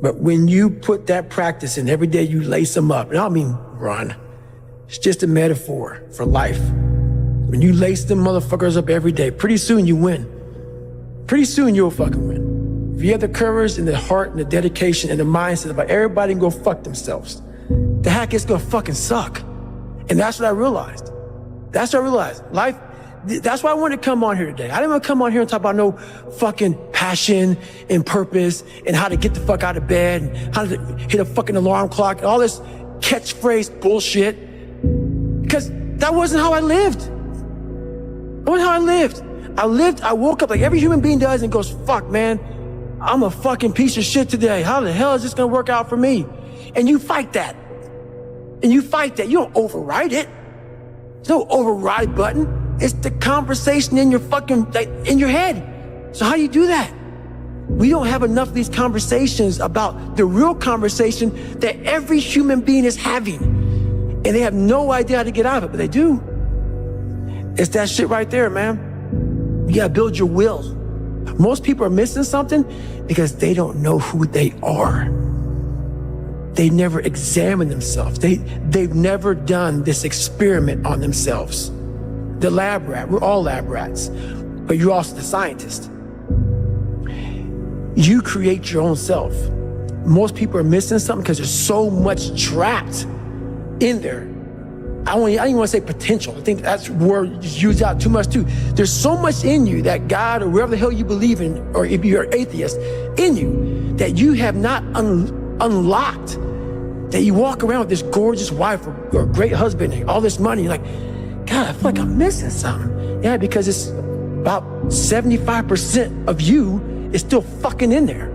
But when you put that practice in, every day you lace them up, and I don't mean run, it's just a metaphor for life. When you lace them motherfuckers up every day, pretty soon you win. Pretty soon you'll fucking win. If you have the courage and the heart and the dedication and the mindset about everybody can go fuck themselves, the heck, it's gonna fucking suck. And that's what I realized. Life, that's why I wanted to come on here today. I didn't want to come on here and talk about no fucking passion and purpose and how to get the fuck out of bed and how to hit a fucking alarm clock and all this catchphrase bullshit. Because that wasn't how I lived. That wasn't how I lived. I woke up like every human being does and goes, fuck, man, I'm a fucking piece of shit today. How the hell is this gonna work out for me? And you fight that. You don't override it. There's no override button. It's the conversation in your fucking, in your head. So how do you do that? We don't have enough of these conversations about the real conversation that every human being is having. And they have no idea how to get out of it, but they do. It's that shit right there, man. You gotta build your will. Most people are missing something because they don't know who they are. They never examine themselves. They've never done this experiment on themselves. The lab rat, we're all lab rats, but you're also the scientist. You create your own self. Most people are missing something because there's so much trapped in there. I don't even want to say potential. I think that's word used out too much too. There's so much in you that God or wherever the hell you believe in, or if you're an atheist, in you that you have not unlocked. That you walk around with this gorgeous wife or a great husband and all this money. You're like, God, I feel like I'm missing something. Yeah, because it's about 75% of you is still fucking in there.